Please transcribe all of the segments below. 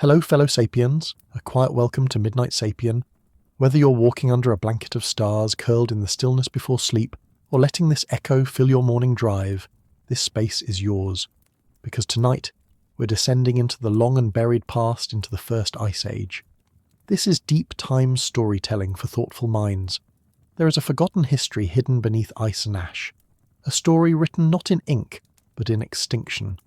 Hello fellow Sapiens, a quiet welcome to Midnight Sapien. Whether you're walking under a blanket of stars curled in the stillness before sleep, or letting this echo fill your morning drive, this space is yours. Because tonight, we're descending into the long and buried past, into the first ice age. This is deep time storytelling for thoughtful minds. There is a forgotten history hidden beneath ice and ash. A story written not in ink, but in extinction.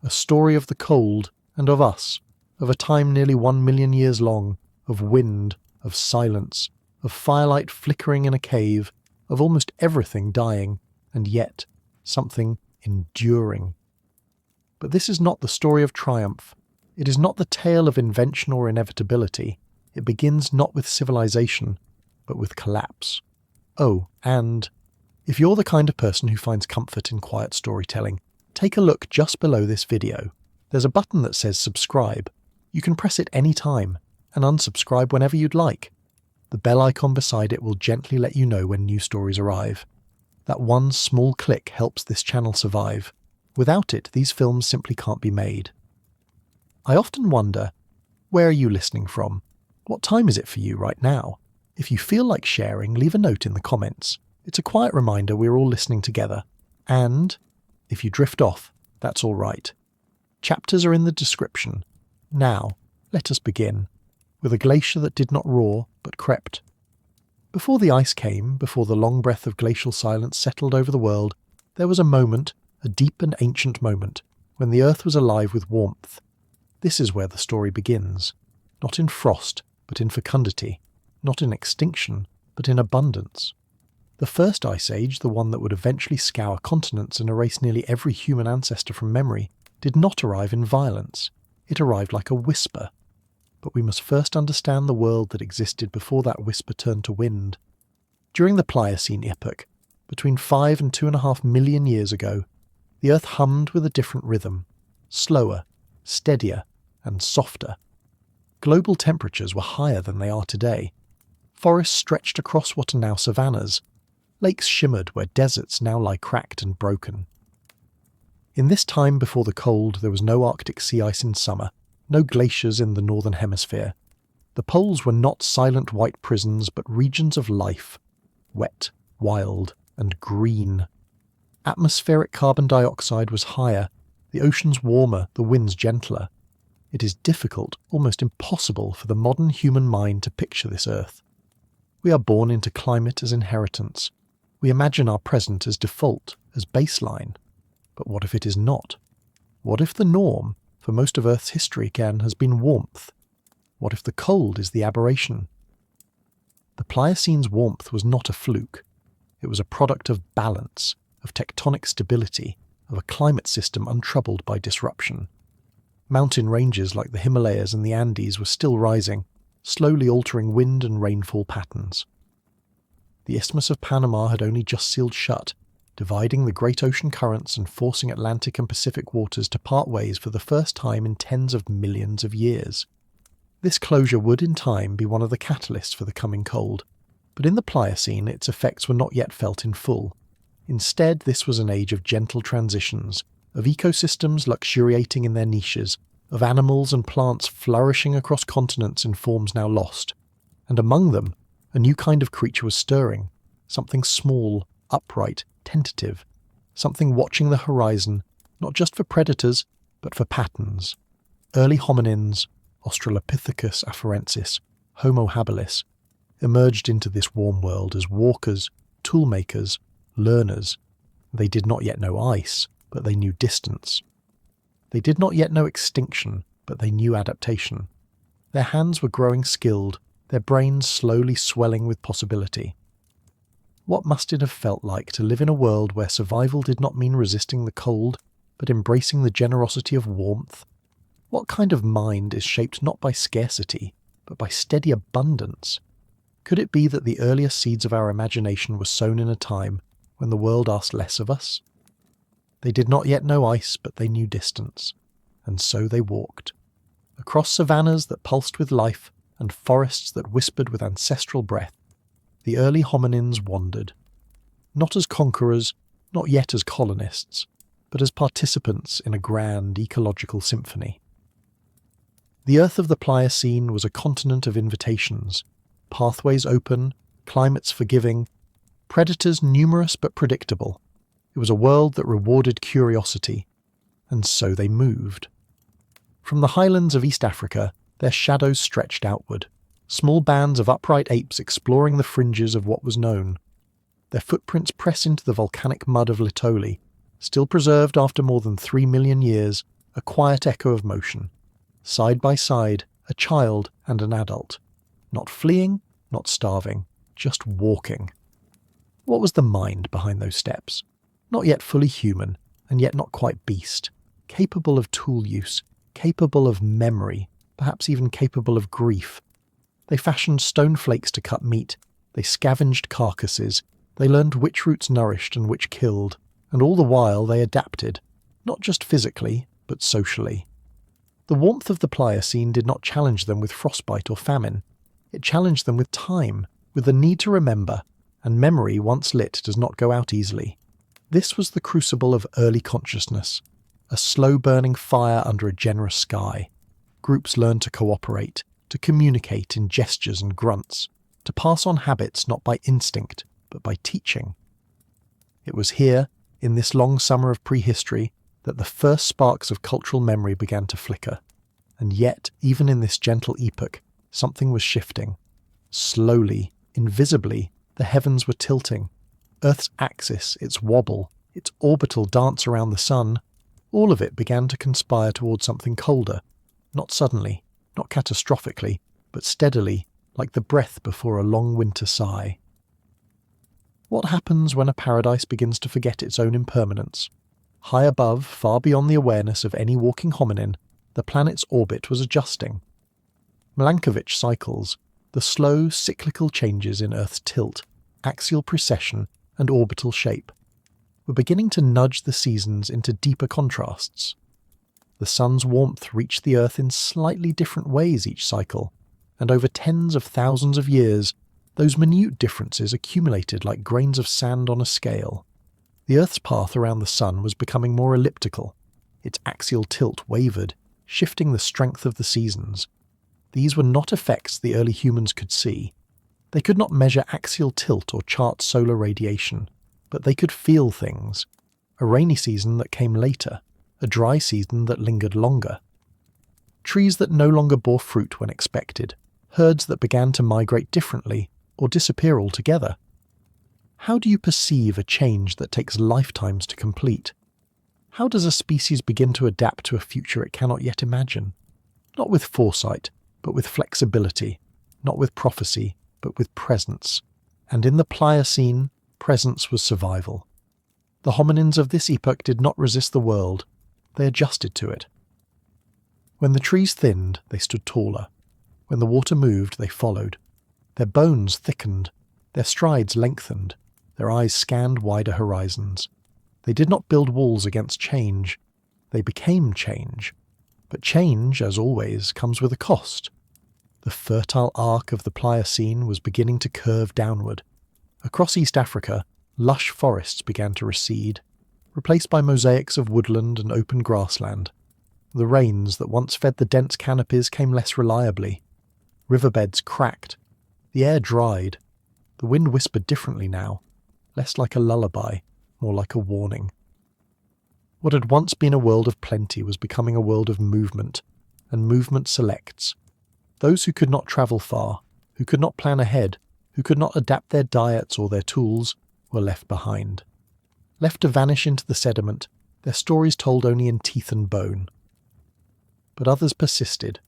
A story of the cold, and of us. Of a time nearly 1 million years long, of wind, of silence, of firelight flickering in a cave, of almost everything dying, and yet something enduring. But this is not the story of triumph. It is not the tale of invention or inevitability. It begins not with civilization, but with collapse. Oh, and if you're the kind of person who finds comfort in quiet storytelling, take a look just below this video. There's a button that says subscribe. You can press it any time, and unsubscribe whenever you'd like. The bell icon beside it will gently let you know when new stories arrive. That one small click helps this channel survive. Without it, these films simply can't be made. I often wonder, where are you listening from? What time is it for you right now? If you feel like sharing, leave a note in the comments. It's a quiet reminder we're all listening together. And if you drift off, that's all right. Chapters are in the description. Now, let us begin, with a glacier that did not roar, but crept. Before the ice came, before the long breath of glacial silence settled over the world, there was a moment, a deep and ancient moment, when the earth was alive with warmth. This is where the story begins. Not in frost, but in fecundity. Not in extinction, but in abundance. The first ice age, the one that would eventually scour continents and erase nearly every human ancestor from memory, did not arrive in violence. It arrived like a whisper. But we must first understand the world that existed before that whisper turned to wind. During the Pliocene epoch, between 5 and 2.5 million years ago, the Earth hummed with a different rhythm, slower, steadier, and softer. Global temperatures were higher than they are today. Forests stretched across what are now savannas. Lakes shimmered where deserts now lie cracked and broken. In this time before the cold, there was no Arctic sea ice in summer, no glaciers in the northern hemisphere. The poles were not silent white prisons, but regions of life, wet, wild, and green. Atmospheric carbon dioxide was higher, the oceans warmer, the winds gentler. It is difficult, almost impossible, for the modern human mind to picture this Earth. We are born into climate as inheritance. We imagine our present as default, as baseline. But what if it is not? What if the norm, for most of Earth's history again, has been warmth? What if the cold is the aberration? The Pliocene's warmth was not a fluke. It was a product of balance, of tectonic stability, of a climate system untroubled by disruption. Mountain ranges like the Himalayas and the Andes were still rising, slowly altering wind and rainfall patterns. The Isthmus of Panama had only just sealed shut, dividing the great ocean currents and forcing Atlantic and Pacific waters to part ways for the first time in tens of millions of years. This closure would in time be one of the catalysts for the coming cold, but in the Pliocene its effects were not yet felt in full. Instead, this was an age of gentle transitions, of ecosystems luxuriating in their niches, of animals and plants flourishing across continents in forms now lost. And among them, a new kind of creature was stirring, something small, upright, tentative, something watching the horizon, not just for predators, but for patterns. Early hominins, Australopithecus afarensis, Homo habilis, emerged into this warm world as walkers, toolmakers, learners. They did not yet know ice, but they knew distance. They did not yet know extinction, but they knew adaptation. Their hands were growing skilled, their brains slowly swelling with possibility. What must it have felt like to live in a world where survival did not mean resisting the cold, but embracing the generosity of warmth? What kind of mind is shaped not by scarcity, but by steady abundance? Could it be that the earlier seeds of our imagination were sown in a time when the world asked less of us? They did not yet know ice, but they knew distance, and so they walked. Across savannas that pulsed with life, and forests that whispered with ancestral breath, the early hominins wandered, not as conquerors, not yet as colonists, but as participants in a grand ecological symphony. The Earth of the Pliocene was a continent of invitations, pathways open, climates forgiving, predators numerous but predictable. It was a world that rewarded curiosity, and so they moved. From the highlands of East Africa, their shadows stretched outward, small bands of upright apes exploring the fringes of what was known. Their footprints press into the volcanic mud of Litoli, still preserved after more than 3 million years, a quiet echo of motion. Side by side, a child and an adult. Not fleeing, not starving, just walking. What was the mind behind those steps? Not yet fully human, and yet not quite beast. Capable of tool use, capable of memory, perhaps even capable of grief. They fashioned stone flakes to cut meat. They scavenged carcasses. They learned which roots nourished and which killed. And all the while they adapted, not just physically, but socially. The warmth of the Pliocene did not challenge them with frostbite or famine. It challenged them with time, with the need to remember, and memory once lit does not go out easily. This was the crucible of early consciousness, a slow-burning fire under a generous sky. Groups learned to cooperate, to communicate in gestures and grunts, to pass on habits not by instinct, but by teaching. It was here, in this long summer of prehistory, that the first sparks of cultural memory began to flicker. And yet, even in this gentle epoch, something was shifting. Slowly, invisibly, the heavens were tilting. Earth's axis, its wobble, its orbital dance around the sun, all of it began to conspire towards something colder. Not suddenly, not catastrophically, but steadily, like the breath before a long winter sigh. What happens when a paradise begins to forget its own impermanence? High above, far beyond the awareness of any walking hominin, the planet's orbit was adjusting. Milankovitch cycles, the slow, cyclical changes in Earth's tilt, axial precession, and orbital shape, were beginning to nudge the seasons into deeper contrasts. The sun's warmth reached the Earth in slightly different ways each cycle, and over tens of thousands of years, those minute differences accumulated like grains of sand on a scale. The Earth's path around the sun was becoming more elliptical. Its axial tilt wavered, shifting the strength of the seasons. These were not effects the early humans could see. They could not measure axial tilt or chart solar radiation, but they could feel things. A rainy season that came later, a dry season that lingered longer. Trees that no longer bore fruit when expected, herds that began to migrate differently or disappear altogether. How do you perceive a change that takes lifetimes to complete? How does a species begin to adapt to a future it cannot yet imagine? Not with foresight, but with flexibility. Not with prophecy, but with presence. And in the Pliocene, presence was survival. The hominins of this epoch did not resist the world. They adjusted to it. When the trees thinned, they stood taller. When the water moved, they followed. Their bones thickened. Their strides lengthened. Their eyes scanned wider horizons. They did not build walls against change. They became change. But change, as always, comes with a cost. The fertile arc of the Pliocene was beginning to curve downward. Across East Africa, lush forests began to recede, replaced by mosaics of woodland and open grassland. The rains that once fed the dense canopies came less reliably. Riverbeds cracked. The air dried. The wind whispered differently now, less like a lullaby, more like a warning. What had once been a world of plenty was becoming a world of movement, and movement selects. Those who could not travel far, who could not plan ahead, who could not adapt their diets or their tools, were left behind. Left to vanish into the sediment, their stories told only in teeth and bone. But others persisted,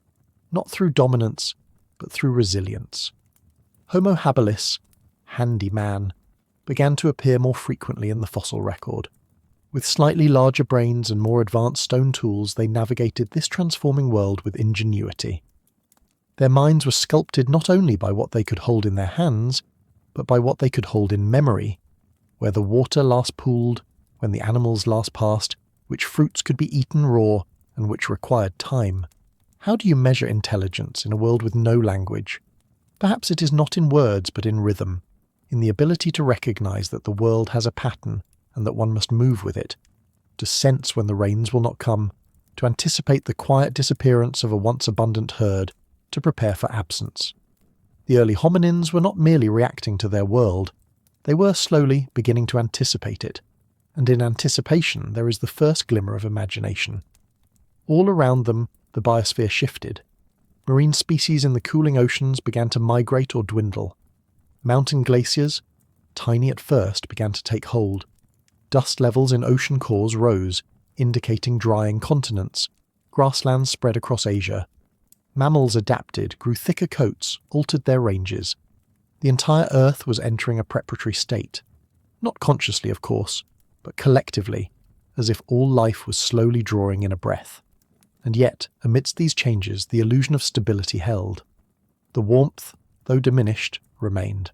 not through dominance, but through resilience. Homo habilis, handy man, began to appear more frequently in the fossil record. With slightly larger brains and more advanced stone tools, they navigated this transforming world with ingenuity. Their minds were sculpted not only by what they could hold in their hands, but by what they could hold in memory, where the water last pooled, when the animals last passed, which fruits could be eaten raw, and which required time. How do you measure intelligence in a world with no language? Perhaps it is not in words, but in rhythm, in the ability to recognize that the world has a pattern and that one must move with it, to sense when the rains will not come, to anticipate the quiet disappearance of a once abundant herd, to prepare for absence. The early hominins were not merely reacting to their world, they were slowly beginning to anticipate it, and in anticipation there is the first glimmer of imagination. All around them, the biosphere shifted. Marine species in the cooling oceans began to migrate or dwindle. Mountain glaciers, tiny at first, began to take hold. Dust levels in ocean cores rose, indicating drying continents. Grasslands spread across Asia. Mammals adapted, grew thicker coats, altered their ranges. The entire Earth was entering a preparatory state. Not consciously, of course, but collectively, as if all life was slowly drawing in a breath. And yet, amidst these changes, the illusion of stability held. The warmth, though diminished, remained.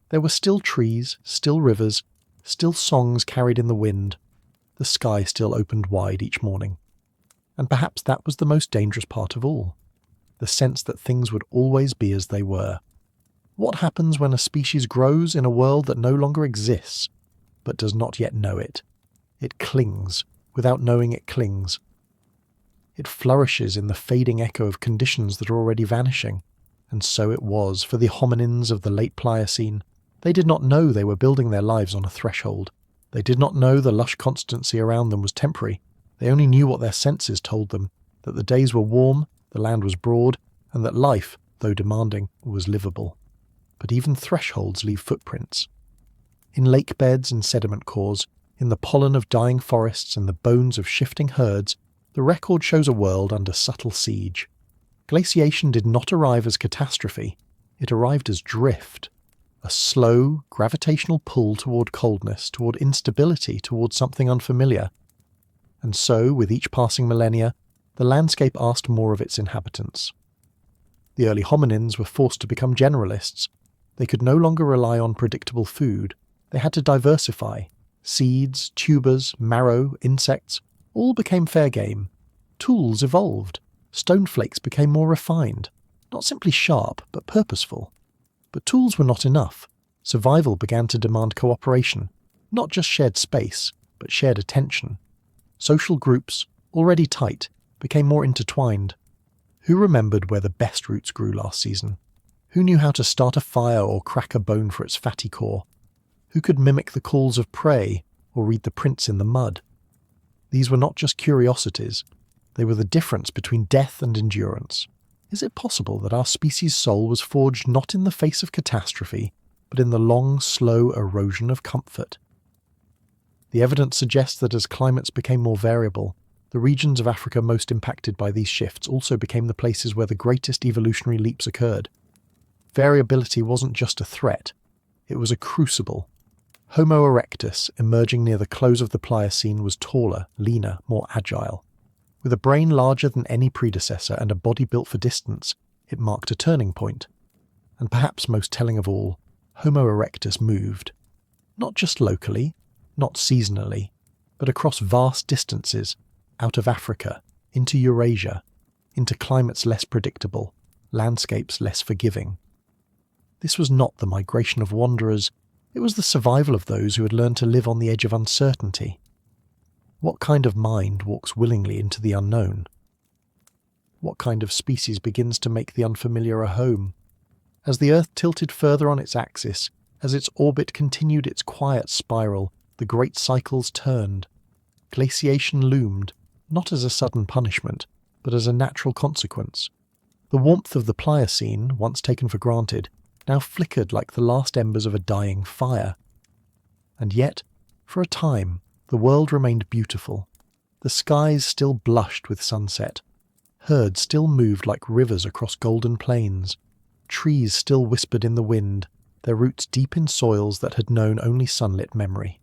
There were still trees, still rivers, still songs carried in the wind. The sky still opened wide each morning. And perhaps that was the most dangerous part of all. The sense that things would always be as they were. What happens when a species grows in a world that no longer exists, but does not yet know it? It clings, without knowing it clings. It flourishes in the fading echo of conditions that are already vanishing. And so it was for the hominins of the late Pliocene. They did not know they were building their lives on a threshold. They did not know the lush constancy around them was temporary. They only knew what their senses told them, that the days were warm, the land was broad, and that life, though demanding, was livable. But even thresholds leave footprints. In lake beds and sediment cores, in the pollen of dying forests and the bones of shifting herds, the record shows a world under subtle siege. Glaciation did not arrive as catastrophe, it arrived as drift. A slow, gravitational pull toward coldness, toward instability, toward something unfamiliar. And so, with each passing millennia, the landscape asked more of its inhabitants. The early hominins were forced to become generalists. They could no longer rely on predictable food. They had to diversify. Seeds, tubers, marrow, insects, all became fair game. Tools evolved. Stoneflakes became more refined. Not simply sharp, but purposeful. But tools were not enough. Survival began to demand cooperation. Not just shared space, but shared attention. Social groups, already tight, became more intertwined. Who remembered where the best roots grew last season? Who knew how to start a fire or crack a bone for its fatty core? Who could mimic the calls of prey or read the prints in the mud? These were not just curiosities. They were the difference between death and endurance. Is it possible that our species' soul was forged not in the face of catastrophe, but in the long, slow erosion of comfort? The evidence suggests that as climates became more variable, the regions of Africa most impacted by these shifts also became the places where the greatest evolutionary leaps occurred. Variability wasn't just a threat, it was a crucible. Homo erectus, emerging near the close of the Pliocene, was taller, leaner, more agile. With a brain larger than any predecessor and a body built for distance, it marked a turning point. And perhaps most telling of all, Homo erectus moved. Not just locally, not seasonally, but across vast distances, out of Africa, into Eurasia, into climates less predictable, landscapes less forgiving. This was not the migration of wanderers, it was the survival of those who had learned to live on the edge of uncertainty. What kind of mind walks willingly into the unknown? What kind of species begins to make the unfamiliar a home? As the Earth tilted further on its axis, as its orbit continued its quiet spiral, the great cycles turned. Glaciation loomed, not as a sudden punishment, but as a natural consequence. The warmth of the Pliocene, once taken for granted, now flickered like the last embers of a dying fire. And yet, for a time, the world remained beautiful. The skies still blushed with sunset. Herds still moved like rivers across golden plains. Trees still whispered in the wind, their roots deep in soils that had known only sunlit memory.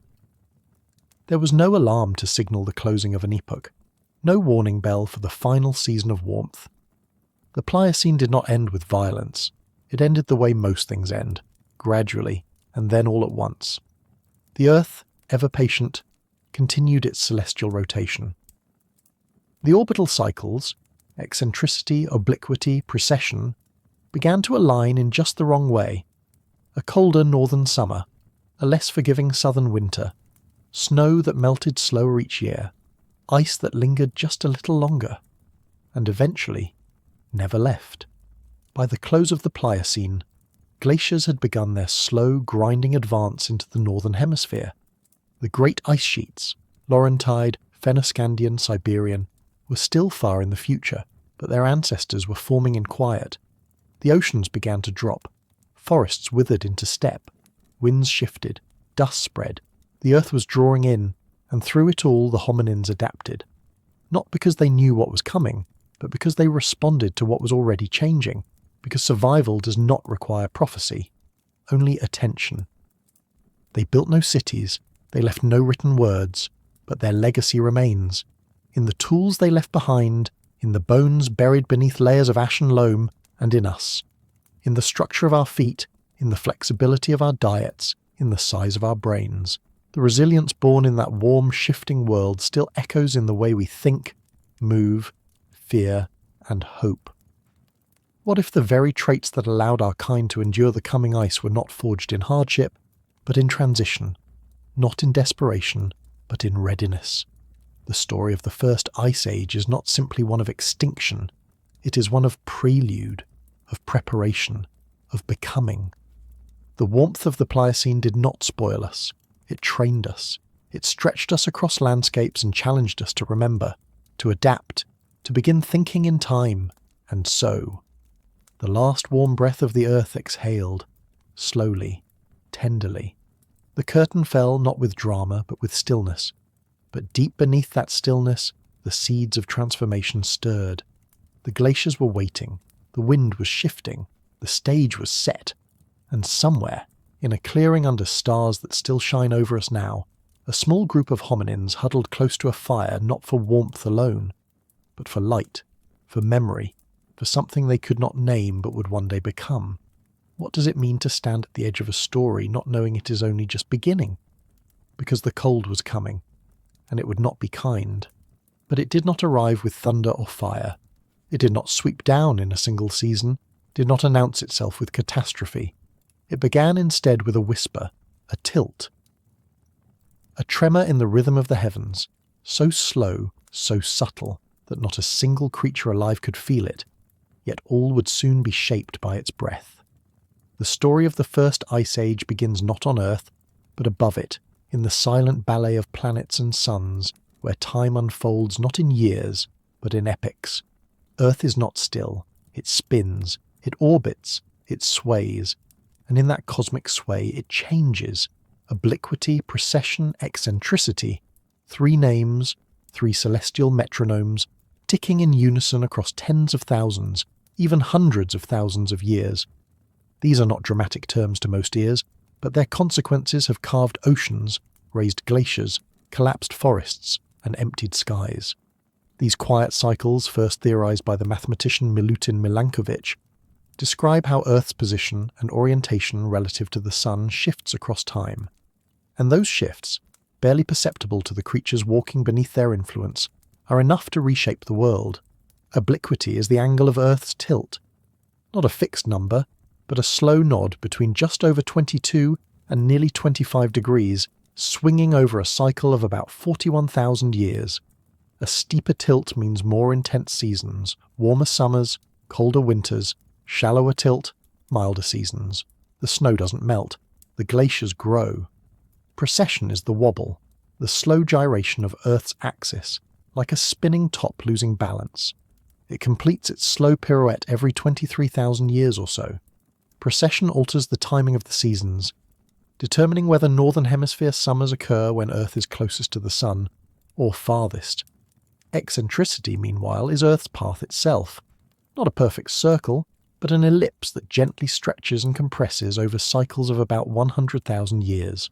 There was no alarm to signal the closing of an epoch, no warning bell for the final season of warmth. The Pliocene did not end with violence. It ended the way most things end, gradually, and then all at once. The Earth, ever patient, continued its celestial rotation. The orbital cycles, eccentricity, obliquity, precession, began to align in just the wrong way. A colder northern summer, a less forgiving southern winter, snow that melted slower each year. ice that lingered just a little longer, and eventually never left. By the close of the Pliocene, glaciers had begun their slow, grinding advance into the northern hemisphere. The great ice sheets, Laurentide, Fennoscandian, Siberian, were still far in the future, but their ancestors were forming in quiet. The oceans began to drop, forests withered into steppe, winds shifted, dust spread, the earth was drawing in, and through it all the hominins adapted. Not because they knew what was coming, but because they responded to what was already changing, because survival does not require prophecy, only attention. They built no cities, they left no written words, but their legacy remains. In the tools they left behind, in the bones buried beneath layers of ashen loam, and in us. In the structure of our feet, in the flexibility of our diets, in the size of our brains. The resilience born in that warm, shifting world still echoes in the way we think, move, fear, and hope. What if the very traits that allowed our kind to endure the coming ice were not forged in hardship, but in transition, not in desperation, but in readiness? The story of the first ice age is not simply one of extinction, it is one of prelude, of preparation, of becoming. The warmth of the Pliocene did not spoil us, it trained us, it stretched us across landscapes and challenged us to remember, to adapt, to begin thinking in time, and so. The last warm breath of the earth exhaled, slowly, tenderly. The curtain fell not with drama, but with stillness. But deep beneath that stillness, the seeds of transformation stirred. The glaciers were waiting, the wind was shifting, the stage was set, and somewhere, in a clearing under stars that still shine over us now, a small group of hominins huddled close to a fire not for warmth alone, but for light, for memory, for something they could not name but would one day become. What does it mean to stand at the edge of a story not knowing it is only just beginning? Because the cold was coming, and it would not be kind. But it did not arrive with thunder or fire. It did not sweep down in a single season, did not announce itself with catastrophe. It began instead with a whisper, a tilt. A tremor in the rhythm of the heavens, so slow, so subtle, that not a single creature alive could feel it, yet all would soon be shaped by its breath. The story of the first ice age begins not on Earth, but above it, in the silent ballet of planets and suns, where time unfolds not in years, but in epochs. Earth is not still, it spins, it orbits, it sways, and in that cosmic sway it changes. Obliquity, precession, eccentricity, 3 names, 3 celestial metronomes, ticking in unison across tens of thousands, even hundreds of thousands of years. These are not dramatic terms to most ears, but their consequences have carved oceans, raised glaciers, collapsed forests, and emptied skies. These quiet cycles, first theorized by the mathematician Milutin Milankovitch, describe how Earth's position and orientation relative to the Sun shifts across time. And those shifts, barely perceptible to the creatures walking beneath their influence, are enough to reshape the world. Obliquity is the angle of Earth's tilt. Not a fixed number, but a slow nod between just over 22 and nearly 25 degrees, swinging over a cycle of about 41,000 years. A steeper tilt means more intense seasons, warmer summers, colder winters, shallower tilt, milder seasons. The snow doesn't melt, the glaciers grow. Precession is the wobble, the slow gyration of Earth's axis, like a spinning top losing balance. It completes its slow pirouette every 23,000 years or so. Precession alters the timing of the seasons, determining whether northern hemisphere summers occur when Earth is closest to the Sun, or farthest. Eccentricity, meanwhile, is Earth's path itself. Not a perfect circle, but an ellipse that gently stretches and compresses over cycles of about 100,000 years.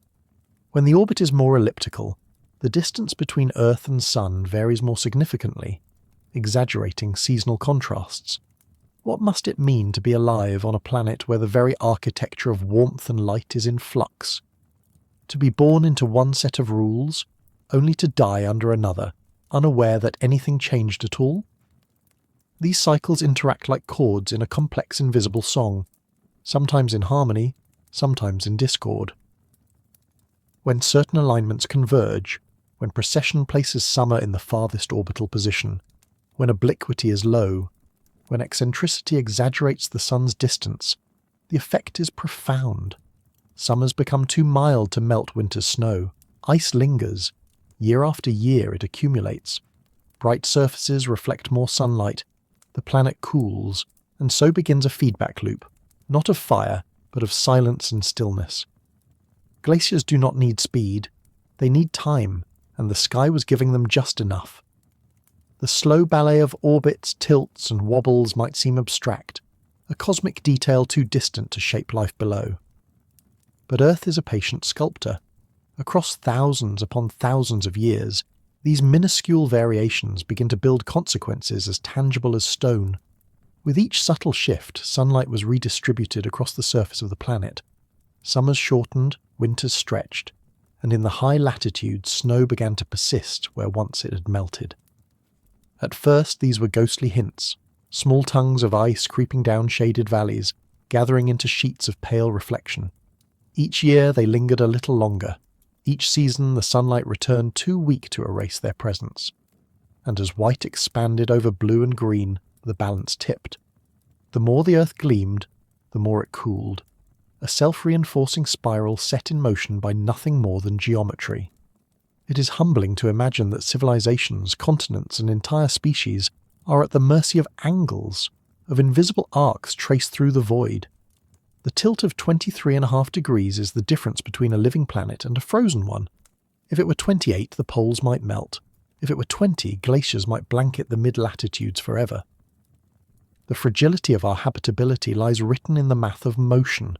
When the orbit is more elliptical, the distance between Earth and Sun varies more significantly, exaggerating seasonal contrasts. What must it mean to be alive on a planet where the very architecture of warmth and light is in flux? To be born into one set of rules, only to die under another, unaware that anything changed at all? These cycles interact like chords in a complex invisible song, sometimes in harmony, sometimes in discord. When certain alignments converge, when precession places summer in the farthest orbital position, when obliquity is low, when eccentricity exaggerates the sun's distance, the effect is profound. Summers become too mild to melt winter's snow. Ice lingers. Year after year it accumulates. Bright surfaces reflect more sunlight. The planet cools, and so begins a feedback loop, not of fire, but of silence and stillness. Glaciers do not need speed. They need time, and the sky was giving them just enough. The slow ballet of orbits, tilts, and wobbles might seem abstract, a cosmic detail too distant to shape life below. But Earth is a patient sculptor. Across thousands upon thousands of years, these minuscule variations begin to build consequences as tangible as stone. With each subtle shift, sunlight was redistributed across the surface of the planet. Summers shortened, winters stretched, and in the high latitudes snow began to persist where once it had melted. At first these were ghostly hints, small tongues of ice creeping down shaded valleys, gathering into sheets of pale reflection. Each year they lingered a little longer. Each season the sunlight returned too weak to erase their presence. And as white expanded over blue and green, the balance tipped. The more the earth gleamed, the more it cooled. A self-reinforcing spiral set in motion by nothing more than geometry. It is humbling to imagine that civilizations, continents, and entire species are at the mercy of angles, of invisible arcs traced through the void. The tilt of 23.5 degrees is the difference between a living planet and a frozen one. If it were 28, the poles might melt. If it were 20, glaciers might blanket the mid-latitudes forever. The fragility of our habitability lies written in the math of motion.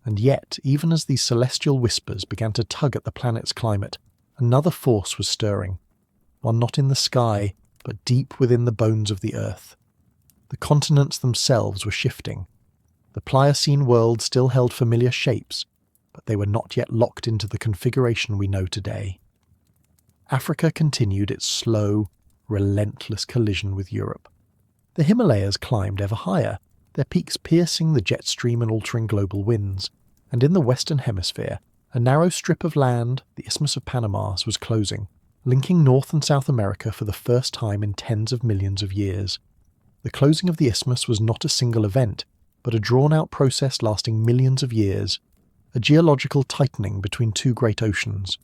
And yet, even as these celestial whispers began to tug at the planet's climate, another force was stirring. One not in the sky, but deep within the bones of the earth. The continents themselves were shifting. The Pliocene world still held familiar shapes, but they were not yet locked into the configuration we know today. Africa continued its slow, relentless collision with Europe. The Himalayas climbed ever higher, their peaks piercing the jet stream and altering global winds, and in the Western Hemisphere, a narrow strip of land, the Isthmus of Panama, was closing, linking North and South America for the first time in tens of millions of years. The closing of the isthmus was not a single event, but a drawn-out process lasting millions of years, a geological tightening between two great oceans.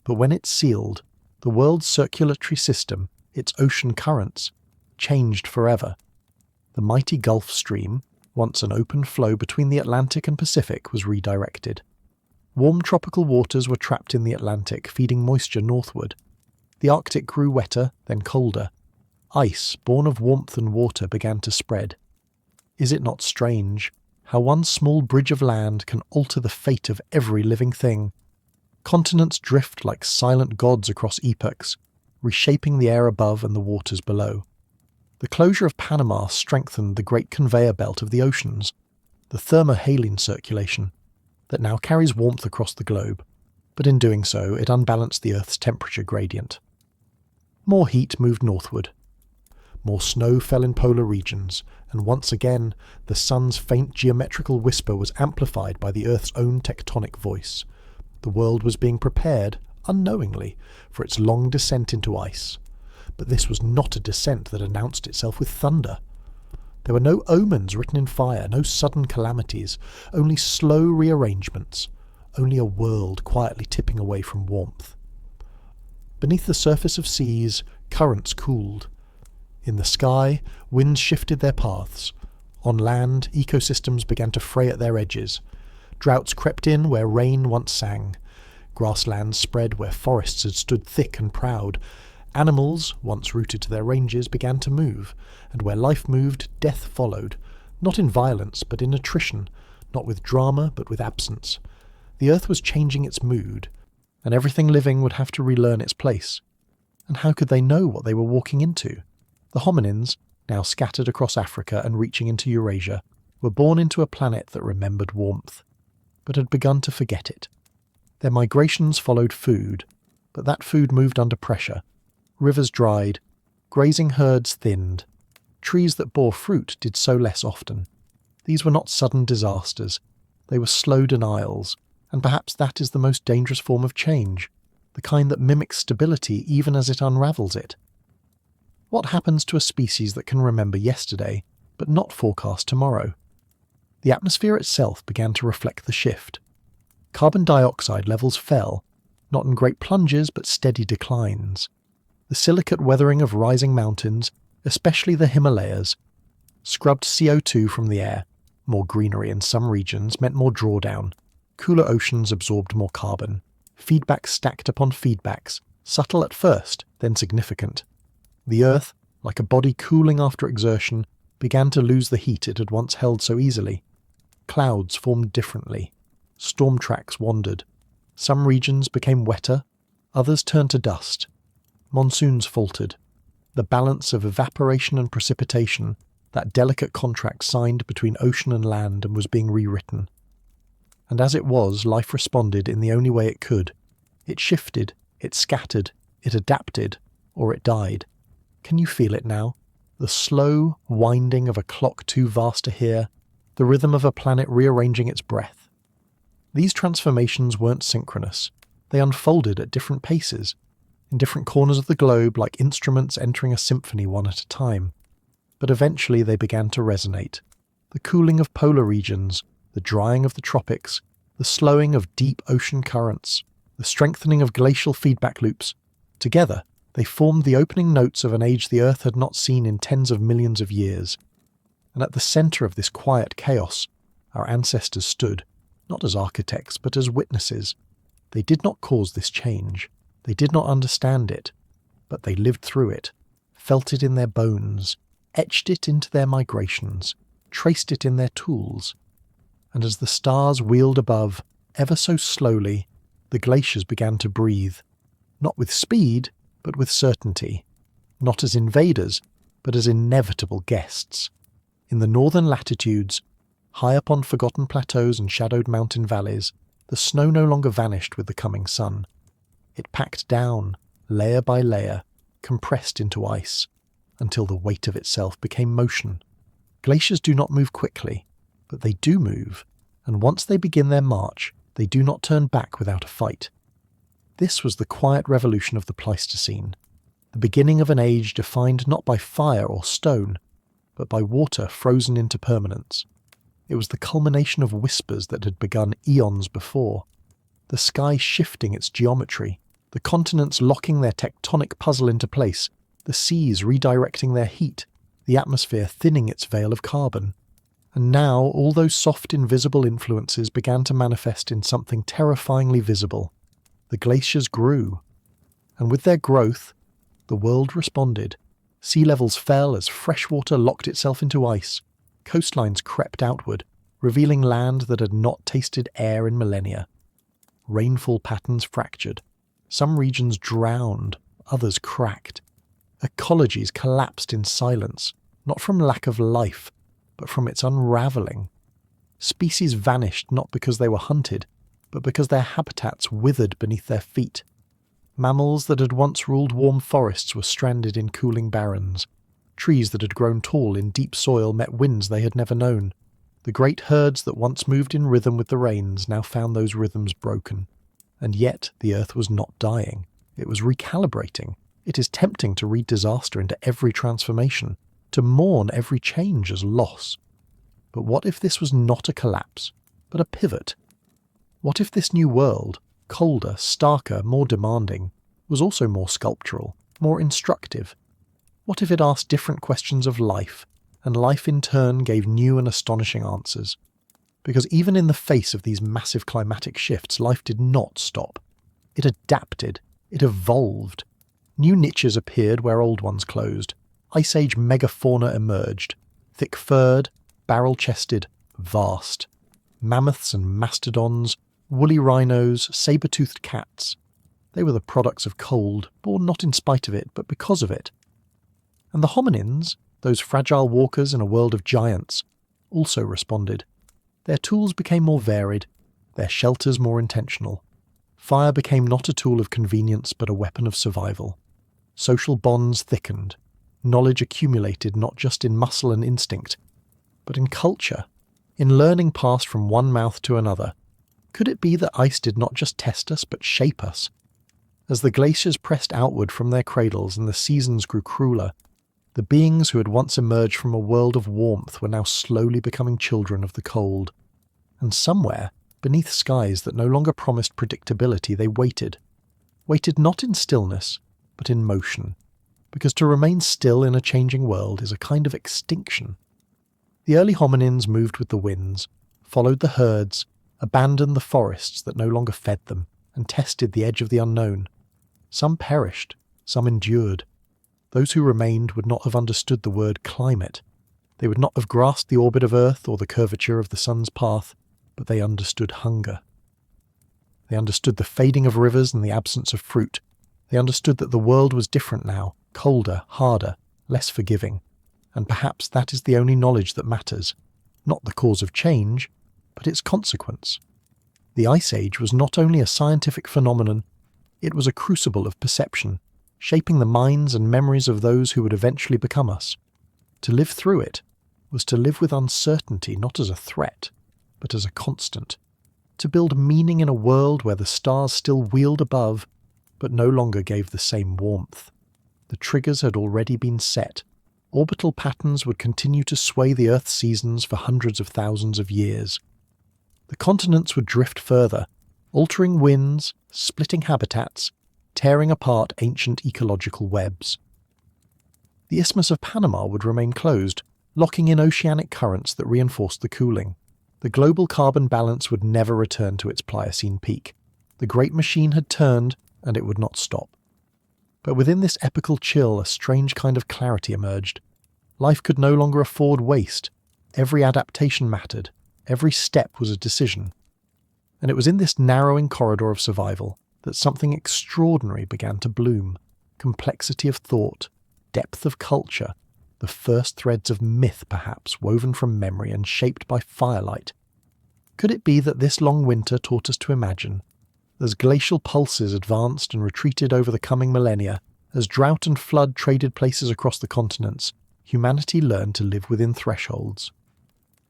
But when it sealed, the world's circulatory system, its ocean currents, changed forever. The mighty Gulf Stream, once an open flow between the Atlantic and Pacific, was redirected. Warm tropical waters were trapped in the Atlantic, feeding moisture northward. The Arctic grew wetter, then colder. Ice, born of warmth and water, began to spread. Is it not strange how one small bridge of land can alter the fate of every living thing? Continents drift like silent gods across epochs, reshaping the air above and the waters below. The closure of Panama strengthened the great conveyor belt of the oceans, the thermohaline circulation, that now carries warmth across the globe, but in doing so it unbalanced the Earth's temperature gradient. More heat moved northward. More snow fell in polar regions, and once again the sun's faint geometrical whisper was amplified by the Earth's own tectonic voice. The world was being prepared, unknowingly, for its long descent into ice. But this was not a descent that announced itself with thunder. There were no omens written in fire, no sudden calamities, only slow rearrangements, only a world quietly tipping away from warmth. Beneath the surface of seas, currents cooled. In the sky, winds shifted their paths. On land, ecosystems began to fray at their edges. Droughts crept in where rain once sang. Grasslands spread where forests had stood thick and proud. Animals, once rooted to their ranges, began to move, and where life moved, death followed, not in violence, but in attrition, not with drama, but with absence. The earth was changing its mood, and everything living would have to relearn its place. And how could they know what they were walking into? The hominins, now scattered across Africa and reaching into Eurasia, were born into a planet that remembered warmth, but had begun to forget it. Their migrations followed food, but that food moved under pressure. Rivers dried, grazing herds thinned. Trees that bore fruit did so less often. These were not sudden disasters. They were slow denials, and perhaps that is the most dangerous form of change, the kind that mimics stability even as it unravels it. What happens to a species that can remember yesterday, but not forecast tomorrow? The atmosphere itself began to reflect the shift. Carbon dioxide levels fell, not in great plunges but steady declines. The silicate weathering of rising mountains, especially the Himalayas, scrubbed CO2 from the air. More greenery in some regions meant more drawdown. Cooler oceans absorbed more carbon. Feedbacks stacked upon feedbacks, subtle at first, then significant. The Earth, like a body cooling after exertion, began to lose the heat it had once held so easily. Clouds formed differently. Storm tracks wandered. Some regions became wetter, others turned to dust. Monsoons faltered. The balance of evaporation and precipitation, that delicate contract signed between ocean and land, and was being rewritten. And as it was, life responded in the only way it could. It shifted, it scattered, it adapted, or it died. Can you feel it now? The slow winding of a clock too vast to hear, the rhythm of a planet rearranging its breath. These transformations weren't synchronous. They unfolded at different paces, in different corners of the globe, like instruments entering a symphony one at a time. But eventually they began to resonate. The cooling of polar regions, the drying of the tropics, the slowing of deep ocean currents, the strengthening of glacial feedback loops. Together, they formed the opening notes of an age the Earth had not seen in tens of millions of years. And at the centre of this quiet chaos, our ancestors stood, not as architects, but as witnesses. They did not cause this change. They did not understand it, but they lived through it, felt it in their bones, etched it into their migrations, traced it in their tools. And as the stars wheeled above, ever so slowly, the glaciers began to breathe, not with speed, but with certainty, not as invaders, but as inevitable guests. In the northern latitudes, high up on forgotten plateaus and shadowed mountain valleys, the snow no longer vanished with the coming sun. It packed down, layer by layer, compressed into ice, until the weight of itself became motion. Glaciers do not move quickly, but they do move, and once they begin their march, they do not turn back without a fight. This was the quiet revolution of the Pleistocene, the beginning of an age defined not by fire or stone, but by water frozen into permanence. It was the culmination of whispers that had begun eons before, the sky shifting its geometry, the continents locking their tectonic puzzle into place, the seas redirecting their heat, the atmosphere thinning its veil of carbon. And now all those soft invisible influences began to manifest in something terrifyingly visible. The glaciers grew, and with their growth, the world responded. Sea levels fell as fresh water locked itself into ice. Coastlines crept outward, revealing land that had not tasted air in millennia. Rainfall patterns fractured. Some regions drowned, others cracked. Ecologies collapsed in silence, not from lack of life, but from its unravelling. Species vanished not because they were hunted, but because their habitats withered beneath their feet. Mammals that had once ruled warm forests were stranded in cooling barrens. Trees that had grown tall in deep soil met winds they had never known. The great herds that once moved in rhythm with the rains now found those rhythms broken. And yet the Earth was not dying. It was recalibrating. It is tempting to read disaster into every transformation, to mourn every change as loss. But what if this was not a collapse, but a pivot? What if this new world, colder, starker, more demanding, was also more sculptural, more instructive? What if it asked different questions of life, and life in turn gave new and astonishing answers? Because even in the face of these massive climatic shifts, life did not stop. It adapted. It evolved. New niches appeared where old ones closed. Ice Age megafauna emerged. Thick-furred, barrel-chested, vast. Mammoths and mastodons, woolly rhinos, saber-toothed cats. They were the products of cold, born not in spite of it, but because of it. And the hominins, those fragile walkers in a world of giants, also responded. Their tools became more varied, their shelters more intentional. Fire became not a tool of convenience but a weapon of survival. Social bonds thickened. Knowledge accumulated not just in muscle and instinct, but in culture, in learning passed from one mouth to another. Could it be that ice did not just test us but shape us? As the glaciers pressed outward from their cradles and the seasons grew crueler, the beings who had once emerged from a world of warmth were now slowly becoming children of the cold. And somewhere, beneath skies that no longer promised predictability, they waited. Waited not in stillness, but in motion. Because to remain still in a changing world is a kind of extinction. The early hominins moved with the winds, followed the herds, abandoned the forests that no longer fed them, and tested the edge of the unknown. Some perished, some endured. Those who remained would not have understood the word climate. They would not have grasped the orbit of Earth or the curvature of the sun's path, but they understood hunger. They understood the fading of rivers and the absence of fruit. They understood that the world was different now, colder, harder, less forgiving. And perhaps that is the only knowledge that matters, not the cause of change, but its consequence. The Ice Age was not only a scientific phenomenon, it was a crucible of perception, shaping the minds and memories of those who would eventually become us. To live through it was to live with uncertainty not as a threat, but as a constant. To build meaning in a world where the stars still wheeled above, but no longer gave the same warmth. The triggers had already been set. Orbital patterns would continue to sway the Earth's seasons for hundreds of thousands of years. The continents would drift further, altering winds, splitting habitats, tearing apart ancient ecological webs. The Isthmus of Panama would remain closed, locking in oceanic currents that reinforced the cooling. The global carbon balance would never return to its Pliocene peak. The great machine had turned, and it would not stop. But within this epical chill, a strange kind of clarity emerged. Life could no longer afford waste. Every adaptation mattered. Every step was a decision. And it was in this narrowing corridor of survival that something extraordinary began to bloom. Complexity of thought, depth of culture, the first threads of myth perhaps woven from memory and shaped by firelight. Could it be that this long winter taught us to imagine? As glacial pulses advanced and retreated over the coming millennia, as drought and flood traded places across the continents, humanity learned to live within thresholds.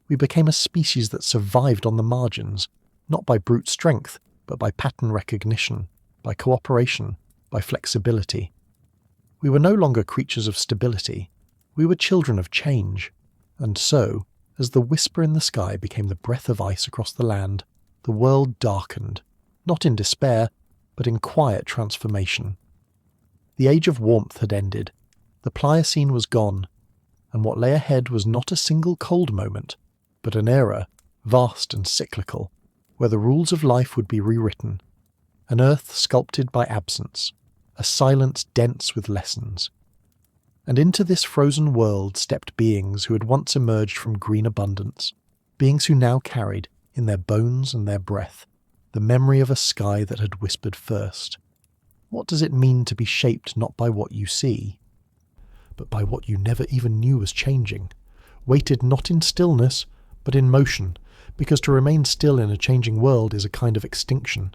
We became a species that survived on the margins, not by brute strength, but by pattern recognition, by cooperation, by flexibility. We were no longer creatures of stability. We were children of change. And so, as the whisper in the sky became the breath of ice across the land, the world darkened, not in despair, but in quiet transformation. The age of warmth had ended. The Pliocene was gone, and what lay ahead was not a single cold moment, but an era, vast and cyclical, where the rules of life would be rewritten, an earth sculpted by absence, a silence dense with lessons. And into this frozen world stepped beings who had once emerged from green abundance, beings who now carried, in their bones and their breath, the memory of a sky that had whispered first. What does it mean to be shaped not by what you see, but by what you never even knew was changing, weighted not in stillness, but in motion, because to remain still in a changing world is a kind of extinction.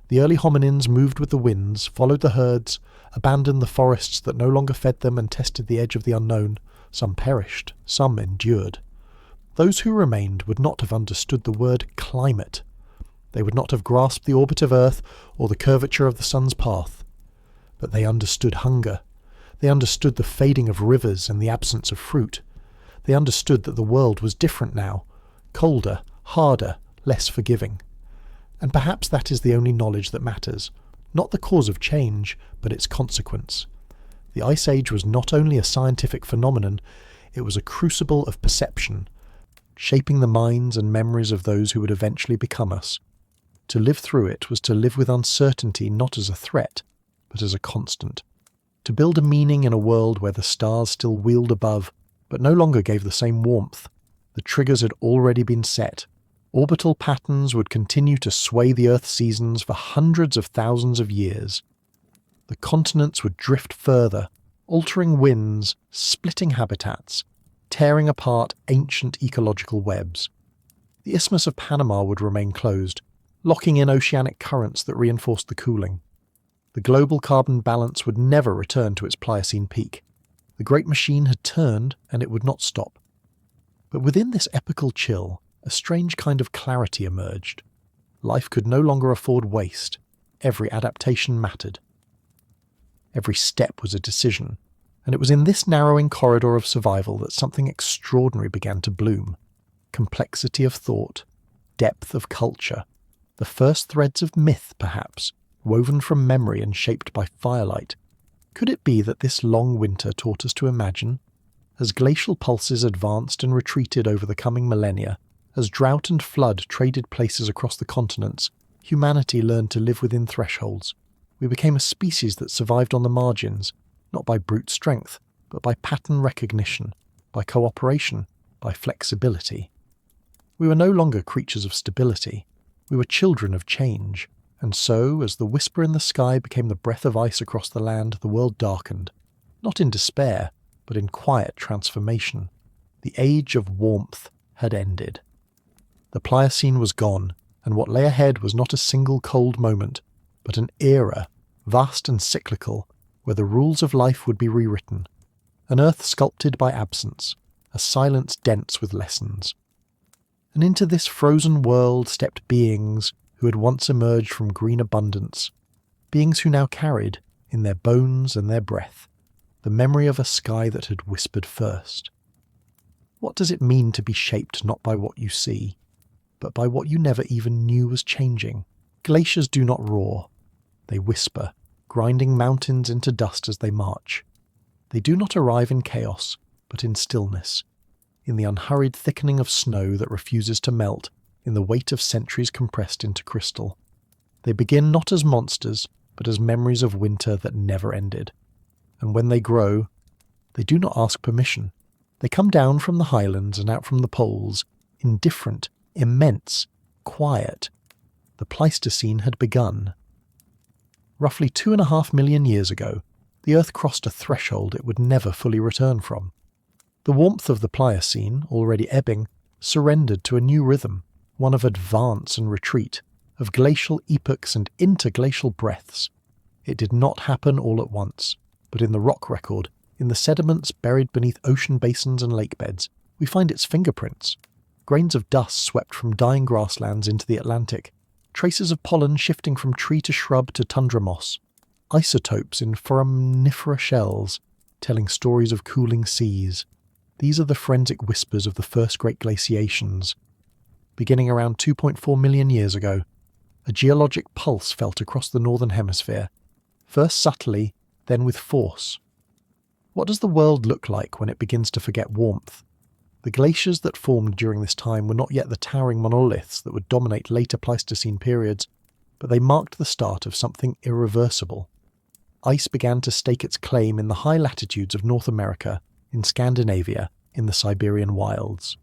The early hominins moved with the winds, followed the herds, abandoned the forests that no longer fed them and tested the edge of the unknown. Some perished, some endured. Those who remained would not have understood the word climate. They would not have grasped the orbit of Earth or the curvature of the sun's path. But they understood hunger. They understood the fading of rivers and the absence of fruit. They understood that the world was different now, colder, harder, less forgiving. And perhaps that is the only knowledge that matters, not the cause of change, but its consequence. The Ice Age was not only a scientific phenomenon, it was a crucible of perception, shaping the minds and memories of those who would eventually become us. To live through it was to live with uncertainty not as a threat, but as a constant. To build a meaning in a world where the stars still wheeled above, but no longer gave the same warmth. The triggers had already been set. Orbital patterns would continue to sway the Earth's seasons for hundreds of thousands of years. The continents would drift further, altering winds, splitting habitats, tearing apart ancient ecological webs. The Isthmus of Panama would remain closed, locking in oceanic currents that reinforced the cooling. The global carbon balance would never return to its Pliocene peak. The great machine had turned, and it would not stop. But within this epical chill, a strange kind of clarity emerged. Life could no longer afford waste. Every adaptation mattered. Every step was a decision, and it was in this narrowing corridor of survival that something extraordinary began to bloom. Complexity of thought, depth of culture, the first threads of myth, perhaps, woven from memory and shaped by firelight. Could it be that this long winter taught us to imagine? As glacial pulses advanced and retreated over the coming millennia, as drought and flood traded places across the continents, humanity learned to live within thresholds. We became a species that survived on the margins, not by brute strength, but by pattern recognition, by cooperation, by flexibility. We were no longer creatures of stability. We were children of change. And so, as the whisper in the sky became the breath of ice across the land, the world darkened, not in despair, but in quiet transformation. The age of warmth had ended. The Pliocene was gone, and what lay ahead was not a single cold moment, but an era, vast and cyclical, where the rules of life would be rewritten. An earth sculpted by absence, a silence dense with lessons. And into this frozen world stepped beings who had once emerged from green abundance, beings who now carried, in their bones and their breath, the memory of a sky that had whispered first. What does it mean to be shaped not by what you see, but by what you never even knew was changing? Glaciers do not roar. They whisper, grinding mountains into dust as they march. They do not arrive in chaos, but in stillness, in the unhurried thickening of snow that refuses to melt, in the weight of centuries compressed into crystal. They begin not as monsters, but as memories of winter that never ended. And when they grow, they do not ask permission. They come down from the highlands and out from the poles, indifferent, immense, quiet. The Pleistocene had begun. Roughly 2.5 million years ago, the Earth crossed a threshold it would never fully return from. The warmth of the Pliocene, already ebbing, surrendered to a new rhythm, one of advance and retreat, of glacial epochs and interglacial breaths. It did not happen all at once, but in the rock record, in the sediments buried beneath ocean basins and lake beds, we find its fingerprints. Grains of dust swept from dying grasslands into the Atlantic, traces of pollen shifting from tree to shrub to tundra moss, isotopes in foraminifera shells, telling stories of cooling seas. These are the forensic whispers of the first great glaciations. Beginning around 2.4 million years ago, a geologic pulse felt across the northern hemisphere, first subtly, then with force. What does the world look like when it begins to forget warmth? The glaciers that formed during this time were not yet the towering monoliths that would dominate later Pleistocene periods, but they marked the start of something irreversible. Ice began to stake its claim in the high latitudes of North America, in Scandinavia, in the Siberian wilds.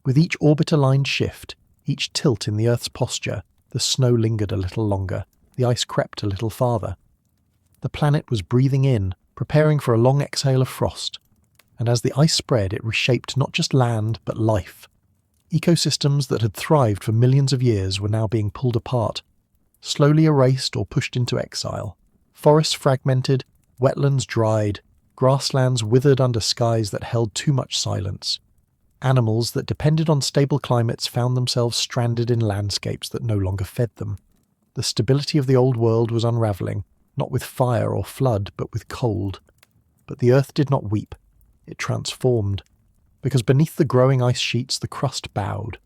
With each orbit-aligned shift, each tilt in the Earth's posture, the snow lingered a little longer, the ice crept a little farther. The planet was breathing in, preparing for a long exhale of frost, and as the ice spread it reshaped not just land but life. Ecosystems that had thrived for millions of years were now being pulled apart, slowly erased or pushed into exile. Forests fragmented, wetlands dried, grasslands withered under skies that held too much silence. Animals that depended on stable climates found themselves stranded in landscapes that no longer fed them. The stability of the old world was unravelling, not with fire or flood, but with cold. But the earth did not weep. It transformed. Because beneath the growing ice sheets the crust bowed.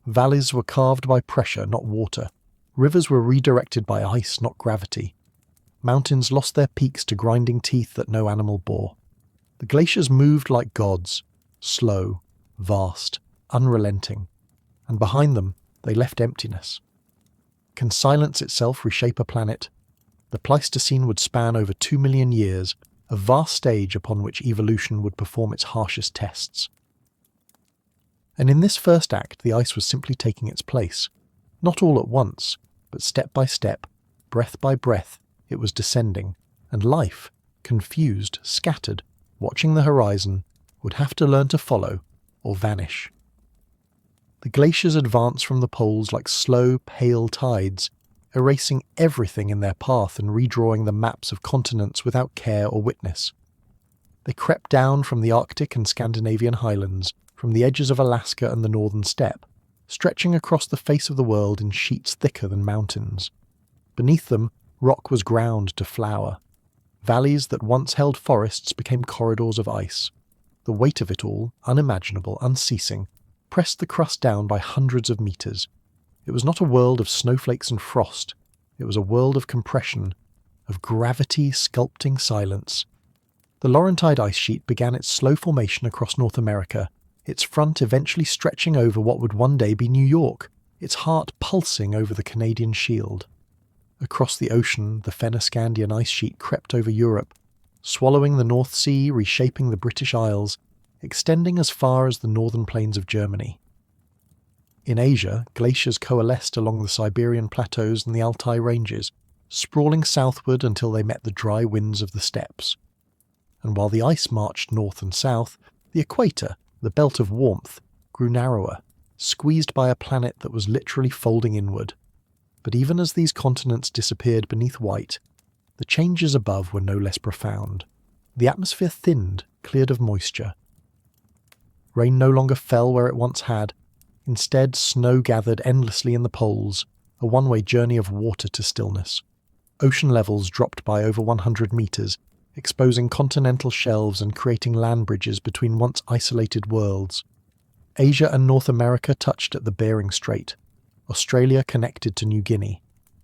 Valleys were carved by pressure, not water. Rivers were redirected by ice, not gravity. Mountains lost their peaks to grinding teeth that no animal bore. The glaciers moved like gods, slow, vast, unrelenting, and behind them they left emptiness. Can silence itself reshape a planet? The Pleistocene would span over 2 million years, a vast stage upon which evolution would perform its harshest tests. And in this first act the ice was simply taking its place. Not all at once, but step by step, breath by breath, it was descending, and life, confused, scattered, watching the horizon, would have to learn to follow or vanish. The glaciers advanced from the poles like slow, pale tides, erasing everything in their path and redrawing the maps of continents without care or witness. They crept down from the Arctic and Scandinavian highlands, from the edges of Alaska and the northern steppe, stretching across the face of the world in sheets thicker than mountains. Beneath them, rock was ground to flour. Valleys that once held forests became corridors of ice. The weight of it all, unimaginable, unceasing, pressed the crust down by hundreds of meters. It was not a world of snowflakes and frost. It was a world of compression, of gravity sculpting silence. The Laurentide ice sheet began its slow formation across North America, its front eventually stretching over what would one day be New York, its heart pulsing over the Canadian Shield. Across the ocean, the Fennoscandian ice sheet crept over Europe, swallowing the North Sea, reshaping the British Isles, extending as far as the northern plains of Germany. In Asia, glaciers coalesced along the Siberian plateaus and the Altai ranges, sprawling southward until they met the dry winds of the steppes. And while the ice marched north and south, the equator, the belt of warmth, grew narrower, squeezed by a planet that was literally folding inward. But even as these continents disappeared beneath white, the changes above were no less profound. The atmosphere thinned, cleared of moisture. Rain no longer fell where it once had. Instead, snow gathered endlessly in the poles, a one-way journey of water to stillness. Ocean levels dropped by over 100 meters, exposing continental shelves and creating land bridges between once isolated worlds. Asia and North America touched at the Bering Strait. Australia connected to New Guinea.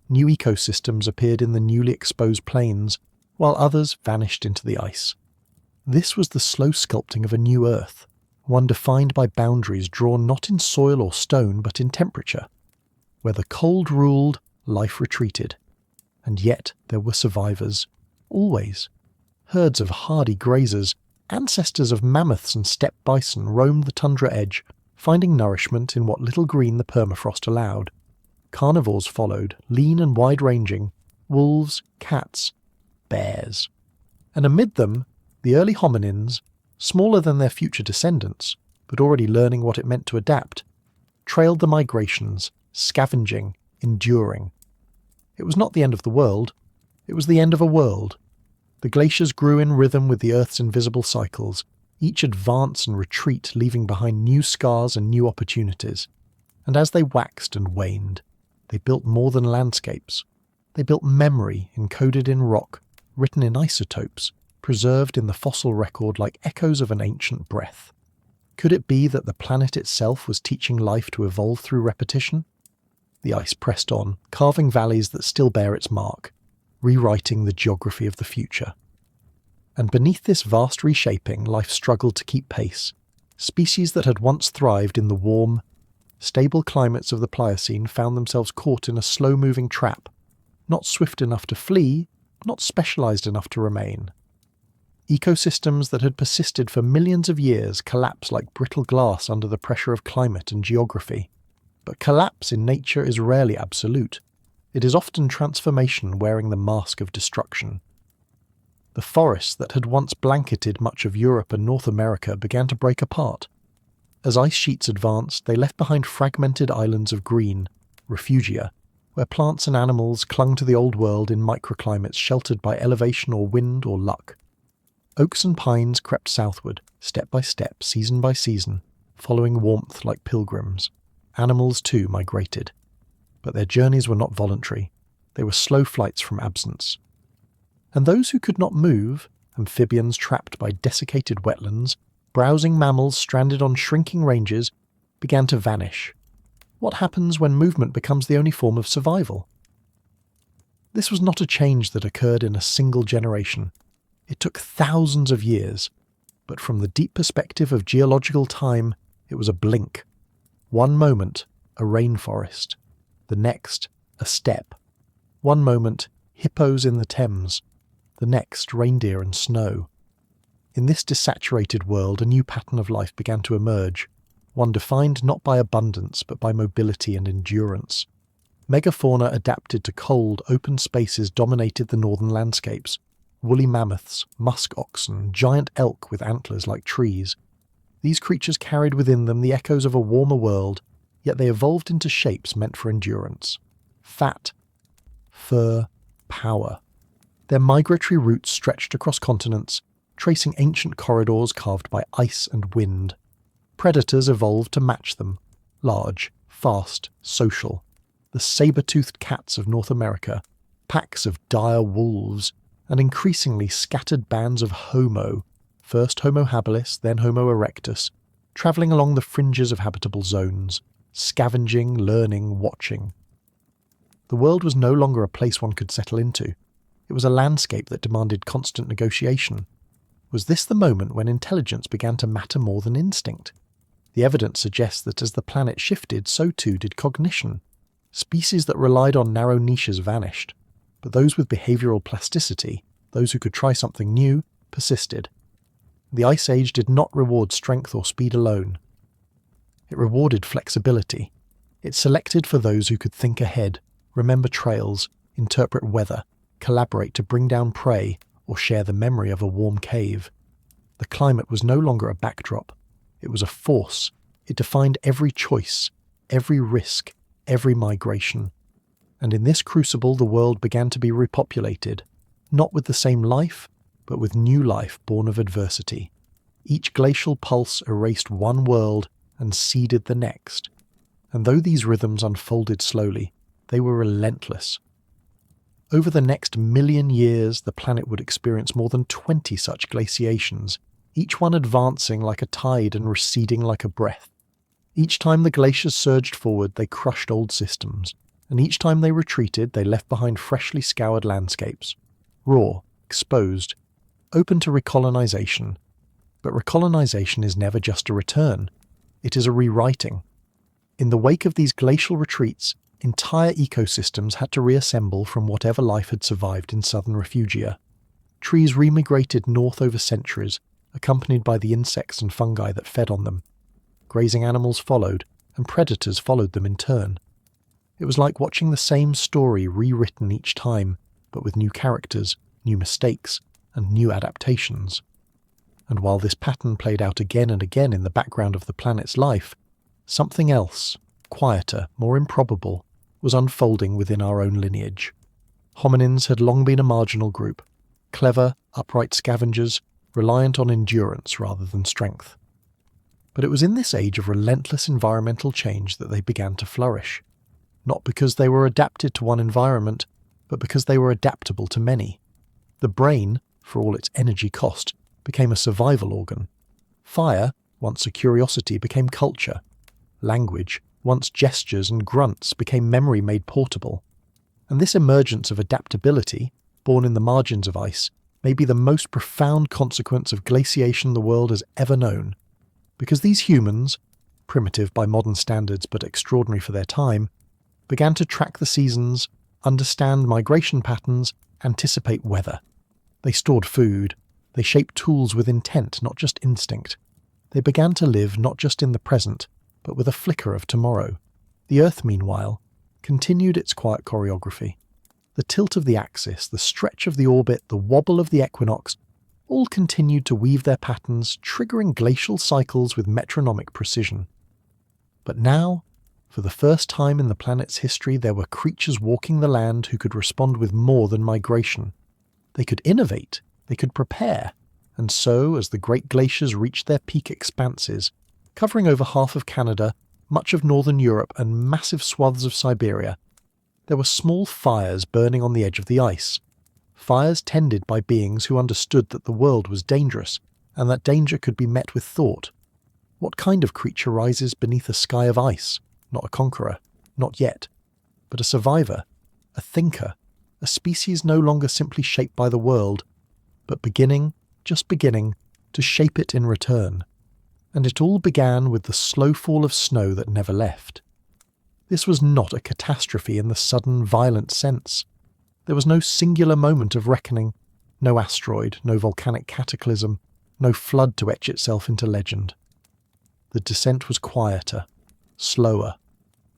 New ecosystems appeared in the newly exposed plains, while others vanished into the ice. This was the slow sculpting of a new Earth, one defined by boundaries drawn not in soil or stone but in temperature. Where the cold ruled, life retreated. And yet there were survivors, always. Herds of hardy grazers, ancestors of mammoths and steppe bison, roamed the tundra edge, finding nourishment in what little green the permafrost allowed. Carnivores followed, lean and wide-ranging, wolves, cats, bears. And amid them, the early hominins, smaller than their future descendants, but already learning what it meant to adapt, trailed the migrations, scavenging, enduring. It was not the end of the world, it was the end of a world. The glaciers grew in rhythm with the Earth's invisible cycles, each advance and retreat leaving behind new scars and new opportunities. And as they waxed and waned, they built more than landscapes. They built memory encoded in rock, written in isotopes, preserved in the fossil record like echoes of an ancient breath. Could it be that the planet itself was teaching life to evolve through repetition? The ice pressed on, carving valleys that still bear its mark, rewriting the geography of the future. And beneath this vast reshaping, life struggled to keep pace. Species that had once thrived in the warm, stable climates of the Pliocene found themselves caught in a slow-moving trap, not swift enough to flee, not specialized enough to remain. Ecosystems that had persisted for millions of years collapsed like brittle glass under the pressure of climate and geography. But collapse in nature is rarely absolute. It is often transformation wearing the mask of destruction. The forests that had once blanketed much of Europe and North America began to break apart. As ice sheets advanced, they left behind fragmented islands of green, refugia, where plants and animals clung to the old world in microclimates sheltered by elevation or wind or luck. Oaks and pines crept southward, step by step, season by season, following warmth like pilgrims. Animals, too, migrated. But their journeys were not voluntary. They were slow flights from absence. And those who could not move, amphibians trapped by desiccated wetlands, browsing mammals stranded on shrinking ranges, began to vanish. What happens when movement becomes the only form of survival? This was not a change that occurred in a single generation. It took thousands of years, but from the deep perspective of geological time, it was a blink. One moment, a rainforest. The next, a steppe. One moment, hippos in the Thames. The next, reindeer and snow. In this desaturated world, a new pattern of life began to emerge, one defined not by abundance but by mobility and endurance. Megafauna adapted to cold, open spaces dominated the northern landscapes. Woolly mammoths, musk oxen, giant elk with antlers like trees. These creatures carried within them the echoes of a warmer world, yet they evolved into shapes meant for endurance. Fat, fur, power. Their migratory routes stretched across continents, tracing ancient corridors carved by ice and wind. Predators evolved to match them, large, fast, social. The saber-toothed cats of North America, packs of dire wolves, and increasingly scattered bands of Homo, first Homo habilis, then Homo erectus, travelling along the fringes of habitable zones, scavenging, learning, watching. The world was no longer a place one could settle into. It was a landscape that demanded constant negotiation. Was this the moment when intelligence began to matter more than instinct? The evidence suggests that as the planet shifted, so too did cognition. Species that relied on narrow niches vanished, but those with behavioural plasticity, those who could try something new, persisted. The Ice Age did not reward strength or speed alone. It rewarded flexibility. It selected for those who could think ahead, remember trails, interpret weather, collaborate to bring down prey, or share the memory of a warm cave. The climate was no longer a backdrop. It was a force. It defined every choice, every risk, every migration. And in this crucible the world began to be repopulated, not with the same life, but with new life born of adversity. Each glacial pulse erased one world and seeded the next. And though these rhythms unfolded slowly, they were relentless. Over the next 1,000,000 years, the planet would experience more than 20 such glaciations, each one advancing like a tide and receding like a breath. Each time the glaciers surged forward, they crushed old systems, and each time they retreated, they left behind freshly scoured landscapes, raw, exposed, open to recolonization. But recolonization is never just a return. It is a rewriting. In the wake of these glacial retreats, entire ecosystems had to reassemble from whatever life had survived in southern refugia. Trees remigrated north over centuries, accompanied by the insects and fungi that fed on them. Grazing animals followed, and predators followed them in turn. It was like watching the same story rewritten each time, but with new characters, new mistakes, and new adaptations. And while this pattern played out again and again in the background of the planet's life, something else, quieter, more improbable, was unfolding within our own lineage. Hominins had long been a marginal group, clever, upright scavengers, reliant on endurance rather than strength. But it was in this age of relentless environmental change that they began to flourish, not because they were adapted to one environment, but because they were adaptable to many. The brain, for all its energy cost, became a survival organ. Fire, once a curiosity, became culture. Language, once gestures and grunts, became memory made portable. And this emergence of adaptability, born in the margins of ice, may be the most profound consequence of glaciation the world has ever known. Because these humans, primitive by modern standards but extraordinary for their time, began to track the seasons, understand migration patterns, anticipate weather. They stored food. They shaped tools with intent, not just instinct. They began to live not just in the present, but with a flicker of tomorrow. The Earth, meanwhile, continued its quiet choreography. The tilt of the axis, the stretch of the orbit, the wobble of the equinox, all continued to weave their patterns, triggering glacial cycles with metronomic precision. But now, for the first time in the planet's history, there were creatures walking the land who could respond with more than migration. They could innovate, they could prepare, and so, as the great glaciers reached their peak expanses, covering over half of Canada, much of northern Europe, and massive swaths of Siberia, there were small fires burning on the edge of the ice. Fires tended by beings who understood that the world was dangerous, and that danger could be met with thought. What kind of creature rises beneath a sky of ice? Not a conqueror, not yet, but a survivor, a thinker, a species no longer simply shaped by the world, but beginning, just beginning, to shape it in return. And it all began with the slow fall of snow that never left. This was not a catastrophe in the sudden, violent sense. There was no singular moment of reckoning, no asteroid, no volcanic cataclysm, no flood to etch itself into legend. The descent was quieter, slower.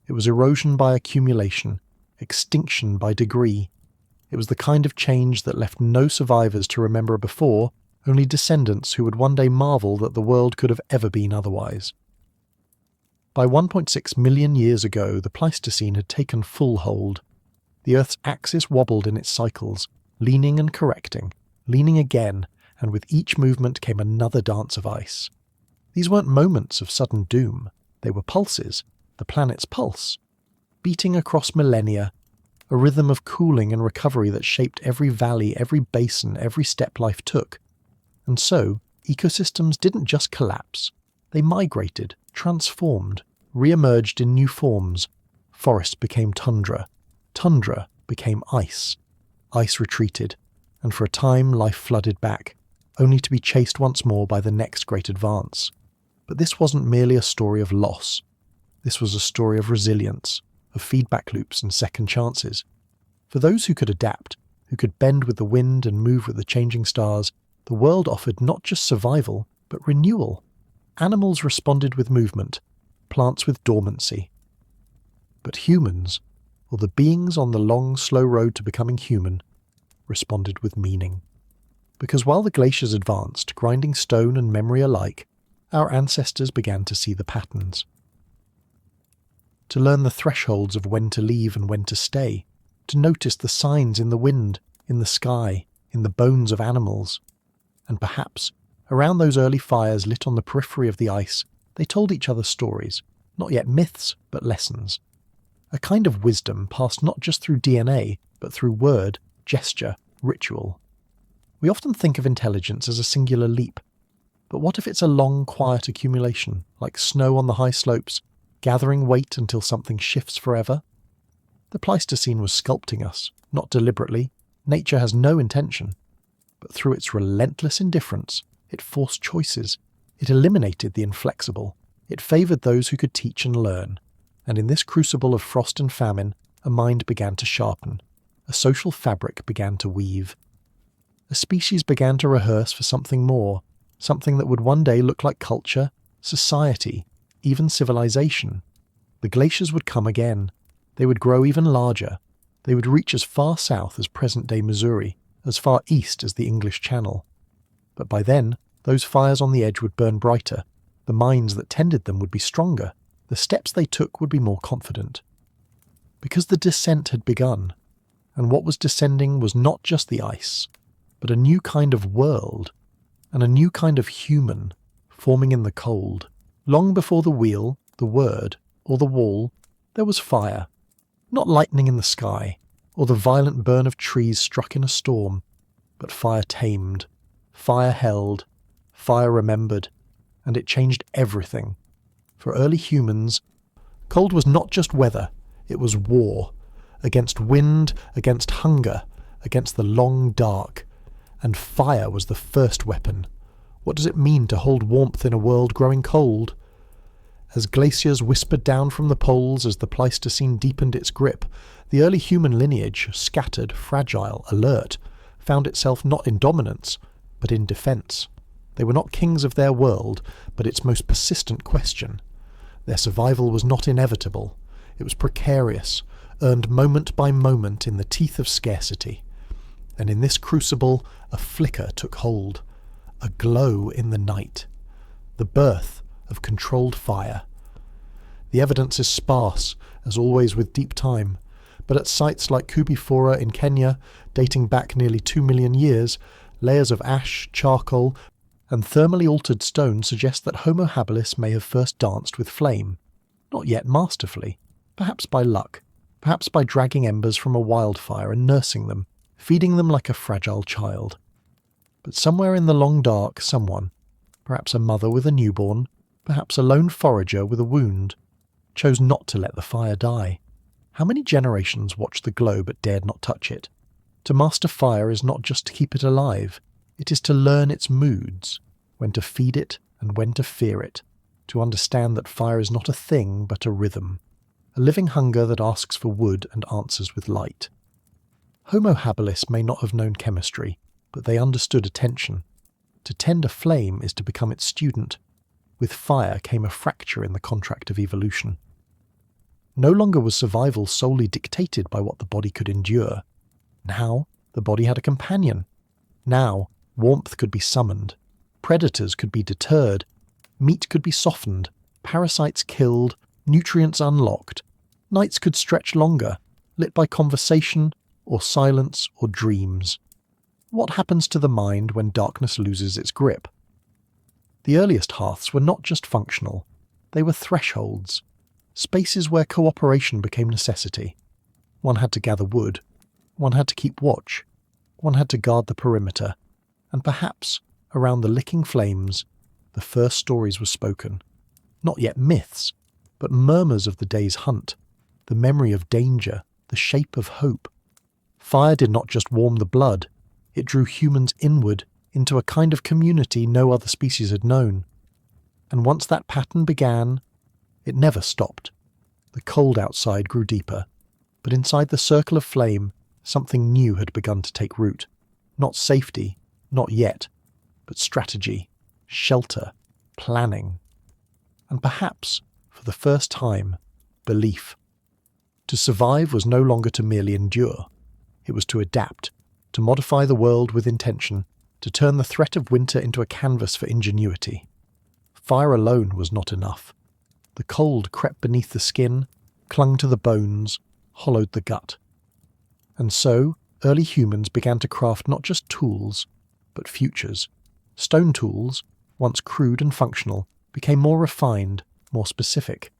It was erosion by accumulation, extinction by degree. It was the kind of change that left no survivors to remember before, only descendants who would one day marvel that the world could have ever been otherwise. By 1.6 million years ago, the Pleistocene had taken full hold. The Earth's axis wobbled in its cycles, leaning and correcting, leaning again, and with each movement came another dance of ice. These weren't moments of sudden doom. They were pulses, the planet's pulse, beating across millennia, a rhythm of cooling and recovery that shaped every valley, every basin, every step life took. And so, ecosystems didn't just collapse. They migrated, transformed, re-emerged in new forms. Forest became tundra. Tundra became ice. Ice retreated, and for a time life flooded back, only to be chased once more by the next great advance. But this wasn't merely a story of loss. This was a story of resilience, of feedback loops and second chances. For those who could adapt, who could bend with the wind and move with the changing stars, the world offered not just survival, but renewal. Animals responded with movement, plants with dormancy. But humans, or the beings on the long, slow road to becoming human, responded with meaning. Because while the glaciers advanced, grinding stone and memory alike, our ancestors began to see the patterns. To learn the thresholds of when to leave and when to stay, to notice the signs in the wind, in the sky, in the bones of animals. And perhaps, around those early fires lit on the periphery of the ice, they told each other stories, not yet myths, but lessons. A kind of wisdom passed not just through DNA, but through word, gesture, ritual. We often think of intelligence as a singular leap. But what if it's a long, quiet accumulation, like snow on the high slopes, gathering weight until something shifts forever? The Pleistocene was sculpting us, not deliberately. Nature has no intention. But through its relentless indifference, it forced choices. It eliminated the inflexible. It favoured those who could teach and learn. And in this crucible of frost and famine, a mind began to sharpen. A social fabric began to weave. A species began to rehearse for something more, something that would one day look like culture, society, even civilization. The glaciers would come again. They would grow even larger. They would reach as far south as present-day Missouri, as far east as the English Channel. But by then, those fires on the edge would burn brighter. The minds that tended them would be stronger. The steps they took would be more confident. Because the descent had begun, and what was descending was not just the ice, but a new kind of world, and a new kind of human, forming in the cold. Long before the wheel, the word, or the wall, there was fire. Not lightning in the sky, or the violent burn of trees struck in a storm, but fire tamed, fire held, fire remembered, and it changed everything. For early humans, cold was not just weather, it was war, against wind, against hunger, against the long dark. And fire was the first weapon. What does it mean to hold warmth in a world growing cold? As glaciers whispered down from the poles as the Pleistocene deepened its grip, the early human lineage, scattered, fragile, alert, found itself not in dominance, but in defence. They were not kings of their world, but its most persistent question. Their survival was not inevitable. It was precarious, earned moment by moment in the teeth of scarcity. And in this crucible, a flicker took hold, a glow in the night, the birth of controlled fire. The evidence is sparse, as always with deep time, but at sites like Kubifora in Kenya, dating back nearly 2 million years, layers of ash, charcoal, and thermally altered stone suggest that Homo habilis may have first danced with flame, not yet masterfully, perhaps by luck, perhaps by dragging embers from a wildfire and nursing them, feeding them like a fragile child. But somewhere in the long dark, someone, perhaps a mother with a newborn, perhaps a lone forager with a wound, chose not to let the fire die. How many generations watched the glow but dared not touch it? To master fire is not just to keep it alive, it is to learn its moods, when to feed it and when to fear it, to understand that fire is not a thing but a rhythm, a living hunger that asks for wood and answers with light. Homo habilis may not have known chemistry, but they understood attention. To tend a flame is to become its student. With fire came a fracture in the contract of evolution. No longer was survival solely dictated by what the body could endure. Now, the body had a companion. Now, warmth could be summoned. Predators could be deterred. Meat could be softened. Parasites killed. Nutrients unlocked. Nights could stretch longer, lit by conversation, or silence, or dreams. What happens to the mind when darkness loses its grip? The earliest hearths were not just functional, they were thresholds, spaces where cooperation became necessity. One had to gather wood. One had to keep watch. One had to guard the perimeter. And perhaps, around the licking flames, the first stories were spoken. Not yet myths, but murmurs of the day's hunt, the memory of danger, the shape of hope. Fire did not just warm the blood, it drew humans inward into a kind of community no other species had known. And once that pattern began, it never stopped. The cold outside grew deeper, but inside the circle of flame, something new had begun to take root. Not safety, not yet, but strategy, shelter, planning. And perhaps, for the first time, belief. To survive was no longer to merely endure. It was to adapt, to modify the world with intention, to turn the threat of winter into a canvas for ingenuity. Fire alone was not enough. The cold crept beneath the skin, clung to the bones, hollowed the gut. And so, early humans began to craft not just tools, but futures. Stone tools, once crude and functional, became more refined, more specific.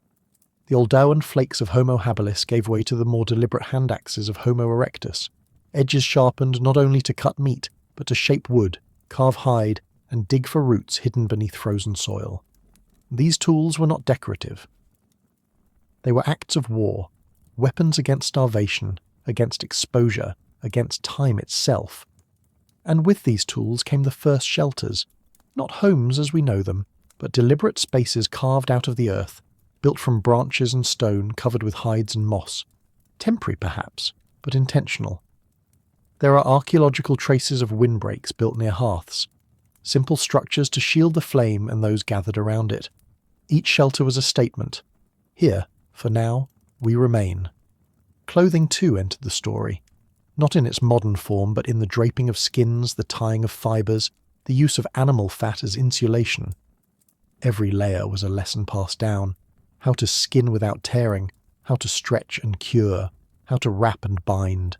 The Oldowan flakes of Homo habilis gave way to the more deliberate hand axes of Homo erectus, edges sharpened not only to cut meat, but to shape wood, carve hide, and dig for roots hidden beneath frozen soil. These tools were not decorative. They were acts of war, weapons against starvation, against exposure, against time itself. And with these tools came the first shelters, not homes as we know them, but deliberate spaces carved out of the earth, built from branches and stone covered with hides and moss. Temporary perhaps, but intentional. There are archaeological traces of windbreaks built near hearths, simple structures to shield the flame and those gathered around it. Each shelter was a statement. Here, for now, we remain. Clothing too entered the story, not in its modern form, but in the draping of skins, the tying of fibres, the use of animal fat as insulation. Every layer was a lesson passed down, how to skin without tearing, how to stretch and cure, how to wrap and bind.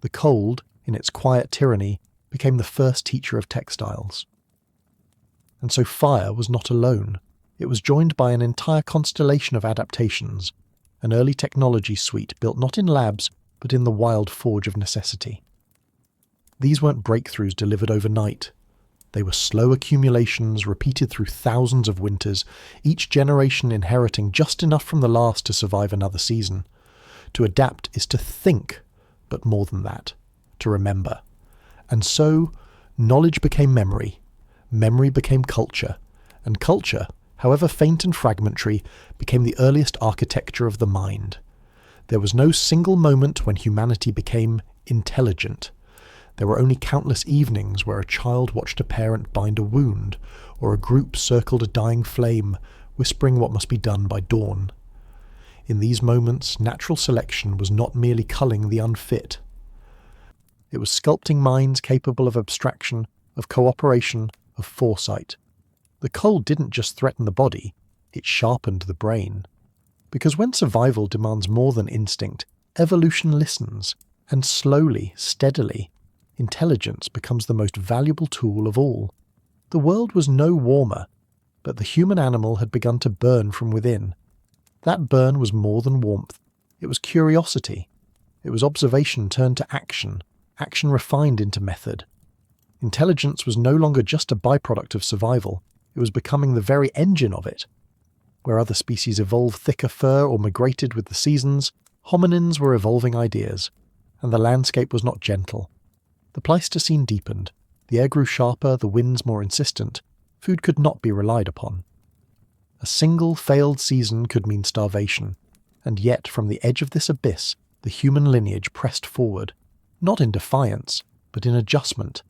The cold, in its quiet tyranny, became the first teacher of textiles. And so fire was not alone. It was joined by an entire constellation of adaptations, an early technology suite built not in labs, but in the wild forge of necessity. These weren't breakthroughs delivered overnight. They were slow accumulations repeated through thousands of winters, each generation inheriting just enough from the last to survive another season. To adapt is to think, but more than that, to remember. And so, knowledge became memory, memory became culture, and culture, however faint and fragmentary, became the earliest architecture of the mind. There was no single moment when humanity became intelligent. There were only countless evenings where a child watched a parent bind a wound, or a group circled a dying flame, whispering what must be done by dawn. In these moments, natural selection was not merely culling the unfit. It was sculpting minds capable of abstraction, of cooperation, of foresight. The cold didn't just threaten the body, it sharpened the brain. Because when survival demands more than instinct, evolution listens, and slowly, steadily, intelligence becomes the most valuable tool of all. The world was no warmer, but the human animal had begun to burn from within. That burn was more than warmth. It was curiosity. It was observation turned to action, action refined into method. Intelligence was no longer just a byproduct of survival. It was becoming the very engine of it. Where other species evolved thicker fur or migrated with the seasons, hominins were evolving ideas, and the landscape was not gentle. The Pleistocene deepened, the air grew sharper, the winds more insistent. Food could not be relied upon. A single failed season could mean starvation, and yet from the edge of this abyss, the human lineage pressed forward, not in defiance, but in adjustment.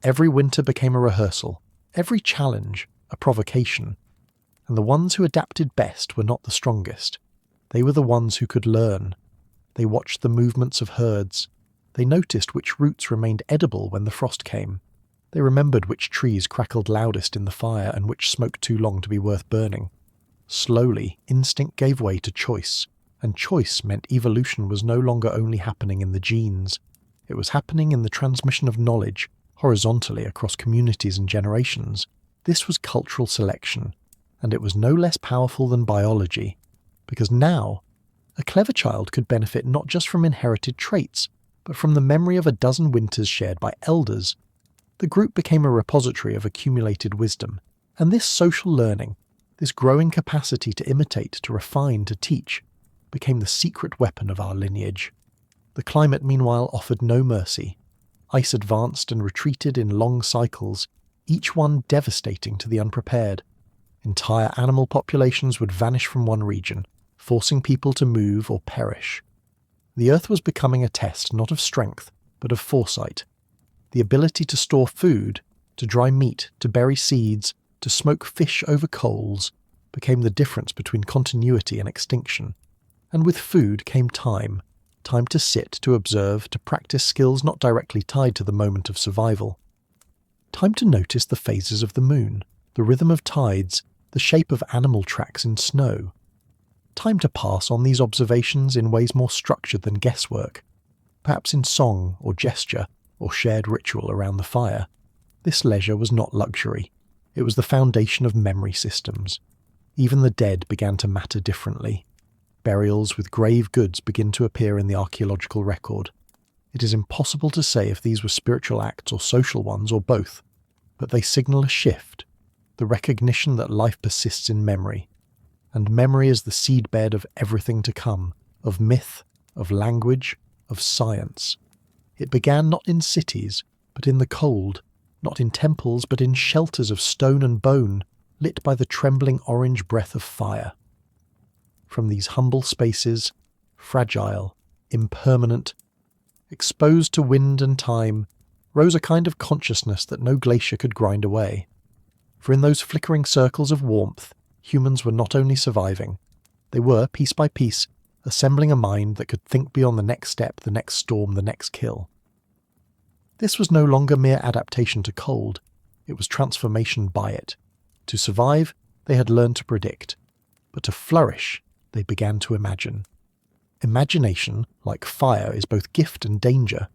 Every winter became a rehearsal, every challenge a provocation, and the ones who adapted best were not the strongest. They were the ones who could learn. They watched the movements of herds. They noticed which roots remained edible when the frost came. They remembered which trees crackled loudest in the fire and which smoked too long to be worth burning. Slowly, instinct gave way to choice, and choice meant evolution was no longer only happening in the genes. It was happening in the transmission of knowledge, horizontally across communities and generations. This was cultural selection, and it was no less powerful than biology, because now, A clever child could benefit not just from inherited traits, but from the memory of a dozen winters shared by elders. The group became a repository of accumulated wisdom, and this social learning, this growing capacity to imitate, to refine, to teach, became the secret weapon of our lineage. The climate, meanwhile, offered no mercy. Ice advanced and retreated in long cycles, each one devastating to the unprepared. Entire animal populations would vanish from one region, forcing people to move or perish. The Earth was becoming a test not of strength, but of foresight. The ability to store food, to dry meat, to bury seeds, to smoke fish over coals, became the difference between continuity and extinction. And with food came time to sit, to observe, to practice skills not directly tied to the moment of survival. Time to notice the phases of the moon, the rhythm of tides, the shape of animal tracks in snow. Time to pass on these observations in ways more structured than guesswork, perhaps in song or gesture or shared ritual around the fire. This leisure was not luxury. It was the foundation of memory systems. Even the dead began to matter differently. Burials with grave goods begin to appear in the archaeological record. It is impossible to say if these were spiritual acts or social ones or both, but they signal a shift, the recognition that life persists in memory, and memory is the seedbed of everything to come, of myth, of language, of science. It began not in cities, but in the cold, not in temples, but in shelters of stone and bone, lit by the trembling orange breath of fire. From these humble spaces, fragile, impermanent, exposed to wind and time, rose a kind of consciousness that no glacier could grind away. For in those flickering circles of warmth, humans were not only surviving, they were, piece by piece, assembling a mind that could think beyond the next step, the next storm, the next kill. This was no longer mere adaptation to cold, it was transformation by it. To survive, they had learned to predict, but to flourish, they began to imagine. Imagination, like fire, is both gift and danger.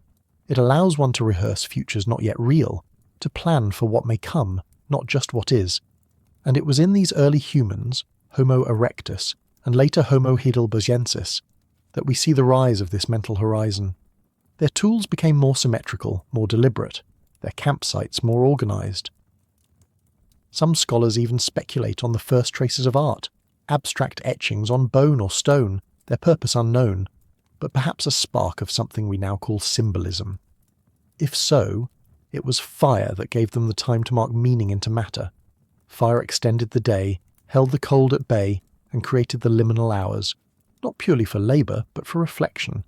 It allows one to rehearse futures not yet real, to plan for what may come, not just what is. And it was in these early humans, Homo erectus, and later Homo heidelbergensis, that we see the rise of this mental horizon. Their tools became more symmetrical, more deliberate, their campsites more organised. Some scholars even speculate on the first traces of art, abstract etchings on bone or stone, their purpose unknown, but perhaps a spark of something we now call symbolism. If so, it was fire that gave them the time to mark meaning into matter. Fire extended the day, held the cold at bay, and created the liminal hours, not purely for labour, but for reflection.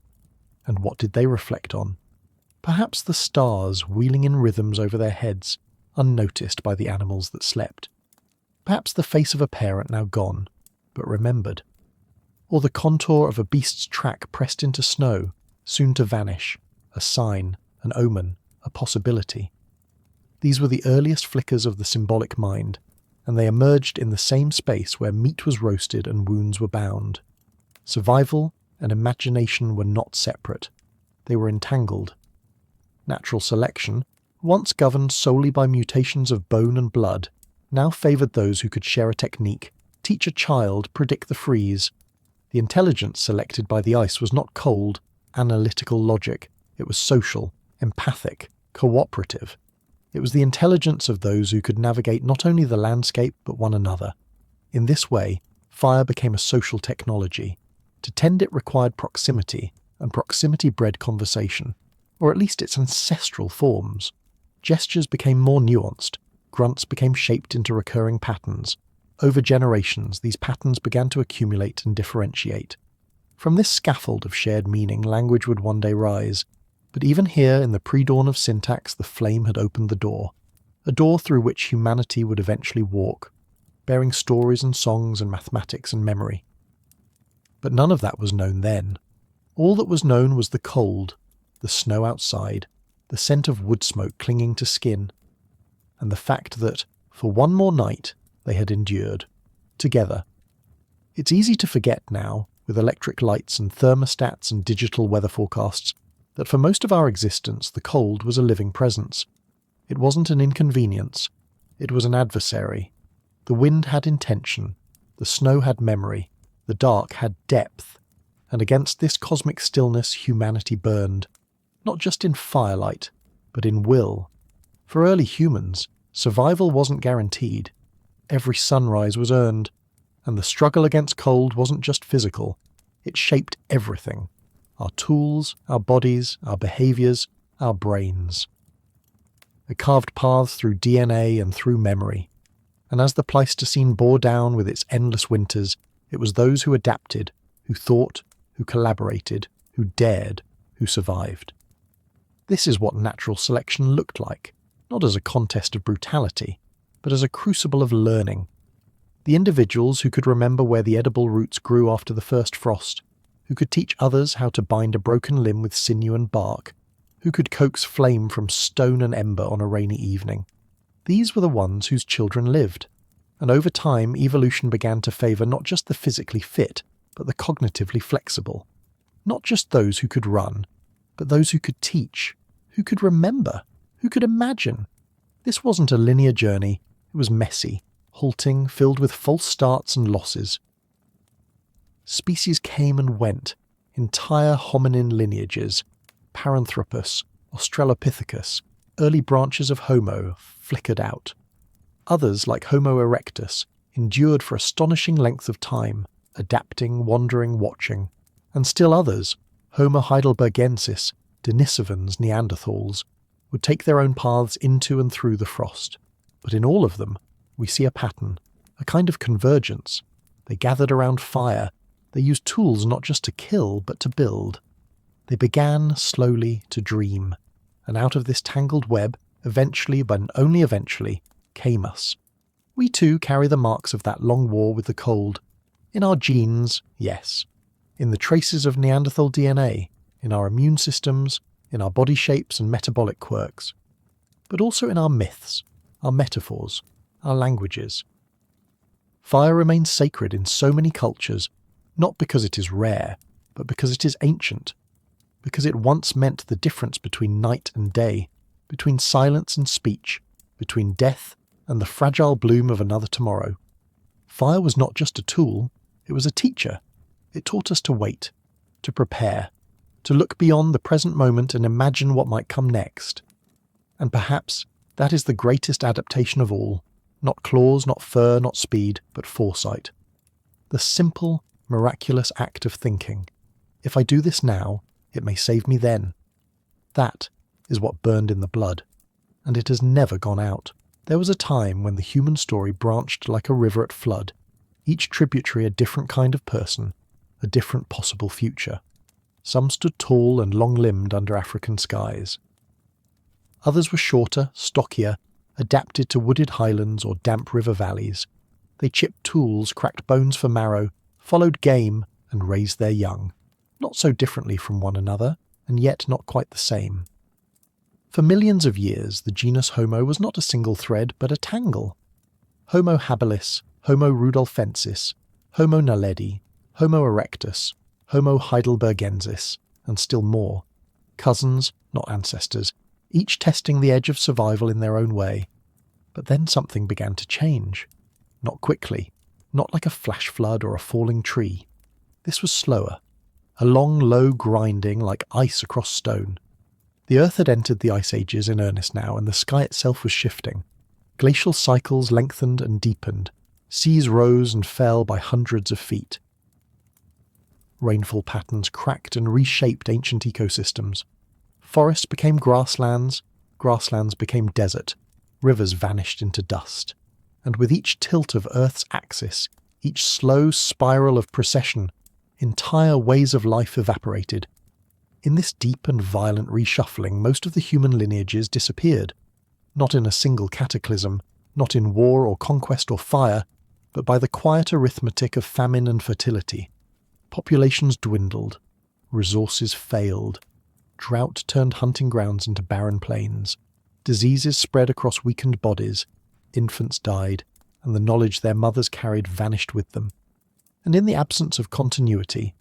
And what did they reflect on? Perhaps the stars wheeling in rhythms over their heads, unnoticed by the animals that slept. Perhaps the face of a parent now gone, but remembered. Or the contour of a beast's track pressed into snow, soon to vanish, a sign, an omen, a possibility. These were the earliest flickers of the symbolic mind, and they emerged in the same space where meat was roasted and wounds were bound. Survival and imagination were not separate. They were entangled. Natural selection, once governed solely by mutations of bone and blood, now favoured those who could share a technique, teach a child, predict the freeze. The intelligence selected by the ice was not cold, analytical logic. It was social, empathic, cooperative. It was the intelligence of those who could navigate not only the landscape but one another. In this way, fire became a social technology. To tend it required proximity, and proximity bred conversation, or at least its ancestral forms. Gestures became more nuanced, grunts became shaped into recurring patterns. Over generations, these patterns began to accumulate and differentiate. From this scaffold of shared meaning, language would one day rise. But even here, in the pre-dawn of syntax, the flame had opened the door. A door through which humanity would eventually walk, bearing stories and songs and mathematics and memory. But none of that was known then. All that was known was the cold, the snow outside, the scent of wood smoke clinging to skin, and the fact that, for one more night, they had endured, together. It's easy to forget now, with electric lights and thermostats and digital weather forecasts, that for most of our existence the cold was a living presence. It wasn't an inconvenience, it was an adversary. The wind had intention, the snow had memory, the dark had depth. and against this cosmic stillness humanity burned, not just in firelight, but in will. For early humans, survival wasn't guaranteed. Every sunrise was earned, and the struggle against cold wasn't just physical, it shaped everything. Our tools, our bodies, our behaviours, our brains. It carved paths through DNA and through memory, and as the Pleistocene bore down with its endless winters, it was those who adapted, who thought, who collaborated, who dared, who survived. This is what natural selection looked like, not as a contest of brutality, but as a crucible of learning. The individuals who could remember where the edible roots grew after the first frost, who could teach others how to bind a broken limb with sinew and bark, who could coax flame from stone and ember on a rainy evening. These were the ones whose children lived, and over time evolution began to favour not just the physically fit, but the cognitively flexible. Not just those who could run, but those who could teach, who could remember, who could imagine. This wasn't a linear journey, it was messy, halting, filled with false starts and losses. Species came and went, entire hominin lineages, Paranthropus, Australopithecus, early branches of Homo, flickered out. Others, like Homo erectus, endured for astonishing length of time, adapting, wandering, watching. And still others, Homo heidelbergensis, Denisovans, Neanderthals, would take their own paths into and through the frost. But in all of them, we see a pattern, a kind of convergence. They gathered around fire. They used tools not just to kill, but to build. They began slowly to dream, and out of this tangled web, eventually, but only eventually, came us. We too carry the marks of that long war with the cold. In our genes, yes. In the traces of Neanderthal DNA, in our immune systems, in our body shapes and metabolic quirks. But also in our myths, our metaphors, our languages. Fire remains sacred in so many cultures, not because it is rare, but because it is ancient. Because it once meant the difference between night and day, between silence and speech, between death and the fragile bloom of another tomorrow. Fire was not just a tool, it was a teacher. It taught us to wait, to prepare, to look beyond the present moment and imagine what might come next. And perhaps that is the greatest adaptation of all, not claws, not fur, not speed, but foresight. The simple, miraculous act of thinking. If I do this now, it may save me then. That is what burned in the blood, and it has never gone out. There was a time when the human story branched like a river at flood, each tributary a different kind of person, a different possible future. Some stood tall and long-limbed under African skies. Others were shorter, stockier, adapted to wooded highlands or damp river valleys. They chipped tools, cracked bones for marrow, followed game, and raised their young. Not so differently from one another, and yet not quite the same. For millions of years, the genus Homo was not a single thread, but a tangle. Homo habilis, Homo rudolfensis, Homo naledi, Homo erectus, Homo heidelbergensis, and still more. Cousins, not ancestors, each testing the edge of survival in their own way. But then something began to change. Not quickly, not like a flash flood or a falling tree. This was slower. A long, low grinding like ice across stone. The Earth had entered the Ice Ages in earnest now, and the sky itself was shifting. Glacial cycles lengthened and deepened. Seas rose and fell by hundreds of feet. Rainfall patterns cracked and reshaped ancient ecosystems. Forests became grasslands, grasslands became desert, rivers vanished into dust. And with each tilt of Earth's axis, each slow spiral of precession, entire ways of life evaporated. In this deep and violent reshuffling, most of the human lineages disappeared. Not in a single cataclysm, not in war or conquest or fire, but by the quiet arithmetic of famine and fertility. Populations dwindled. Resources failed. Drought turned hunting grounds into barren plains. Diseases spread across weakened bodies. Infants died, and the knowledge their mothers carried vanished with them. And in the absence of continuity,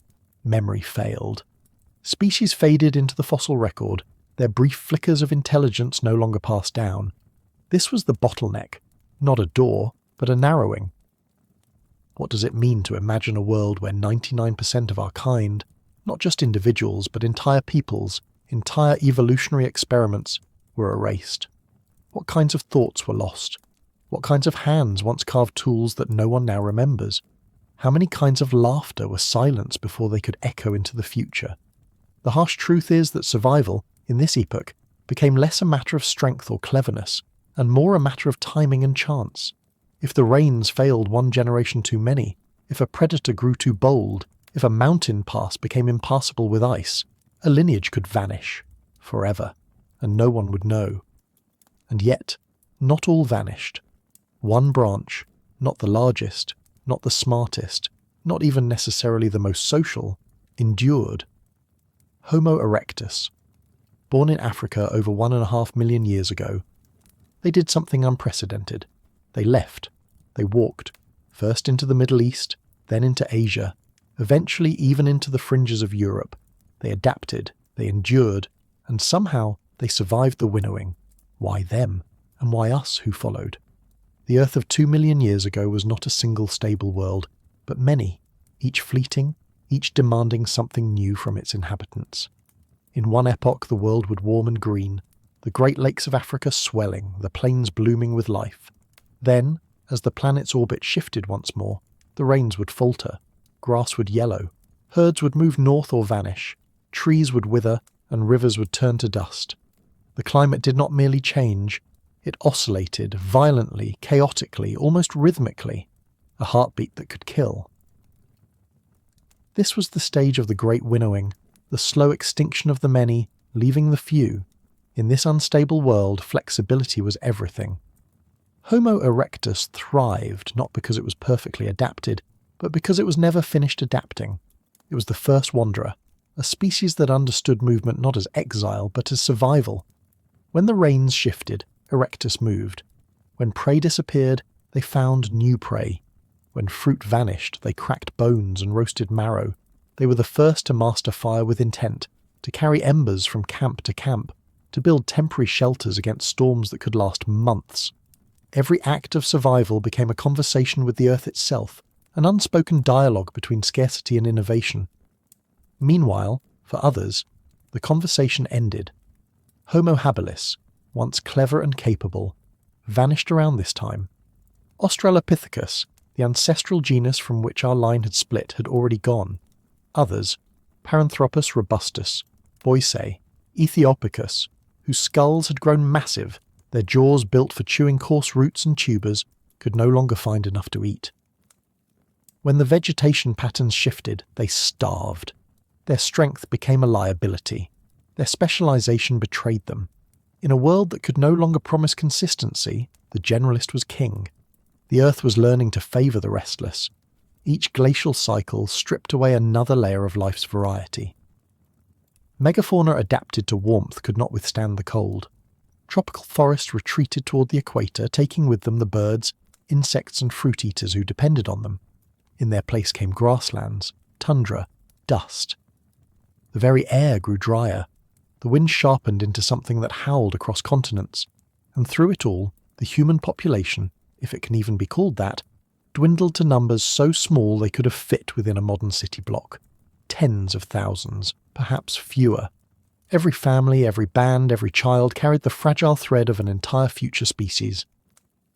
memory failed. Species faded into the fossil record, their brief flickers of intelligence no longer passed down. This was the bottleneck, not a door, but a narrowing. What does it mean to imagine a world where 99% of our kind Not just individuals, but entire peoples, entire evolutionary experiments were erased. What kinds of thoughts were lost? What kinds of hands once carved tools that no one now remembers? How many kinds of laughter were silenced before they could echo into the future? The harsh truth is that survival, in this epoch, became less a matter of strength or cleverness, and more a matter of timing and chance. If the rains failed one generation too many, if a predator grew too bold, if a mountain pass became impassable with ice, a lineage could vanish, forever, and no one would know. And yet, not all vanished. One branch, not the largest, not the smartest, not even necessarily the most social, endured. Homo erectus. Born in Africa over 1.5 million years ago, they did something unprecedented. They left. They walked, first into the Middle East, then into Asia, eventually even into the fringes of Europe. They adapted, they endured, and somehow they survived the winnowing. Why them? And why us who followed? The Earth of 2 million years ago was not a single stable world, but many, each fleeting, each demanding something new from its inhabitants. In one epoch the world would warm and green, the Great Lakes of Africa swelling, the plains blooming with life. Then, as the planet's orbit shifted once more, the rains would falter, grass would yellow, herds would move north or vanish, trees would wither, and rivers would turn to dust. The climate did not merely change, it oscillated violently, chaotically, almost rhythmically, a heartbeat that could kill. This was the stage of the Great Winnowing, the slow extinction of the many, leaving the few. In this unstable world, flexibility was everything. Homo erectus thrived not because it was perfectly adapted, but because it was never finished adapting. It was the first wanderer, a species that understood movement not as exile, but as survival. When the rains shifted, erectus moved. When prey disappeared, they found new prey. When fruit vanished, they cracked bones and roasted marrow. They were the first to master fire with intent, to carry embers from camp to camp, to build temporary shelters against storms that could last months. Every act of survival became a conversation with the earth itself, an unspoken dialogue between scarcity and innovation. Meanwhile, for others, the conversation ended. Homo habilis, once clever and capable, vanished around this time. Australopithecus, the ancestral genus from which our line had split, had already gone. Others, Paranthropus robustus, Boisei, Ethiopicus, whose skulls had grown massive, their jaws built for chewing coarse roots and tubers, could no longer find enough to eat. When the vegetation patterns shifted, they starved. Their strength became a liability. Their specialization betrayed them. In a world that could no longer promise consistency, the generalist was king. The earth was learning to favour the restless. Each glacial cycle stripped away another layer of life's variety. Megafauna adapted to warmth could not withstand the cold. Tropical forests retreated toward the equator, taking with them the birds, insects and fruit eaters who depended on them. In their place came grasslands, tundra, dust. The very air grew drier. The wind sharpened into something that howled across continents, and through it all, the human population, if it can even be called that, dwindled to numbers so small they could have fit within a modern city block. Tens of thousands, perhaps fewer. Every family, every band, every child carried the fragile thread of an entire future species.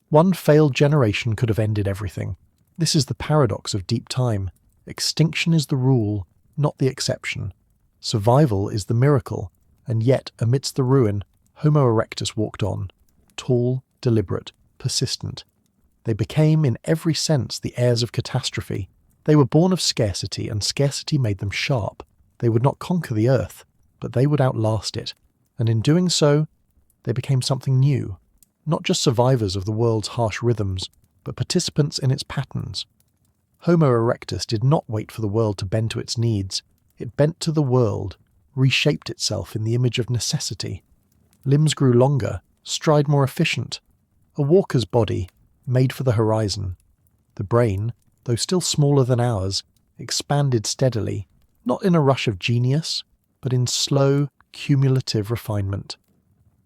One failed generation could have ended everything. This is the paradox of deep time. Extinction is the rule, not the exception. Survival is the miracle, and yet, amidst the ruin, Homo erectus walked on, tall, deliberate, persistent. They became, in every sense, the heirs of catastrophe. They were born of scarcity, and scarcity made them sharp. They would not conquer the earth, but they would outlast it, and in doing so, they became something new, not just survivors of the world's harsh rhythms, but participants in its patterns. Homo erectus did not wait for the world to bend to its needs. It bent to the world, reshaped itself in the image of necessity. Limbs grew longer, stride more efficient. A walker's body, made for the horizon. The brain, though still smaller than ours, expanded steadily, not in a rush of genius, but in slow, cumulative refinement.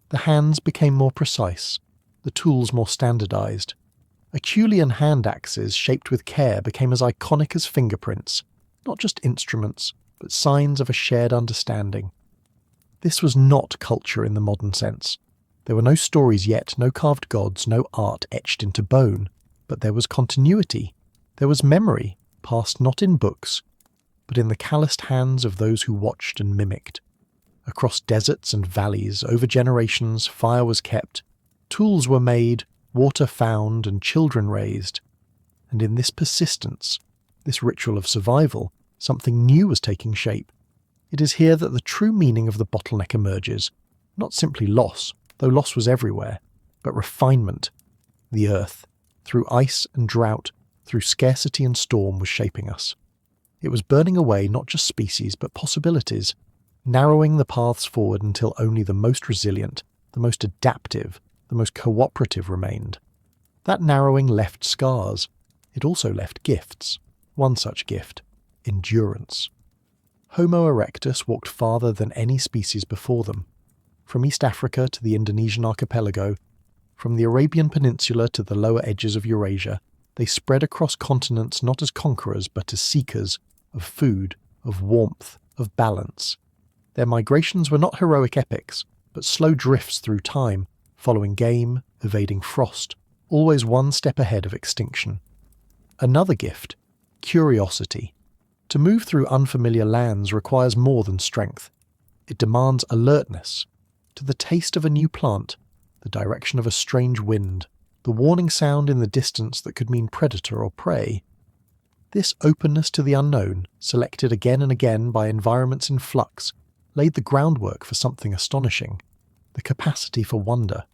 The hands became more precise, the tools more standardized. Acheulean hand axes shaped with care became as iconic as fingerprints, not just instruments, but signs of a shared understanding. This was not culture in the modern sense. There were no stories yet, no carved gods, no art etched into bone, but there was continuity. There was memory, passed not in books, but in the calloused hands of those who watched and mimicked. Across deserts and valleys, over generations, fire was kept, tools were made, water found, and children raised. And in this persistence, this ritual of survival, something new was taking shape. It is here that the true meaning of the bottleneck emerges, not simply loss, though loss was everywhere, but refinement. The earth, through ice and drought, through scarcity and storm, was shaping us. It was burning away not just species, but possibilities, narrowing the paths forward until only the most resilient, the most adaptive, the most cooperative remained. That narrowing left scars. It also left gifts. One such gift: endurance. Homo erectus walked farther than any species before them. From East Africa to the Indonesian archipelago, from the Arabian Peninsula to the lower edges of Eurasia, they spread across continents not as conquerors but as seekers of food, of warmth, of balance. Their migrations were not heroic epics, but slow drifts through time, following game, evading frost, always one step ahead of extinction. Another gift: curiosity. To move through unfamiliar lands requires more than strength. It demands alertness. To the taste of a new plant, the direction of a strange wind, the warning sound in the distance that could mean predator or prey. This openness to the unknown, selected again and again by environments in flux, laid the groundwork for something astonishing: the capacity for wonder.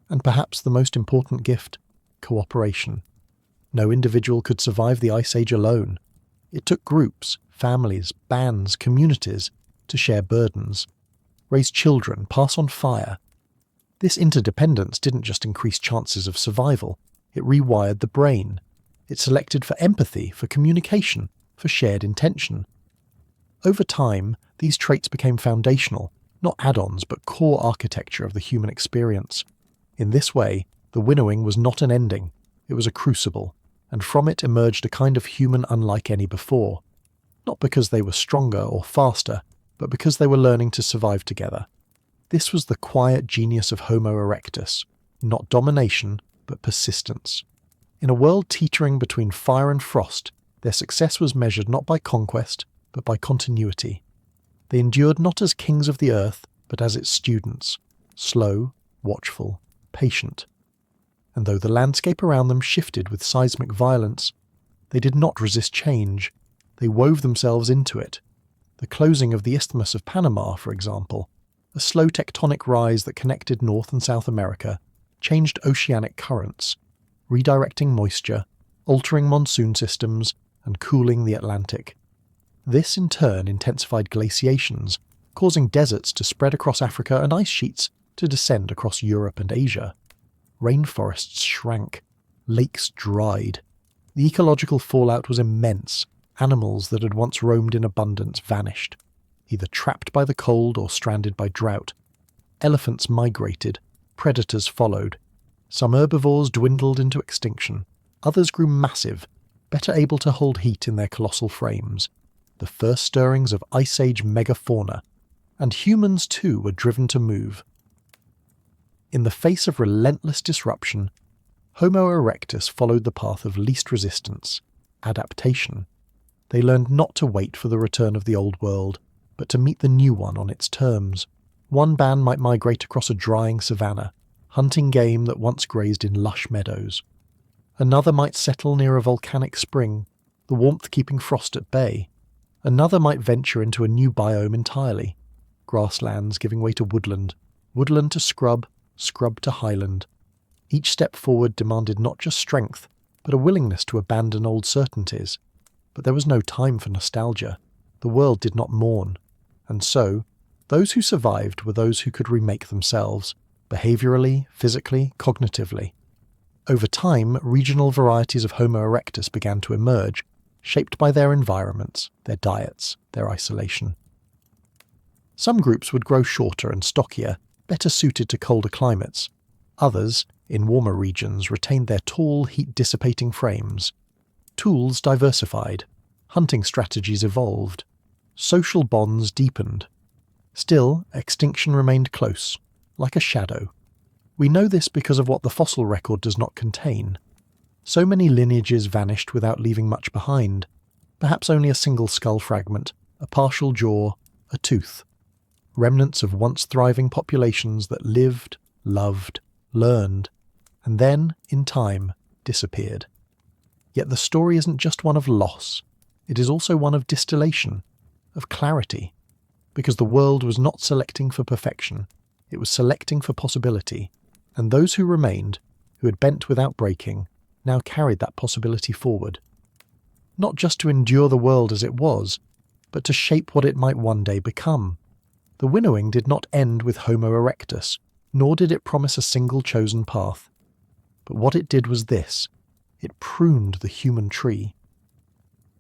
And perhaps the most important gift: cooperation. No individual could survive the Ice Age alone. It took groups, families, bands, communities to share burdens, raise children, pass on fire. This interdependence didn't just increase chances of survival, it rewired the brain. It selected for empathy, for communication, for shared intention. Over time, these traits became foundational, not add-ons but core architecture of the human experience. In this way, the winnowing was not an ending, it was a crucible, and from it emerged a kind of human unlike any before. Not because they were stronger or faster, but because they were learning to survive together. This was the quiet genius of Homo erectus, not domination, but persistence. In a world teetering between fire and frost, their success was measured not by conquest, but by continuity. They endured not as kings of the earth, but as its students, slow, watchful, patient. And though the landscape around them shifted with seismic violence, they did not resist change. They wove themselves into it. The closing of the Isthmus of Panama, for example, a slow tectonic rise that connected North and South America, changed oceanic currents, redirecting moisture, altering monsoon systems, and cooling the Atlantic. This in turn intensified glaciations, causing deserts to spread across Africa and ice sheets to descend across Europe and Asia. Rainforests shrank, lakes dried. The ecological fallout was immense. Animals that had once roamed in abundance vanished, either trapped by the cold or stranded by drought. Elephants migrated, predators followed. Some herbivores dwindled into extinction, others grew massive, better able to hold heat in their colossal frames. The first stirrings of Ice Age megafauna, and humans too were driven to move. In the face of relentless disruption, Homo erectus followed the path of least resistance, adaptation. They learned not to wait for the return of the old world, but to meet the new one on its terms. One band might migrate across a drying savanna, hunting game that once grazed in lush meadows. Another might settle near a volcanic spring, the warmth keeping frost at bay. Another might venture into a new biome entirely, grasslands giving way to woodland, woodland to scrub, scrub to highland. Each step forward demanded not just strength, but a willingness to abandon old certainties. But there was no time for nostalgia. The world did not mourn. And so, those who survived were those who could remake themselves, behaviourally, physically, cognitively. Over time, regional varieties of Homo erectus began to emerge, shaped by their environments, their diets, their isolation. Some groups would grow shorter and stockier, better suited to colder climates. Others, in warmer regions, retained their tall, heat-dissipating frames. Tools diversified. Hunting strategies evolved. Social bonds deepened. Still, extinction remained close, like a shadow. We know this because of what the fossil record does not contain. So many lineages vanished without leaving much behind. Perhaps only a single skull fragment, a partial jaw, a tooth. Remnants of once thriving populations that lived, loved, learned, and then, in time, disappeared. Yet the story isn't just one of loss. It is also one of distillation, of clarity. Because the world was not selecting for perfection, it was selecting for possibility, and those who remained, who had bent without breaking, now carried that possibility forward. Not just to endure the world as it was, but to shape what it might one day become. The winnowing did not end with Homo erectus, nor did it promise a single chosen path. But what it did was this: it pruned the human tree.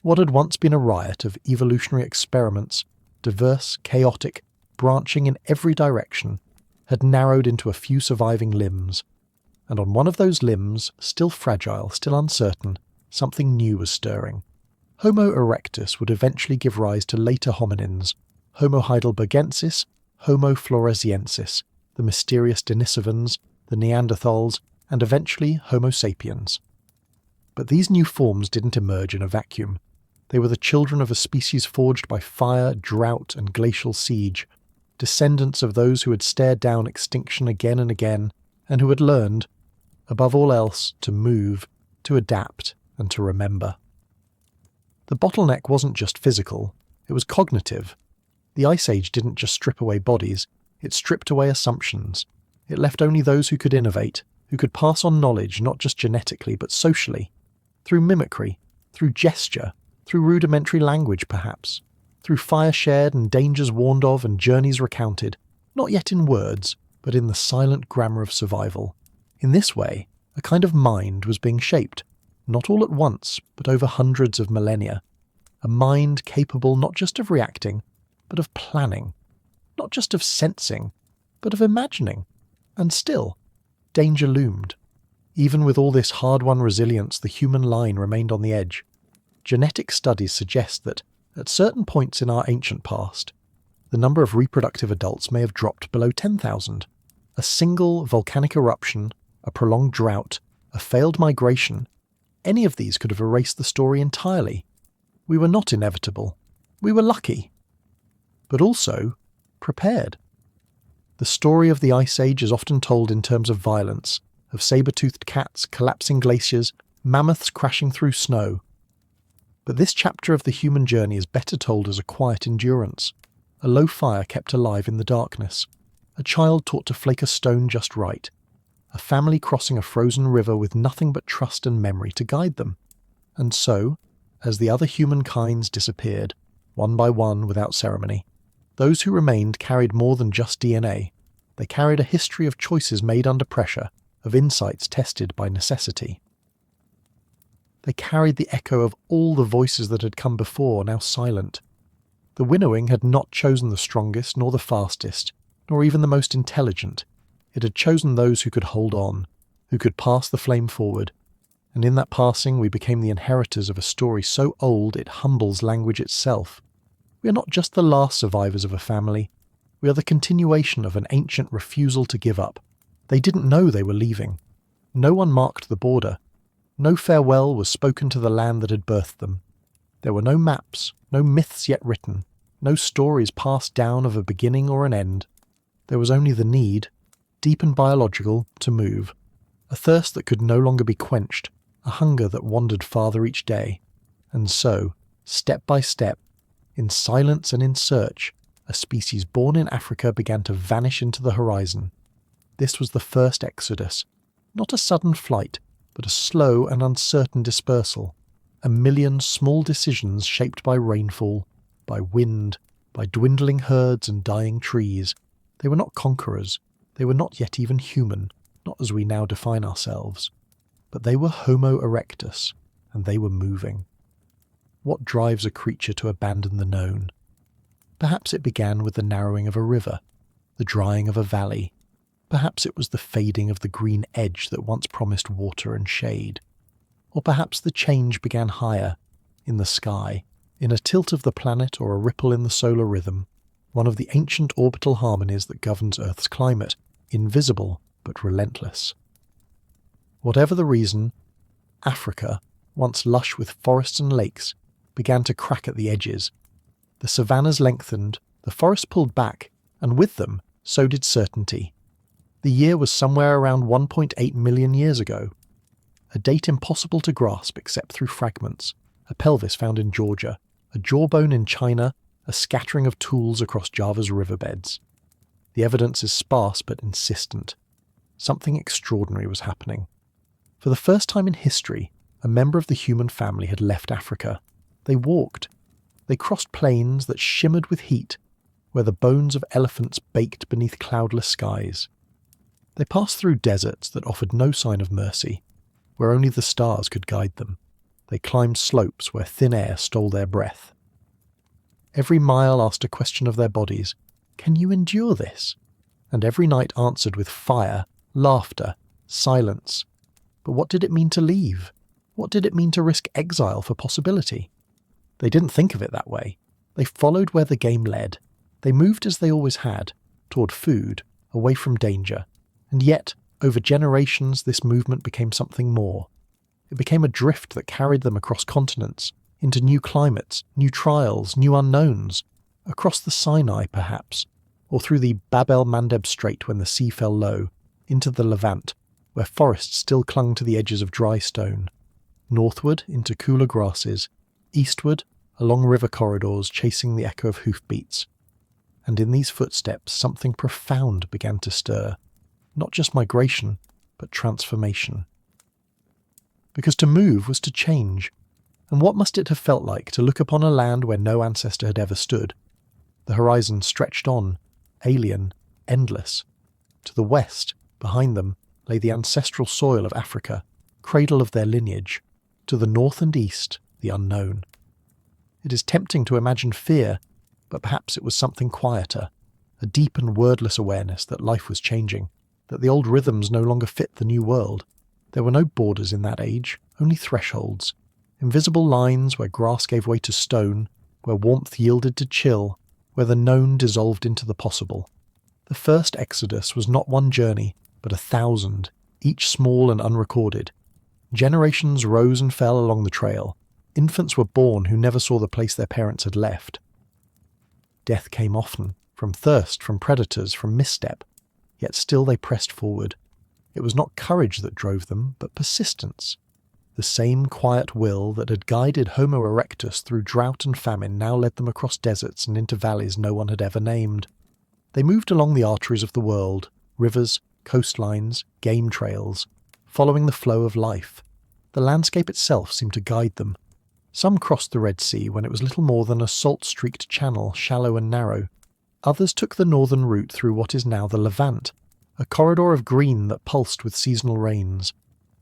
What had once been a riot of evolutionary experiments, diverse, chaotic, branching in every direction, had narrowed into a few surviving limbs. And on one of those limbs, still fragile, still uncertain, something new was stirring. Homo erectus would eventually give rise to later hominins, Homo heidelbergensis, Homo floresiensis, the mysterious Denisovans, the Neanderthals, and eventually Homo sapiens. But these new forms didn't emerge in a vacuum. They were the children of a species forged by fire, drought, and glacial siege, descendants of those who had stared down extinction again and again, and who had learned, above all else, to move, to adapt, and to remember. The bottleneck wasn't just physical, it was cognitive. The Ice Age didn't just strip away bodies, it stripped away assumptions. It left only those who could innovate, who could pass on knowledge not just genetically but socially, through mimicry, through gesture, through rudimentary language perhaps, through fire shared and dangers warned of and journeys recounted, not yet in words, but in the silent grammar of survival. In this way, a kind of mind was being shaped, not all at once, but over hundreds of millennia. A mind capable not just of reacting, but of planning, not just of sensing, but of imagining. And still, danger loomed. Even with all this hard-won resilience, the human line remained on the edge. Genetic studies suggest that, at certain points in our ancient past, the number of reproductive adults may have dropped below 10,000. A single volcanic eruption, a prolonged drought, a failed migration, any of these could have erased the story entirely. We were not inevitable. We were lucky. But also prepared. The story of the Ice Age is often told in terms of violence, of saber-toothed cats, collapsing glaciers, mammoths crashing through snow. But this chapter of the human journey is better told as a quiet endurance, a low fire kept alive in the darkness, a child taught to flake a stone just right, a family crossing a frozen river with nothing but trust and memory to guide them. And so, as the other human kinds disappeared, one by one without ceremony, those who remained carried more than just DNA. They carried a history of choices made under pressure, of insights tested by necessity. They carried the echo of all the voices that had come before, now silent. The winnowing had not chosen the strongest, nor the fastest, nor even the most intelligent. It had chosen those who could hold on, who could pass the flame forward, and in that passing we became the inheritors of a story so old it humbles language itself. We are not just the last survivors of a family, we are the continuation of an ancient refusal to give up. They didn't know they were leaving. No one marked the border. No farewell was spoken to the land that had birthed them. There were no maps, no myths yet written, no stories passed down of a beginning or an end. There was only the need, deep and biological, to move, a thirst that could no longer be quenched, a hunger that wandered farther each day. And so, step by step, in silence and in search, a species born in Africa began to vanish into the horizon. This was the first exodus, not a sudden flight, but a slow and uncertain dispersal, a million small decisions shaped by rainfall, by wind, by dwindling herds and dying trees. They were not conquerors, they were not yet even human, not as we now define ourselves. But they were Homo erectus, and they were moving. What drives a creature to abandon the known? Perhaps it began with the narrowing of a river, the drying of a valley. Perhaps it was the fading of the green edge that once promised water and shade. Or perhaps the change began higher, in the sky, In a tilt of the planet or a ripple in the solar rhythm, one of the ancient orbital harmonies that governs Earth's climate, invisible but relentless. Whatever the reason, Africa, once lush with forests and lakes, began to crack at the edges. The savannas lengthened, the forests pulled back, and with them, so did certainty. The year was somewhere around 1.8 million years ago. A date impossible to grasp except through fragments, a pelvis found in Georgia, a jawbone in China, a scattering of tools across Java's riverbeds. The evidence is sparse but insistent. Something extraordinary was happening. For the first time in history, a member of the human family had left Africa. They walked. They crossed plains that shimmered with heat, where the bones of elephants baked beneath cloudless skies. They passed through deserts that offered no sign of mercy, where only the stars could guide them. They climbed slopes where thin air stole their breath. Every mile asked a question of their bodies, "Can you endure this?" And every night answered with fire, laughter, silence. But what did it mean to leave? What did it mean to risk exile for possibility? They didn't think of it that way. They followed where the game led. They moved as they always had, toward food, away from danger. And yet, over generations, this movement became something more. It became a drift that carried them across continents, into new climates, new trials, new unknowns, across the Sinai perhaps, or through the Bab el-Mandeb Strait when the sea fell low, into the Levant, where forests still clung to the edges of dry stone, northward into cooler grasses, eastward along river corridors chasing the echo of hoofbeats. And in these footsteps something profound began to stir, not just migration, but transformation. Because to move was to change, and what must it have felt like to look upon a land where no ancestor had ever stood? The horizon stretched on, alien, endless. To the west, behind them, lay the ancestral soil of Africa, cradle of their lineage. To the north and east, the unknown. It is tempting to imagine fear, but perhaps it was something quieter, a deep and wordless awareness that life was changing, that the old rhythms no longer fit the new world. There were no borders in that age, only thresholds, invisible lines where grass gave way to stone, where warmth yielded to chill, where the known dissolved into the possible. The first exodus was not one journey, but 1,000, each small and unrecorded. Generations rose and fell along the trail. Infants were born who never saw the place their parents had left. Death came often, from thirst, from predators, from misstep. Yet still they pressed forward. It was not courage that drove them, but persistence. The same quiet will that had guided Homo erectus through drought and famine now led them across deserts and into valleys no one had ever named. They moved along the arteries of the world, rivers, coastlines, game trails, following the flow of life. The landscape itself seemed to guide them. Some crossed the Red Sea when it was little more than a salt-streaked channel, shallow and narrow. Others took the northern route through what is now the Levant, a corridor of green that pulsed with seasonal rains.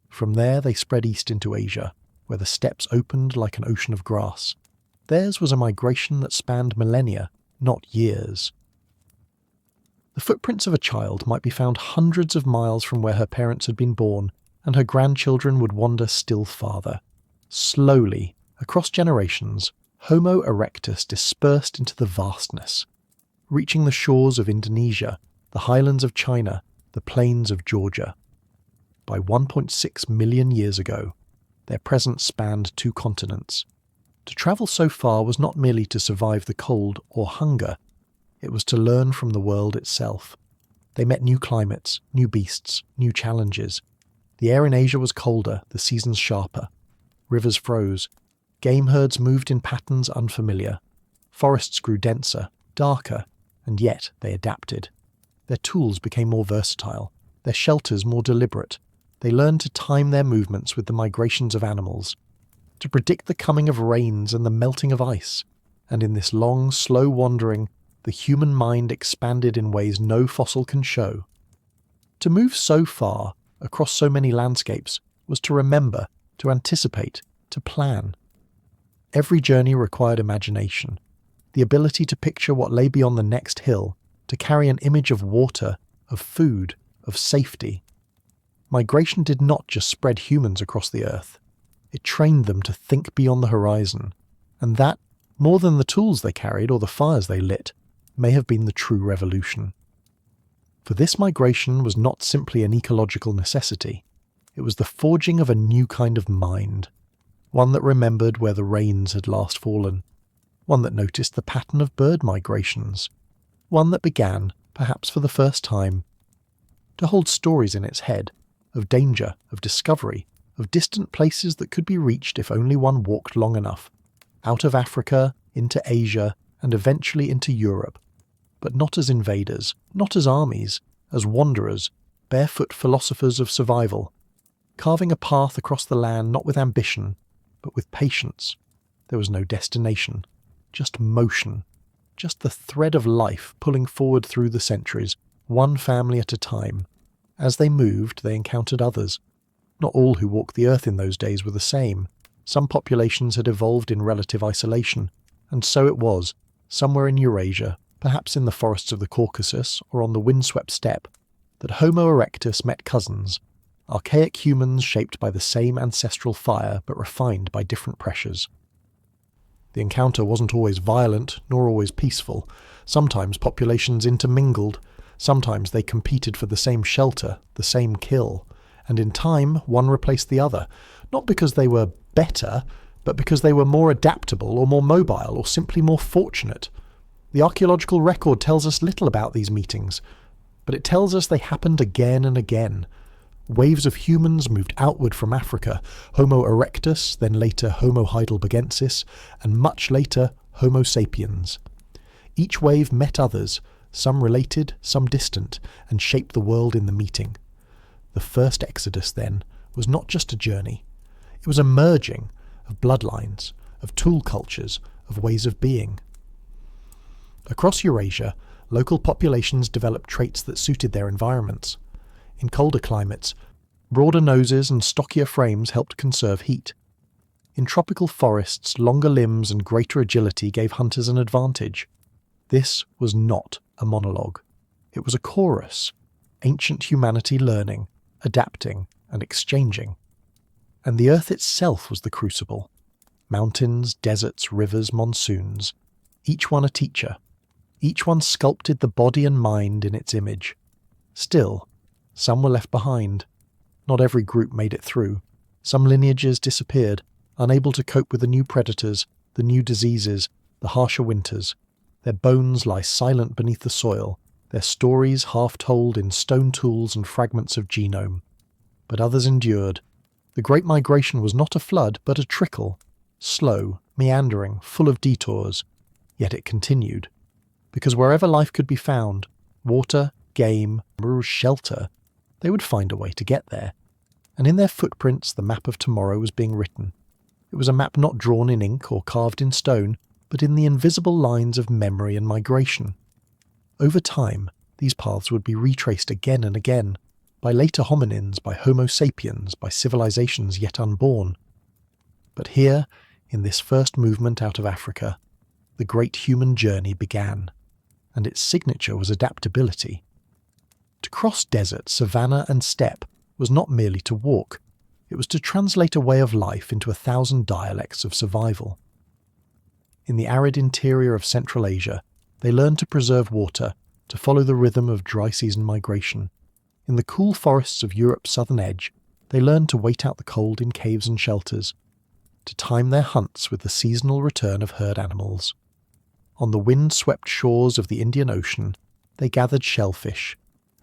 From there they spread east into Asia, where the steppes opened like an ocean of grass. Theirs was a migration that spanned millennia, not years. The footprints of a child might be found hundreds of miles from where her parents had been born, and her grandchildren would wander still farther. Slowly, across generations, Homo erectus dispersed into the vastness, reaching the shores of Indonesia, the highlands of China, the plains of Georgia. By 1.6 million years ago, their presence spanned 2 continents. To travel so far was not merely to survive the cold or hunger, it was to learn from the world itself. They met new climates, new beasts, new challenges. The air in Asia was colder, the seasons sharper. Rivers froze. Game herds moved in patterns unfamiliar. Forests grew denser, darker, and yet they adapted. Their tools became more versatile, their shelters more deliberate. They learned to time their movements with the migrations of animals, to predict the coming of rains and the melting of ice. And in this long, slow wandering, the human mind expanded in ways no fossil can show. To move so far, across so many landscapes, was to remember, to anticipate, to plan. Every journey required imagination, the ability to picture what lay beyond the next hill, to carry an image of water, of food, of safety. Migration did not just spread humans across the earth. It trained them to think beyond the horizon, and that, more than the tools they carried or the fires they lit, may have been the true revolution. For this migration was not simply an ecological necessity, it was the forging of a new kind of mind, one that remembered where the rains had last fallen, one that noticed the pattern of bird migrations, one that began, perhaps for the first time, to hold stories in its head of danger, of discovery, of distant places that could be reached if only one walked long enough, out of Africa, into Asia, and eventually into Europe, but not as invaders, not as armies, as wanderers, barefoot philosophers of survival, carving a path across the land not with ambition, but with patience. There was no destination, just motion, just the thread of life pulling forward through the centuries, one family at a time. As they moved, they encountered others. Not all who walked the earth in those days were the same. Some populations had evolved in relative isolation, and so it was, somewhere in Eurasia, perhaps in the forests of the Caucasus or on the windswept steppe, that Homo erectus met cousins, archaic humans shaped by the same ancestral fire but refined by different pressures. The encounter wasn't always violent nor always peaceful. Sometimes populations intermingled, sometimes they competed for the same shelter, the same kill, and in time one replaced the other, not because they were better, but because they were more adaptable or more mobile or simply more fortunate. The archaeological record tells us little about these meetings, but it tells us they happened again and again. Waves of humans moved outward from Africa, Homo erectus, then later Homo heidelbergensis, and much later Homo sapiens. Each wave met others, some related, some distant, and shaped the world in the meeting. The first exodus, then, was not just a journey. It was a merging of bloodlines, of tool cultures, of ways of being. Across Eurasia, local populations developed traits that suited their environments. In colder climates, broader noses and stockier frames helped conserve heat. In tropical forests, longer limbs and greater agility gave hunters an advantage. This was not a monologue. It was a chorus, ancient humanity learning, adapting, and exchanging. And the earth itself was the crucible. Mountains, deserts, rivers, monsoons, each one a teacher. Each one sculpted the body and mind in its image. Still, some were left behind. Not every group made it through. Some lineages disappeared, unable to cope with the new predators, the new diseases, the harsher winters. Their bones lie silent beneath the soil, their stories half told in stone tools and fragments of genome. But others endured. The Great Migration was not a flood, but a trickle, slow, meandering, full of detours. Yet it continued. Because wherever life could be found, water, game, shelter, they would find a way to get there. And in their footprints the map of tomorrow was being written. It was a map not drawn in ink or carved in stone, but in the invisible lines of memory and migration. Over time, these paths would be retraced again and again, by later hominins, by Homo sapiens, by civilizations yet unborn. But here, in this first movement out of Africa, the great human journey began, and its signature was adaptability. To cross desert, savanna, and steppe was not merely to walk, it was to translate a way of life into 1,000 dialects of survival. In the arid interior of Central Asia, they learned to preserve water, to follow the rhythm of dry season migration. In the cool forests of Europe's southern edge, they learned to wait out the cold in caves and shelters, to time their hunts with the seasonal return of herd animals. On the wind-swept shores of the Indian Ocean, they gathered shellfish,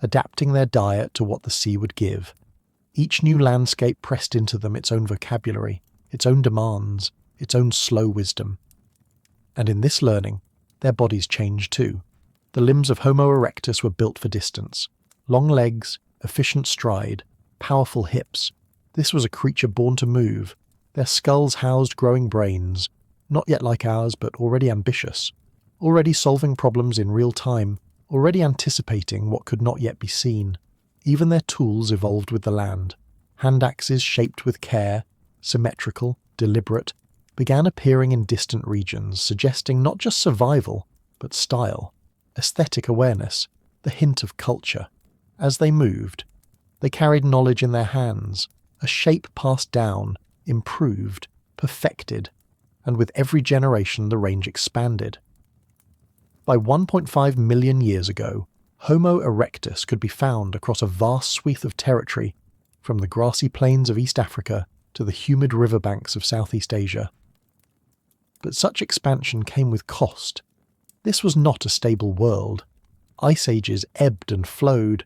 adapting their diet to what the sea would give. Each new landscape pressed into them its own vocabulary, its own demands, its own slow wisdom. And in this learning, their bodies changed too. The limbs of Homo erectus were built for distance. Long legs, efficient stride, powerful hips. This was a creature born to move. Their skulls housed growing brains, not yet like ours but already ambitious, already solving problems in real time, already anticipating what could not yet be seen. Even their tools evolved with the land. Hand axes shaped with care, symmetrical, deliberate, began appearing in distant regions, suggesting not just survival, but style, aesthetic awareness, the hint of culture. As they moved, they carried knowledge in their hands, a shape passed down, improved, perfected, and with every generation the range expanded. By 1.5 million years ago, Homo erectus could be found across a vast swath of territory, from the grassy plains of East Africa to the humid riverbanks of Southeast Asia. But such expansion came with cost. This was not a stable world. Ice ages ebbed and flowed.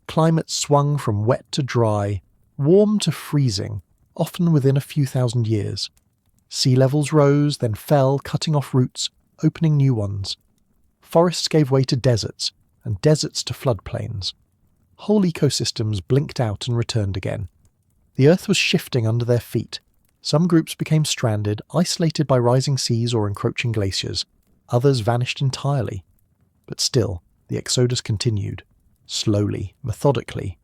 Climates swung from wet to dry, warm to freezing, often within a few thousand years. Sea levels rose, then fell, cutting off roots, opening new ones. Forests gave way to deserts, and deserts to floodplains. Whole ecosystems blinked out and returned again. The earth was shifting under their feet. Some groups became stranded, isolated by rising seas or encroaching glaciers. Others vanished entirely. But still, the exodus continued, slowly, methodically,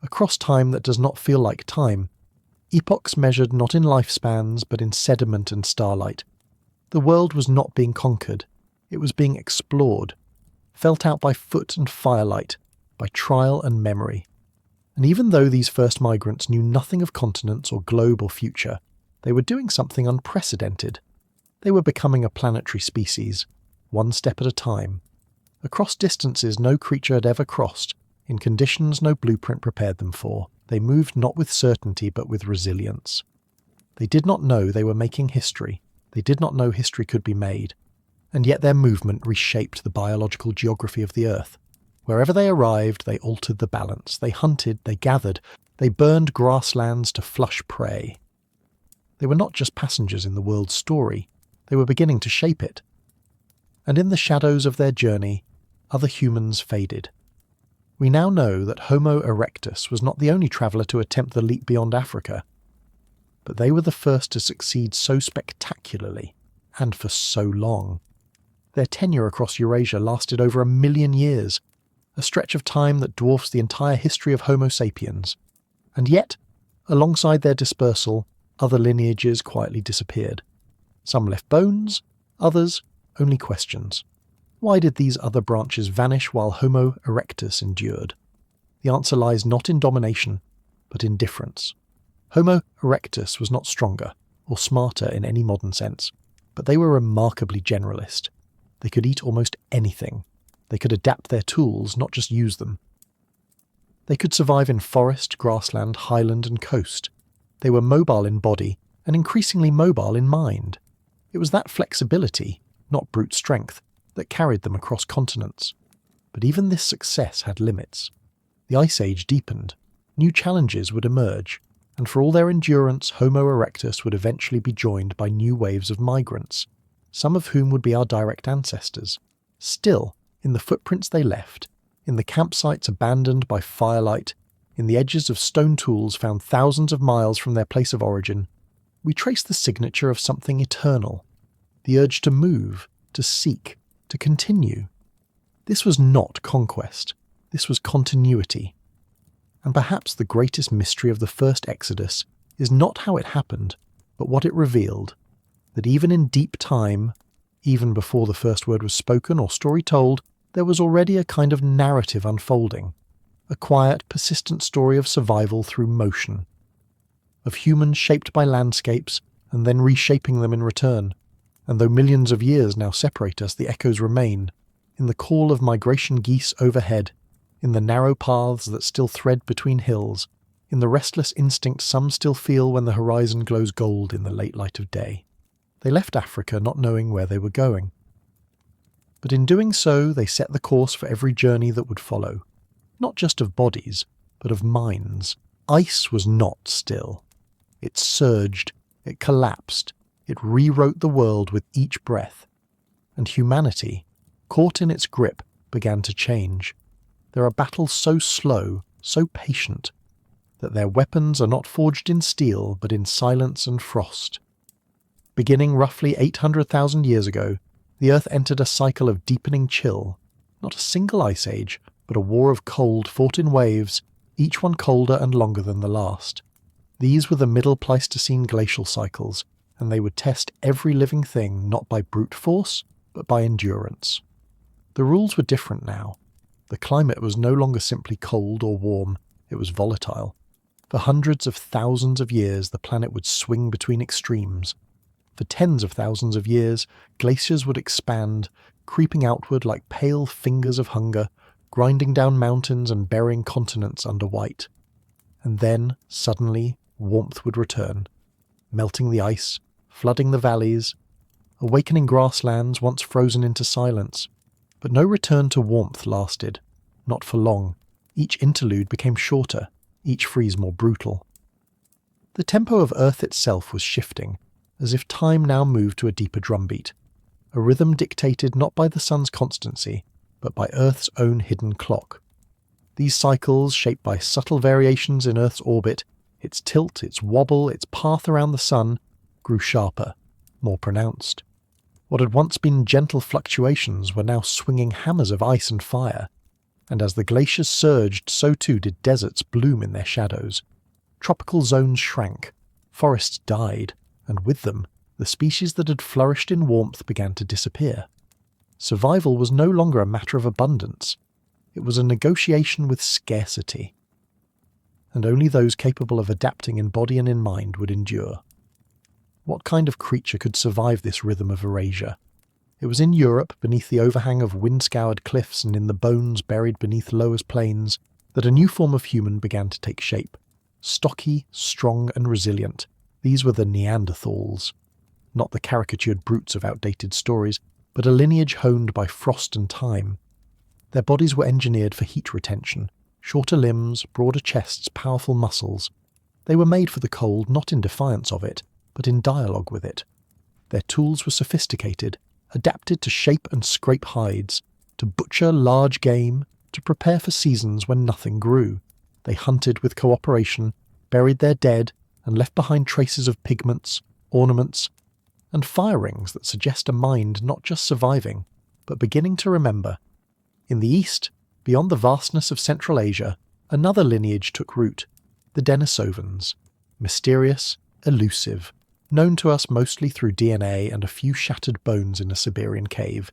across time that does not feel like time, epochs measured not in lifespans but in sediment and starlight. The world was not being conquered, it was being explored, felt out by foot and firelight, by trial and memory. And even though these first migrants knew nothing of continents or globe or future, they were doing something unprecedented. They were becoming a planetary species, one step at a time. Across distances no creature had ever crossed, in conditions no blueprint prepared them for. They moved not with certainty but with resilience. They did not know they were making history. They did not know history could be made. And yet their movement reshaped the biological geography of the Earth. Wherever they arrived, they altered the balance. They hunted, they gathered, they burned grasslands to flush prey. They were not just passengers in the world's story. They were beginning to shape it. And in the shadows of their journey, other humans faded. We now know that Homo erectus was not the only traveller to attempt the leap beyond Africa, but they were the first to succeed so spectacularly, and for so long. Their tenure across Eurasia lasted over 1 million years, a stretch of time that dwarfs the entire history of Homo sapiens. And yet, alongside their dispersal, other lineages quietly disappeared. Some left bones, others only questions. Why did these other branches vanish while Homo erectus endured? The answer lies not in domination, but in difference. Homo erectus was not stronger or smarter in any modern sense, but they were remarkably generalist. They could eat almost anything. They could adapt their tools, not just use them. They could survive in forest, grassland, highland and coast. They were mobile in body and increasingly mobile in mind. It was that flexibility, not brute strength, that carried them across continents. But even this success had limits. The Ice Age deepened. New challenges would emerge, and for all their endurance, Homo erectus would eventually be joined by new waves of migrants, some of whom would be our direct ancestors. Still, in the footprints they left, in the campsites abandoned by firelight, in the edges of stone tools found thousands of miles from their place of origin, we trace the signature of something eternal, the urge to move, to seek, to continue. This was not conquest, this was continuity. And perhaps the greatest mystery of the first Exodus is not how it happened, but what it revealed, that even in deep time, even before the first word was spoken or story told, there was already a kind of narrative unfolding, a quiet, persistent story of survival through motion, of humans shaped by landscapes and then reshaping them in return. And though millions of years now separate us, the echoes remain, in the call of migration geese overhead, in the narrow paths that still thread between hills, in the restless instinct some still feel when the horizon glows gold in the late light of day. They left Africa not knowing where they were going. But in doing so, they set the course for every journey that would follow, not just of bodies, but of minds. Ice was not still. It surged, it collapsed, it rewrote the world with each breath. And humanity, caught in its grip, began to change. There are battles so slow, so patient, that their weapons are not forged in steel, but in silence and frost. Beginning roughly 800,000 years ago, the Earth entered a cycle of deepening chill, not a single ice age, but a war of cold fought in waves, each one colder and longer than the last. These were the middle Pleistocene glacial cycles, and they would test every living thing not by brute force, but by endurance. The rules were different now. The climate was no longer simply cold or warm, it was volatile. For hundreds of thousands of years the planet would swing between extremes. For tens of thousands of years, glaciers would expand, creeping outward like pale fingers of hunger, grinding down mountains and burying continents under white. And then, suddenly, warmth would return, melting the ice, flooding the valleys, awakening grasslands once frozen into silence. But no return to warmth lasted, not for long. Each interlude became shorter, each freeze more brutal. The tempo of Earth itself was shifting, as if time now moved to a deeper drumbeat, a rhythm dictated not by the sun's constancy, but by Earth's own hidden clock. These cycles, shaped by subtle variations in Earth's orbit, its tilt, its wobble, its path around the sun, grew sharper, more pronounced. What had once been gentle fluctuations were now swinging hammers of ice and fire, and as the glaciers surged, so too did deserts bloom in their shadows. Tropical zones shrank, forests died, and with them, the species that had flourished in warmth began to disappear. Survival was no longer a matter of abundance. It was a negotiation with scarcity. And only those capable of adapting in body and in mind would endure. What kind of creature could survive this rhythm of erasure? It was in Europe, beneath the overhang of wind-scoured cliffs and in the bones buried beneath Lower's plains, that a new form of human began to take shape. Stocky, strong and resilient, these were the Neanderthals. Not the caricatured brutes of outdated stories, but a lineage honed by frost and time. Their bodies were engineered for heat retention, shorter limbs, broader chests, powerful muscles. They were made for the cold not in defiance of it, but in dialogue with it. Their tools were sophisticated, adapted to shape and scrape hides, to butcher large game, to prepare for seasons when nothing grew. They hunted with cooperation, buried their dead, and left behind traces of pigments, ornaments, and fire rings that suggest a mind not just surviving, but beginning to remember. In the east, beyond the vastness of Central Asia, another lineage took root, the Denisovans. Mysterious, elusive, known to us mostly through DNA and a few shattered bones in a Siberian cave.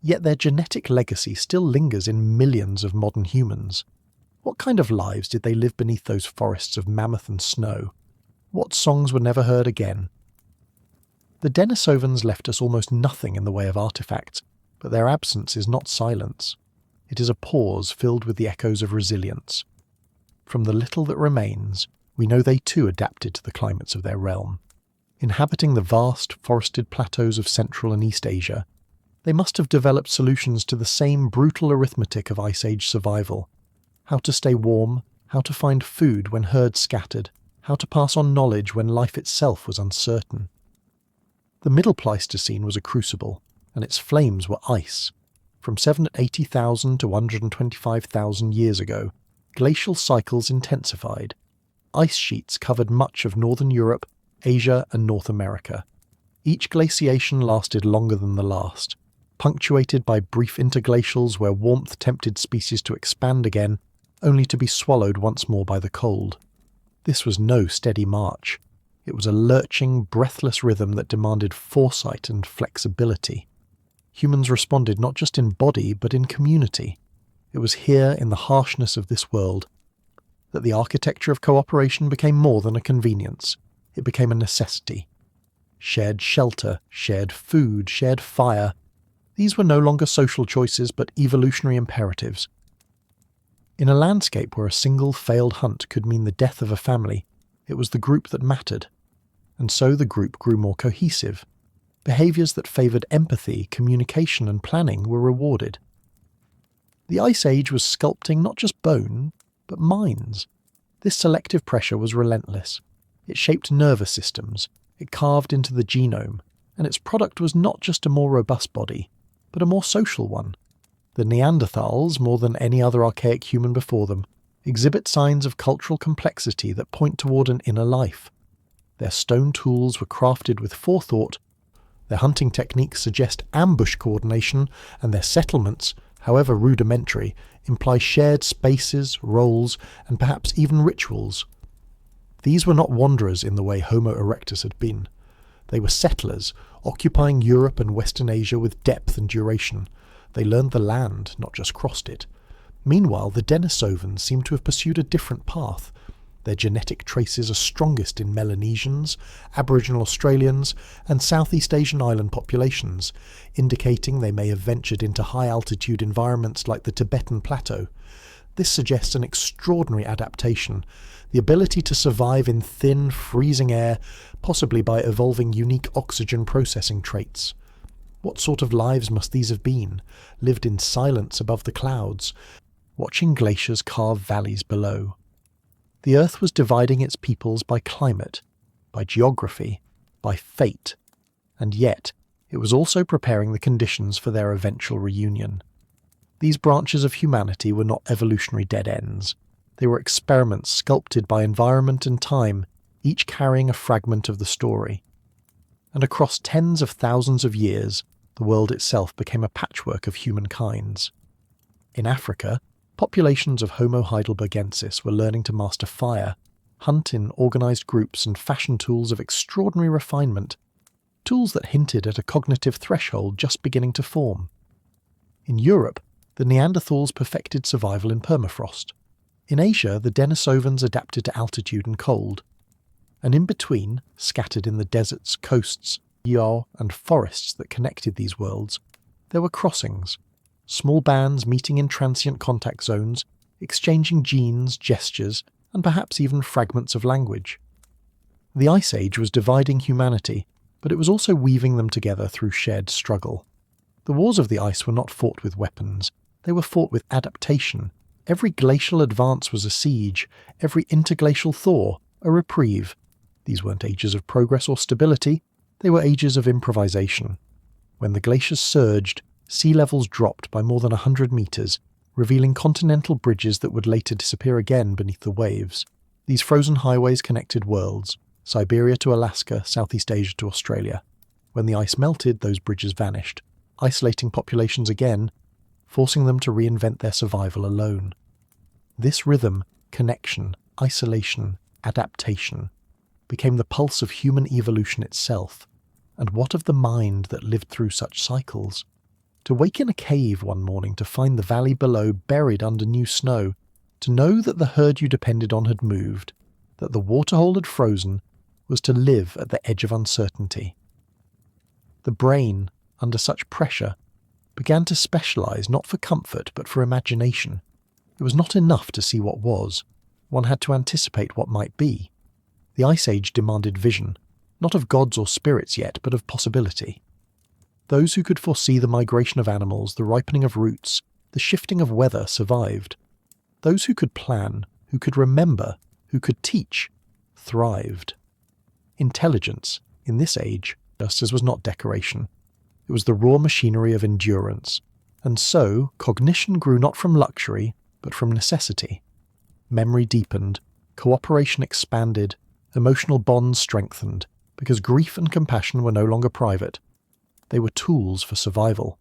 Yet their genetic legacy still lingers in millions of modern humans. What kind of lives did they live beneath those forests of mammoth and snow? What songs were never heard again? The Denisovans left us almost nothing in the way of artifacts, but their absence is not silence. It is a pause filled with the echoes of resilience. From the little that remains, we know they too adapted to the climates of their realm. Inhabiting the vast, forested plateaus of Central and East Asia, they must have developed solutions to the same brutal arithmetic of Ice Age survival. How to stay warm, how to find food when herds scattered, how to pass on knowledge when life itself was uncertain. The Middle Pleistocene was a crucible, and its flames were ice. From 780,000 to 125,000 years ago, glacial cycles intensified. Ice sheets covered much of northern Europe, Asia and North America. Each glaciation lasted longer than the last, punctuated by brief interglacials where warmth tempted species to expand again, only to be swallowed once more by the cold. This was no steady march. It was a lurching, breathless rhythm that demanded foresight and flexibility. Humans responded not just in body, but in community. It was here, in the harshness of this world, that the architecture of cooperation became more than a convenience. It became a necessity. Shared shelter, shared food, shared fire. These were no longer social choices, but evolutionary imperatives. In a landscape where a single failed hunt could mean the death of a family, it was the group that mattered. And so the group grew more cohesive. Behaviours that favoured empathy, communication and planning were rewarded. The Ice Age was sculpting not just bone, but minds. This selective pressure was relentless. It shaped nervous systems, it carved into the genome, and its product was not just a more robust body, but a more social one. The Neanderthals, more than any other archaic human before them, exhibit signs of cultural complexity that point toward an inner life. Their stone tools were crafted with forethought, their hunting techniques suggest ambush coordination, and their settlements, however rudimentary, imply shared spaces, roles, and perhaps even rituals. These were not wanderers in the way Homo erectus had been. They were settlers, occupying Europe and Western Asia with depth and duration. They learned the land, not just crossed it. Meanwhile, the Denisovans seem to have pursued a different path. Their genetic traces are strongest in Melanesians, Aboriginal Australians, and Southeast Asian island populations, indicating they may have ventured into high-altitude environments like the Tibetan Plateau. This suggests an extraordinary adaptation, the ability to survive in thin, freezing air, possibly by evolving unique oxygen processing traits. What sort of lives must these have been, lived in silence above the clouds, watching glaciers carve valleys below? The Earth was dividing its peoples by climate, by geography, by fate, and yet it was also preparing the conditions for their eventual reunion. These branches of humanity were not evolutionary dead ends. They were experiments sculpted by environment and time, each carrying a fragment of the story. And across tens of thousands of years, the world itself became a patchwork of humankinds. In Africa, populations of Homo heidelbergensis were learning to master fire, hunt in organised groups and fashion tools of extraordinary refinement, tools that hinted at a cognitive threshold just beginning to form. In Europe, the Neanderthals perfected survival in permafrost. In Asia, the Denisovans adapted to altitude and cold. And in between, scattered in the deserts, coasts, yaw, and forests that connected these worlds, there were crossings, small bands meeting in transient contact zones, exchanging genes, gestures, and perhaps even fragments of language. The Ice Age was dividing humanity, but it was also weaving them together through shared struggle. The wars of the ice were not fought with weapons, they were fought with adaptation. Every glacial advance was a siege, every interglacial thaw a reprieve. These weren't ages of progress or stability, they were ages of improvisation. When the glaciers surged, sea levels dropped by more than 100 metres, revealing continental bridges that would later disappear again beneath the waves. These frozen highways connected worlds, Siberia to Alaska, Southeast Asia to Australia. When the ice melted, those bridges vanished, isolating populations again, forcing them to reinvent their survival alone. This rhythm, connection, isolation, adaptation, became the pulse of human evolution itself. And what of the mind that lived through such cycles? To wake in a cave one morning to find the valley below buried under new snow, to know that the herd you depended on had moved, that the waterhole had frozen, was to live at the edge of uncertainty. The brain, under such pressure, began to specialise not for comfort but for imagination. It was not enough to see what was, one had to anticipate what might be. The Ice Age demanded vision, not of gods or spirits yet, but of possibility. Those who could foresee the migration of animals, the ripening of roots, the shifting of weather survived. Those who could plan, who could remember, who could teach, thrived. Intelligence, in this age, just as was not decoration. It was the raw machinery of endurance, and so cognition grew not from luxury, but from necessity. Memory deepened, cooperation expanded, emotional bonds strengthened, because grief and compassion were no longer private. They were tools for survival.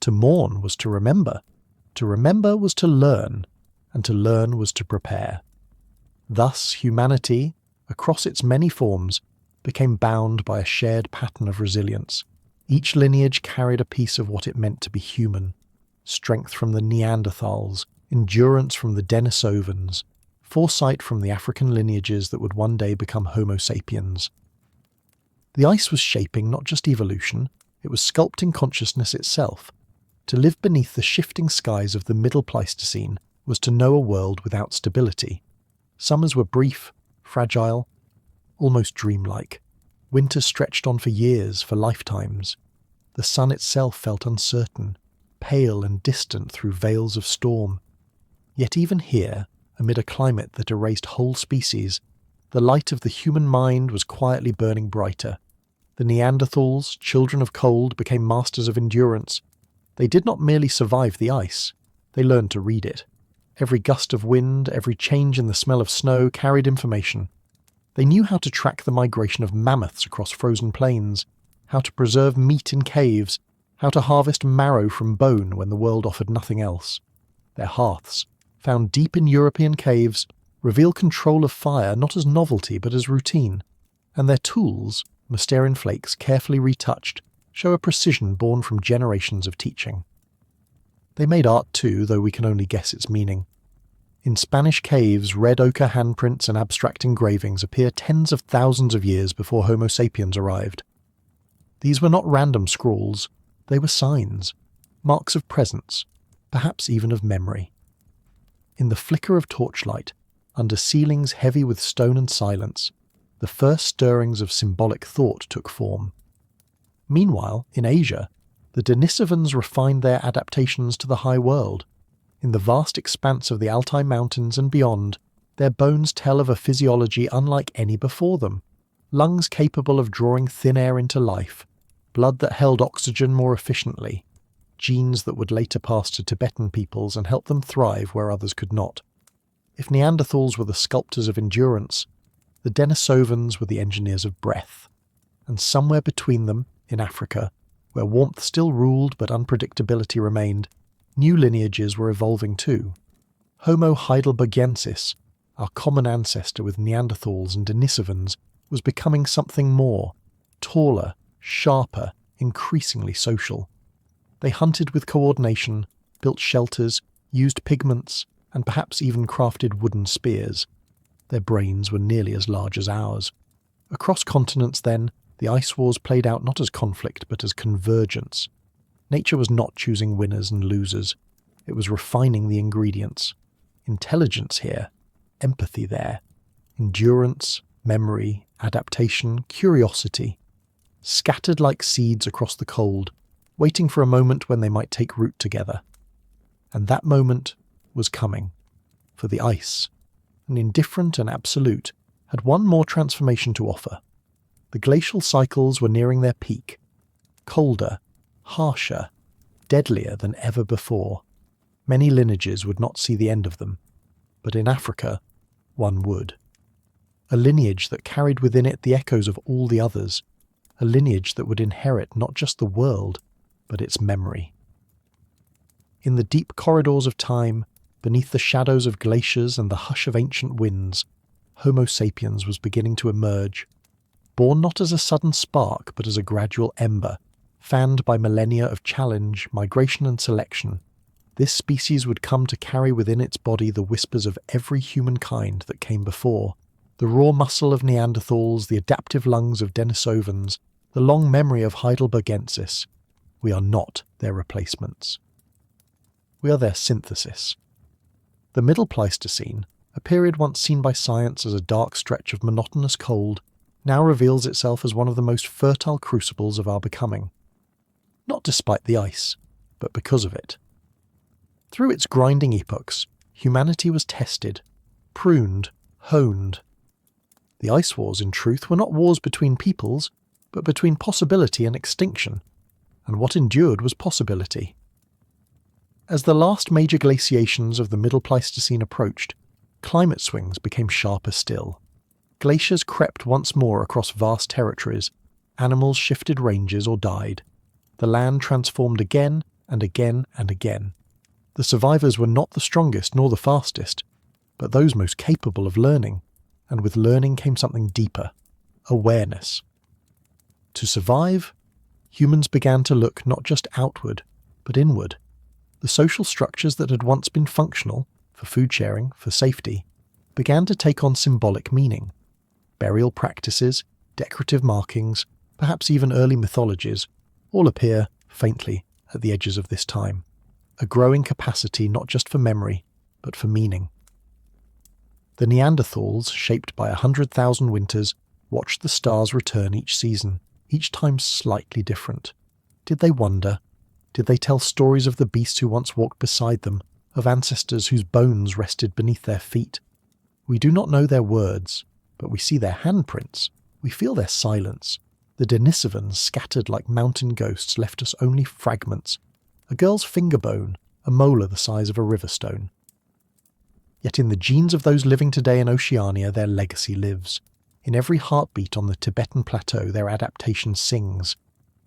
To mourn was to remember was to learn, and to learn was to prepare. Thus humanity, across its many forms, became bound by a shared pattern of resilience. Each lineage carried a piece of what it meant to be human. Strength from the Neanderthals, endurance from the Denisovans, foresight from the African lineages that would one day become Homo sapiens. The ice was shaping not just evolution, it was sculpting consciousness itself. To live beneath the shifting skies of the Middle Pleistocene was to know a world without stability. Summers were brief, fragile, almost dreamlike. Winter stretched on for years, for lifetimes. The sun itself felt uncertain, pale and distant through veils of storm. Yet even here, amid a climate that erased whole species, the light of the human mind was quietly burning brighter. The Neanderthals, children of cold, became masters of endurance. They did not merely survive the ice, they learned to read it. Every gust of wind, every change in the smell of snow carried information. They knew how to track the migration of mammoths across frozen plains, how to preserve meat in caves, how to harvest marrow from bone when the world offered nothing else. Their hearths, found deep in European caves, reveal control of fire not as novelty but as routine, and their tools, Mysterian flakes carefully retouched, show a precision born from generations of teaching. They made art too, though we can only guess its meaning. In Spanish caves, red ochre handprints and abstract engravings appear tens of thousands of years before Homo sapiens arrived. These were not random scrawls, they were signs, marks of presence, perhaps even of memory. In the flicker of torchlight, under ceilings heavy with stone and silence, the first stirrings of symbolic thought took form. Meanwhile, in Asia, the Denisovans refined their adaptations to the high world. In the vast expanse of the Altai Mountains and beyond, their bones tell of a physiology unlike any before them, lungs capable of drawing thin air into life, blood that held oxygen more efficiently, genes that would later pass to Tibetan peoples and help them thrive where others could not. If Neanderthals were the sculptors of endurance, the Denisovans were the engineers of breath. And somewhere between them, in Africa, where warmth still ruled but unpredictability remained, new lineages were evolving too. Homo heidelbergensis, our common ancestor with Neanderthals and Denisovans, was becoming something more, taller, sharper, increasingly social. They hunted with coordination, built shelters, used pigments, and perhaps even crafted wooden spears. Their brains were nearly as large as ours. Across continents, then, the ice wars played out not as conflict but as convergence. Nature was not choosing winners and losers. It was refining the ingredients. Intelligence here, empathy there, endurance, memory, adaptation, curiosity, scattered like seeds across the cold, waiting for a moment when they might take root together. And that moment was coming, for the ice, an indifferent and absolute, had one more transformation to offer. The glacial cycles were nearing their peak, colder, harsher, deadlier than ever before. Many lineages would not see the end of them, but in Africa, one would. A lineage that carried within it the echoes of all the others, a lineage that would inherit not just the world, but its memory. In the deep corridors of time, beneath the shadows of glaciers and the hush of ancient winds, Homo sapiens was beginning to emerge, born not as a sudden spark but as a gradual ember, fanned by millennia of challenge, migration and selection. This species would come to carry within its body the whispers of every humankind that came before, the raw muscle of Neanderthals, the adaptive lungs of Denisovans, the long memory of Heidelbergensis. We are not their replacements. We are their synthesis. The Middle Pleistocene, a period once seen by science as a dark stretch of monotonous cold, now reveals itself as one of the most fertile crucibles of our becoming. Not despite the ice, but because of it. Through its grinding epochs, humanity was tested, pruned, honed. The ice wars, in truth, were not wars between peoples, but between possibility and extinction, and what endured was possibility. As the last major glaciations of the Middle Pleistocene approached, climate swings became sharper still. Glaciers crept once more across vast territories, animals shifted ranges or died. The land transformed again and again and again. The survivors were not the strongest nor the fastest, but those most capable of learning, and with learning came something deeper, awareness. To survive, humans began to look not just outward, but inward. The social structures that had once been functional, for food sharing, for safety, began to take on symbolic meaning. Burial practices, decorative markings, perhaps even early mythologies, all appear, faintly, at the edges of this time. A growing capacity not just for memory, but for meaning. The Neanderthals, shaped by 100,000 winters, watched the stars return each season, each time slightly different. Did they wonder? Did they tell stories of the beasts who once walked beside them, of ancestors whose bones rested beneath their feet? We do not know their words, but we see their handprints, we feel their silence. The Denisovans, scattered like mountain ghosts, left us only fragments, a girl's finger bone, a molar the size of a river stone. Yet in the genes of those living today in Oceania their legacy lives. In every heartbeat on the Tibetan plateau their adaptation sings.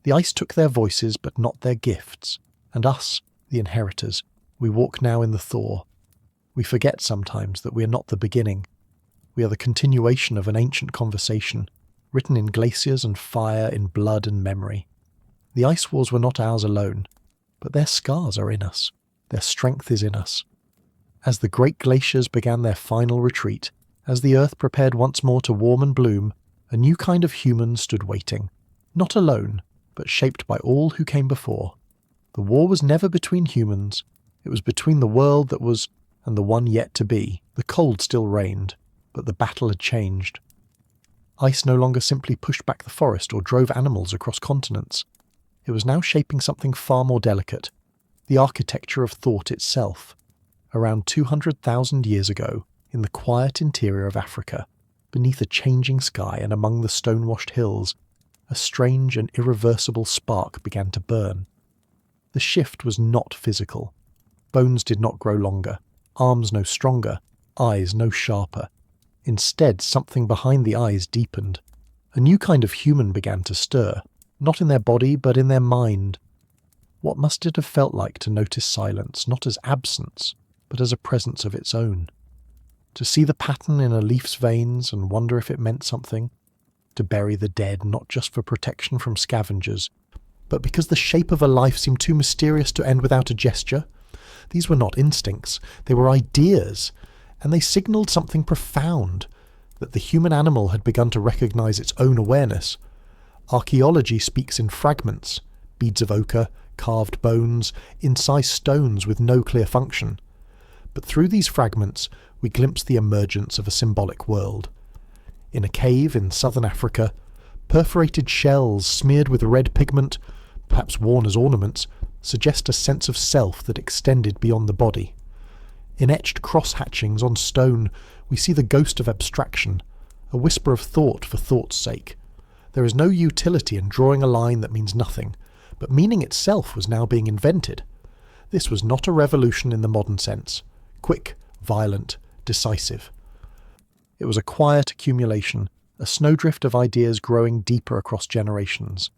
The ice took their voices but not their gifts, and us, the inheritors, we walk now in the thaw. We forget sometimes that we are not the beginning. We are the continuation of an ancient conversation, written in glaciers and fire, in blood and memory. The ice wars were not ours alone, but their scars are in us, their strength is in us. As the great glaciers began their final retreat, as the earth prepared once more to warm and bloom, a new kind of human stood waiting, not alone, but shaped by all who came before. The war was never between humans, it was between the world that was and the one yet to be. The cold still reigned, but the battle had changed. Ice no longer simply pushed back the forest or drove animals across continents. It was now shaping something far more delicate, the architecture of thought itself. Around 200,000 years ago, in the quiet interior of Africa, beneath a changing sky and among the stone-washed hills, a strange and irreversible spark began to burn. The shift was not physical. Bones did not grow longer, arms no stronger, eyes no sharper. Instead, something behind the eyes deepened. A new kind of human began to stir, not in their body but in their mind. What must it have felt like to notice silence not as absence, but as a presence of its own? To see the pattern in a leaf's veins and wonder if it meant something? To bury the dead not just for protection from scavengers, but because the shape of a life seemed too mysterious to end without a gesture? These were not instincts, they were ideas, and they signalled something profound, that the human animal had begun to recognise its own awareness. Archaeology speaks in fragments, beads of ochre, carved bones, incised stones with no clear function. But through these fragments we glimpse the emergence of a symbolic world. In a cave in southern Africa, perforated shells smeared with red pigment, perhaps worn as ornaments, suggest a sense of self that extended beyond the body. In etched cross-hatchings on stone we see the ghost of abstraction, a whisper of thought for thought's sake. There is no utility in drawing a line that means nothing, but meaning itself was now being invented. This was not a revolution in the modern sense, quick, violent, decisive. It was a quiet accumulation, a snowdrift of ideas growing deeper across generations.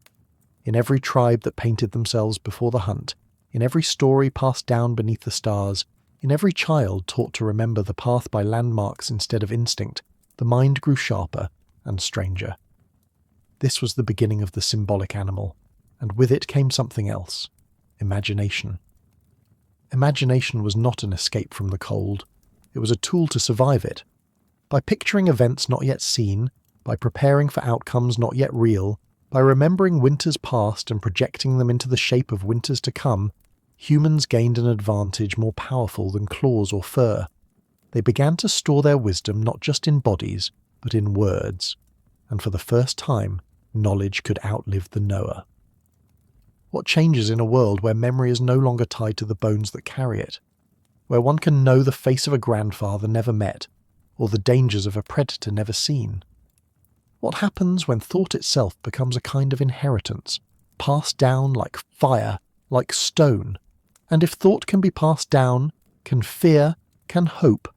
In every tribe that painted themselves before the hunt, in every story passed down beneath the stars, in every child taught to remember the path by landmarks instead of instinct, the mind grew sharper and stranger. This was the beginning of the symbolic animal, and with it came something else: imagination. Imagination was not an escape from the cold, it was a tool to survive it. By picturing events not yet seen, by preparing for outcomes not yet real, by remembering winters past and projecting them into the shape of winters to come, humans gained an advantage more powerful than claws or fur. They began to store their wisdom not just in bodies, but in words, and for the first time, knowledge could outlive the knower. What changes in a world where memory is no longer tied to the bones that carry it? Where one can know the face of a grandfather never met, or the dangers of a predator never seen? What happens when thought itself becomes a kind of inheritance, passed down like fire, like stone? And if thought can be passed down, can fear, can hope?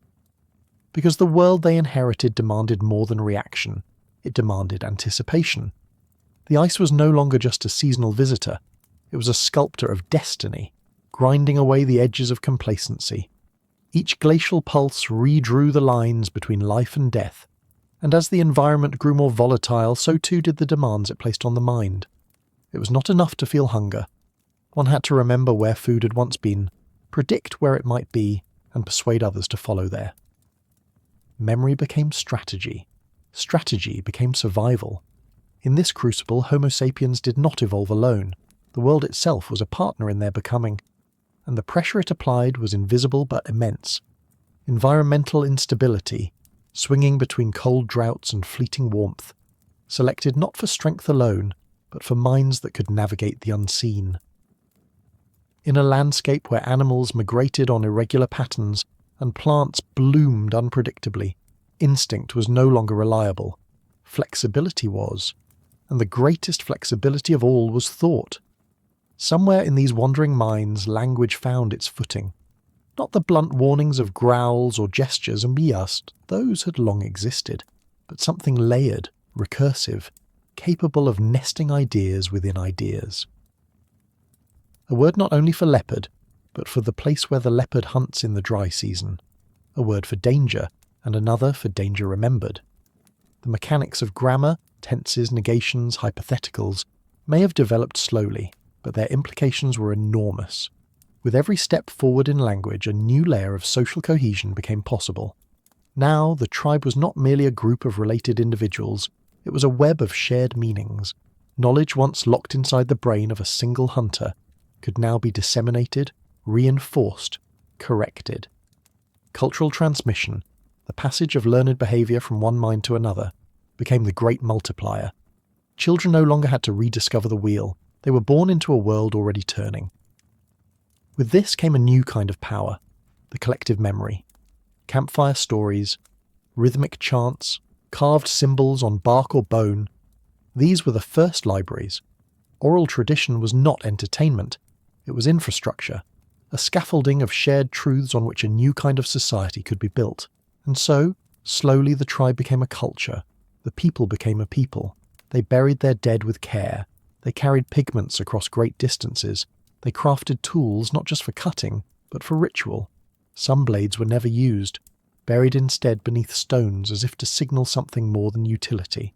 Because the world they inherited demanded more than reaction, it demanded anticipation. The ice was no longer just a seasonal visitor, it was a sculptor of destiny, grinding away the edges of complacency. Each glacial pulse redrew the lines between life and death, and as the environment grew more volatile, so too did the demands it placed on the mind. It was not enough to feel hunger. One had to remember where food had once been, predict where it might be, and persuade others to follow there. Memory became strategy. Strategy became survival. In this crucible, Homo sapiens did not evolve alone. The world itself was a partner in their becoming, and the pressure it applied was invisible but immense. Environmental instability, swinging between cold droughts and fleeting warmth, selected not for strength alone, but for minds that could navigate the unseen. In a landscape where animals migrated on irregular patterns and plants bloomed unpredictably, instinct was no longer reliable. Flexibility was, and the greatest flexibility of all was thought. Somewhere in these wandering minds, language found its footing. Not the blunt warnings of growls or gestures and just, those had long existed, but something layered, recursive, capable of nesting ideas within ideas. A word not only for leopard, but for the place where the leopard hunts in the dry season. A word for danger, and another for danger remembered. The mechanics of grammar, tenses, negations, hypotheticals may have developed slowly, but their implications were enormous. With every step forward in language, a new layer of social cohesion became possible. Now, the tribe was not merely a group of related individuals, it was a web of shared meanings. Knowledge once locked inside the brain of a single hunter could now be disseminated, reinforced, corrected. Cultural transmission, the passage of learned behaviour from one mind to another, became the great multiplier. Children no longer had to rediscover the wheel, they were born into a world already turning. With this came a new kind of power, the collective memory. Campfire stories, rhythmic chants, carved symbols on bark or bone. These were the first libraries. Oral tradition was not entertainment, it was infrastructure, a scaffolding of shared truths on which a new kind of society could be built. And so, slowly the tribe became a culture, the people became a people. They buried their dead with care, they carried pigments across great distances, they crafted tools not just for cutting, but for ritual. Some blades were never used, buried instead beneath stones as if to signal something more than utility.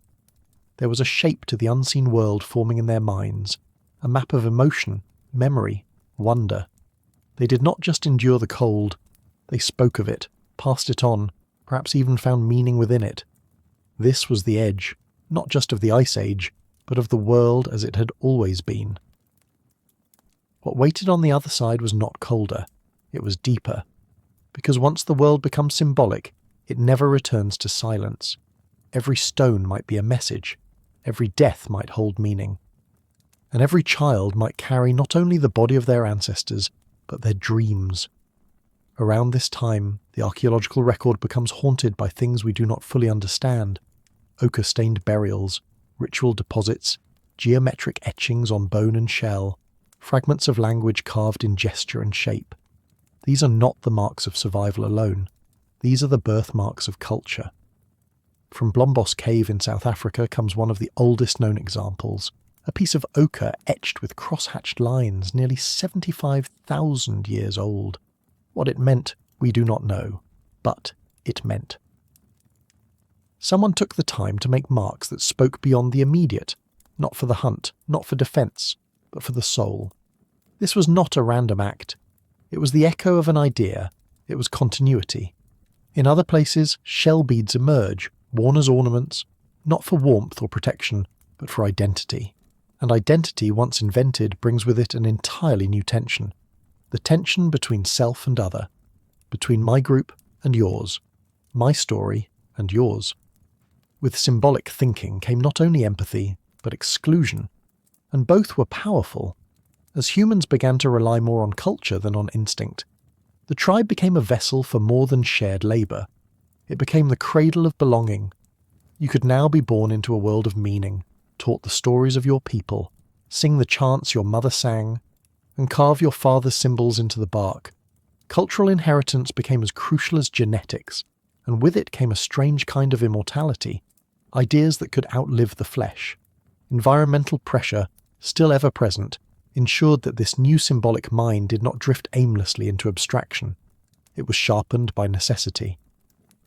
There was a shape to the unseen world forming in their minds, a map of emotion, memory, wonder. They did not just endure the cold, they spoke of it, passed it on, perhaps even found meaning within it. This was the edge, not just of the Ice Age, but of the world as it had always been. What waited on the other side was not colder, it was deeper. Because once the world becomes symbolic, it never returns to silence. Every stone might be a message, every death might hold meaning. And every child might carry not only the body of their ancestors, but their dreams. Around this time, the archaeological record becomes haunted by things we do not fully understand. Ochre-stained burials, ritual deposits, geometric etchings on bone and shell, fragments of language carved in gesture and shape. These are not the marks of survival alone. These are the birthmarks of culture. From Blombos Cave in South Africa comes one of the oldest known examples, a piece of ochre etched with cross-hatched lines nearly 75,000 years old. What it meant, we do not know, but it meant. Someone took the time to make marks that spoke beyond the immediate, not for the hunt, not for defence, but for the soul. This was not a random act. It was the echo of an idea. It was continuity. In other places, shell beads emerge, worn as ornaments, not for warmth or protection, but for identity. And identity, once invented, brings with it an entirely new tension. The tension between self and other, between my group and yours, my story and yours. With symbolic thinking came not only empathy, but exclusion. And both were powerful. As humans began to rely more on culture than on instinct, the tribe became a vessel for more than shared labour. It became the cradle of belonging. You could now be born into a world of meaning, taught the stories of your people, sing the chants your mother sang, and carve your father's symbols into the bark. Cultural inheritance became as crucial as genetics, and with it came a strange kind of immortality, ideas that could outlive the flesh. Environmental pressure, still ever present, ensured that this new symbolic mind did not drift aimlessly into abstraction. It was sharpened by necessity.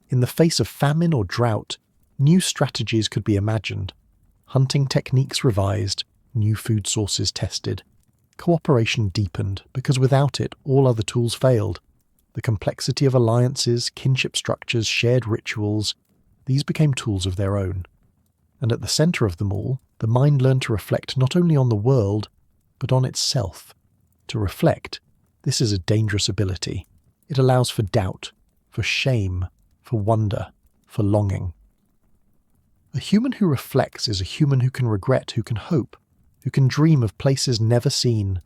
In the face of famine or drought, new strategies could be imagined. Hunting techniques revised, new food sources tested. Cooperation deepened, because without it, all other tools failed. The complexity of alliances, kinship structures, shared rituals, these became tools of their own. And at the centre of them all, the mind learned to reflect not only on the world, but on itself. To reflect, this is a dangerous ability. It allows for doubt, for shame, for wonder, for longing. A human who reflects is a human who can regret, who can hope, who can dream of places never seen.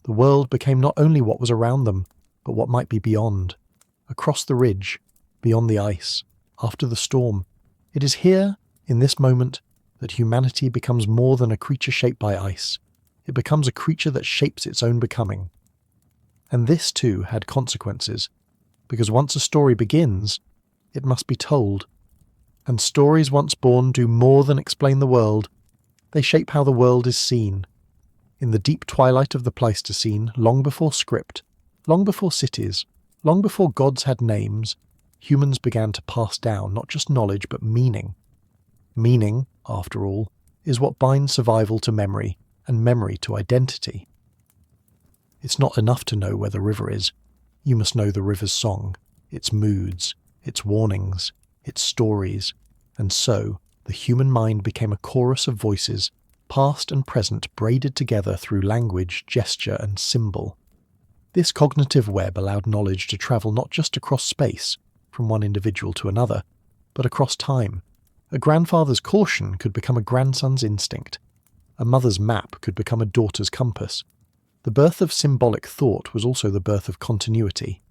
The world became not only what was around them, but what might be beyond. Across the ridge, beyond the ice, after the storm. It is here, in this moment, that humanity becomes more than a creature shaped by ice. It becomes a creature that shapes its own becoming. And this, too, had consequences, because once a story begins, it must be told. And stories once born do more than explain the world. They shape how the world is seen. In the deep twilight of the Pleistocene, long before script, long before cities, long before gods had names, humans began to pass down not just knowledge but meaning. Meaning, after all, is what binds survival to memory, and memory to identity. It's not enough to know where the river is. You must know the river's song, its moods, its warnings, its stories, and so the human mind became a chorus of voices, past and present braided together through language, gesture, and symbol. This cognitive web allowed knowledge to travel not just across space, from one individual to another, but across time. A grandfather's caution could become a grandson's instinct. A mother's map could become a daughter's compass. The birth of symbolic thought was also the birth of continuity.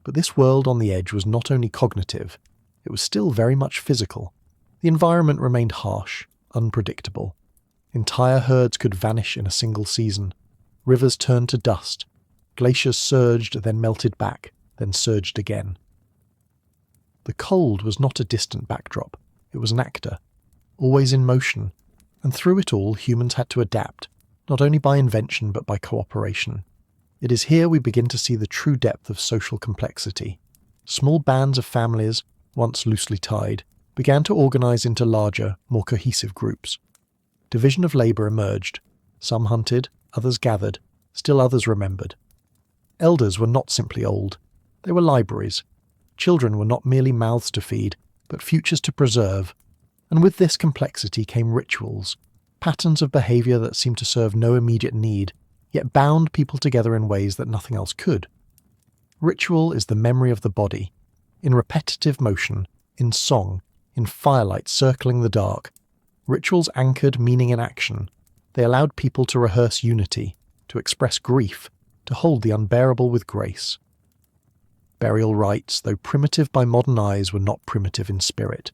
But this world on the edge was not only cognitive, it was still very much physical. The environment remained harsh, unpredictable. Entire herds could vanish in a single season. Rivers turned to dust. Glaciers surged, then melted back, then surged again. The cold was not a distant backdrop. It was an actor, always in motion, and through it all humans had to adapt, not only by invention but by cooperation. It is here we begin to see the true depth of social complexity. Small bands of families, once loosely tied, began to organize into larger, more cohesive groups. Division of labor emerged. Some hunted, others gathered, still others remembered. Elders were not simply old. They were libraries. Children were not merely mouths to feed, but futures to preserve. And with this complexity came rituals, patterns of behavior that seemed to serve no immediate need, yet bound people together in ways that nothing else could. Ritual is the memory of the body, in repetitive motion, in song, in firelight circling the dark. Rituals anchored meaning in action. They allowed people to rehearse unity, to express grief, to hold the unbearable with grace. Burial rites, though primitive by modern eyes, were not primitive in spirit.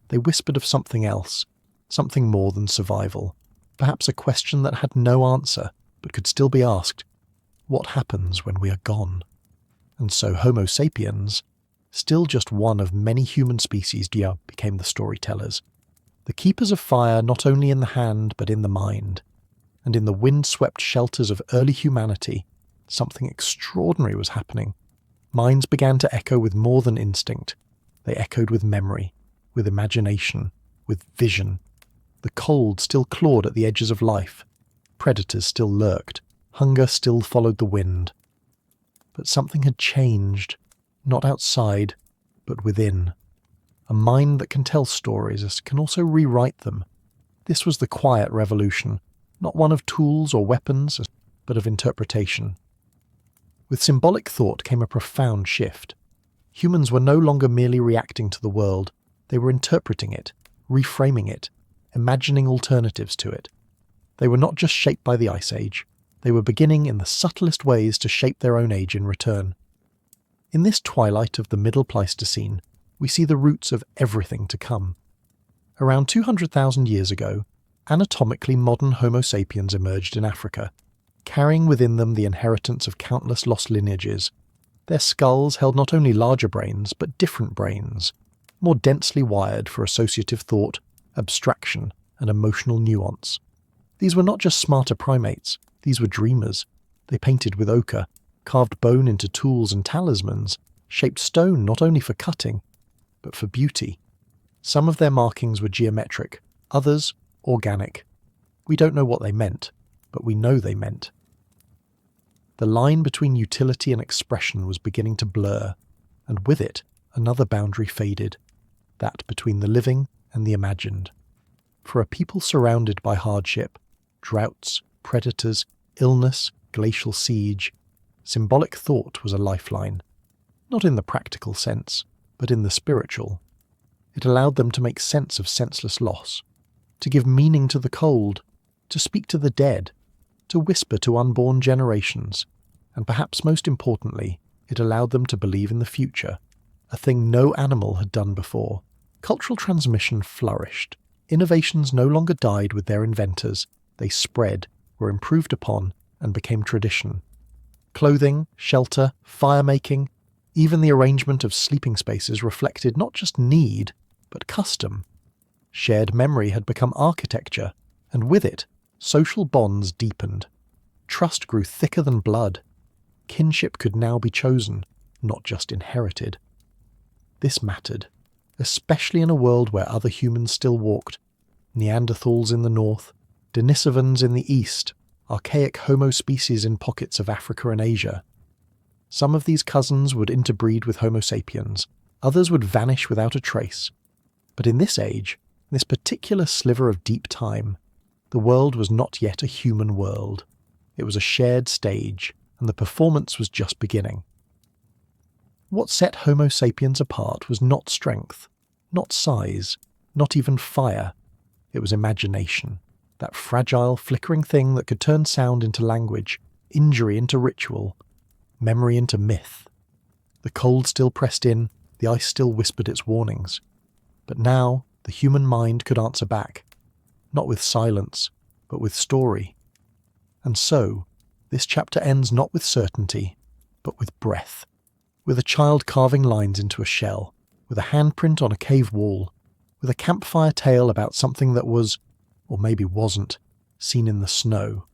They whispered of something else, something more than survival, perhaps a question that had no answer, but could still be asked: what happens when we are gone? And so Homo sapiens, still just one of many human species, became the storytellers, the keepers of fire not only in the hand but in the mind. And in the wind-swept shelters of early humanity, something extraordinary was happening. Minds began to echo with more than instinct. They echoed with memory, with imagination, with vision. The cold still clawed at the edges of life. Predators still lurked. Hunger still followed the wind. But something had changed, not outside, but within. A mind that can tell stories can also rewrite them. This was the quiet revolution, not one of tools or weapons, but of interpretation. With symbolic thought came a profound shift. Humans were no longer merely reacting to the world, they were interpreting it, reframing it, imagining alternatives to it. They were not just shaped by the Ice Age, they were beginning in the subtlest ways to shape their own age in return. In this twilight of the Middle Pleistocene, we see the roots of everything to come. Around 200,000 years ago, anatomically modern Homo sapiens emerged in Africa, carrying within them the inheritance of countless lost lineages. Their skulls held not only larger brains, but different brains, more densely wired for associative thought, abstraction, and emotional nuance. These were not just smarter primates, these were dreamers. They painted with ochre, carved bone into tools and talismans, shaped stone not only for cutting, but for beauty. Some of their markings were geometric, others organic. We don't know what they meant, but we know they meant. The line between utility and expression was beginning to blur, and with it, another boundary faded, that between the living and the imagined. For a people surrounded by hardship, droughts, predators, illness, glacial siege, symbolic thought was a lifeline, not in the practical sense, but in the spiritual. It allowed them to make sense of senseless loss, to give meaning to the cold, to speak to the dead, to whisper to unborn generations, and perhaps most importantly, it allowed them to believe in the future, a thing no animal had done before. Cultural transmission flourished. Innovations no longer died with their inventors, they spread, were improved upon, and became tradition. Clothing, shelter, fire-making, even the arrangement of sleeping spaces reflected not just need, but custom. Shared memory had become architecture, and with it, social bonds deepened. Trust grew thicker than blood. Kinship could now be chosen, not just inherited. This mattered, especially in a world where other humans still walked. Neanderthals in the north, Denisovans in the east, archaic Homo species in pockets of Africa and Asia. Some of these cousins would interbreed with Homo sapiens, others would vanish without a trace. But in this age, this particular sliver of deep time, the world was not yet a human world. It was a shared stage, and the performance was just beginning. What set Homo sapiens apart was not strength, not size, not even fire. It was imagination, that fragile, flickering thing that could turn sound into language, injury into ritual, memory into myth. The cold still pressed in, the ice still whispered its warnings. But now the human mind could answer back, not with silence, but with story. And so, this chapter ends not with certainty, but with breath, with a child carving lines into a shell, with a handprint on a cave wall, with a campfire tale about something that was, or maybe wasn't, seen in the snow.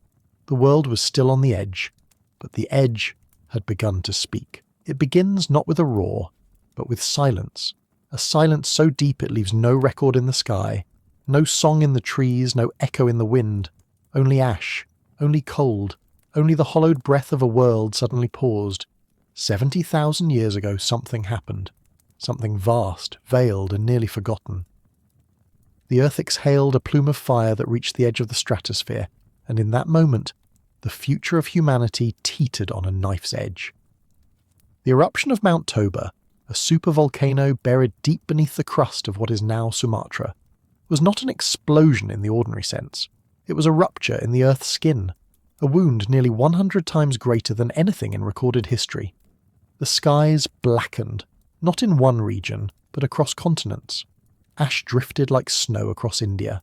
The world was still on the edge, but the edge had begun to speak. It begins not with a roar, but with silence, a silence so deep it leaves no record in the sky, no song in the trees, no echo in the wind, only ash, only cold, only the hollowed breath of a world suddenly paused. 70,000 years ago something happened, something vast, veiled and nearly forgotten. The earth exhaled a plume of fire that reached the edge of the stratosphere, and in that moment, the future of humanity teetered on a knife's edge. The eruption of Mount Toba, a supervolcano buried deep beneath the crust of what is now Sumatra, was not an explosion in the ordinary sense. It was a rupture in the Earth's skin, a wound nearly 100 times greater than anything in recorded history. The skies blackened, not in one region, but across continents. Ash drifted like snow across India.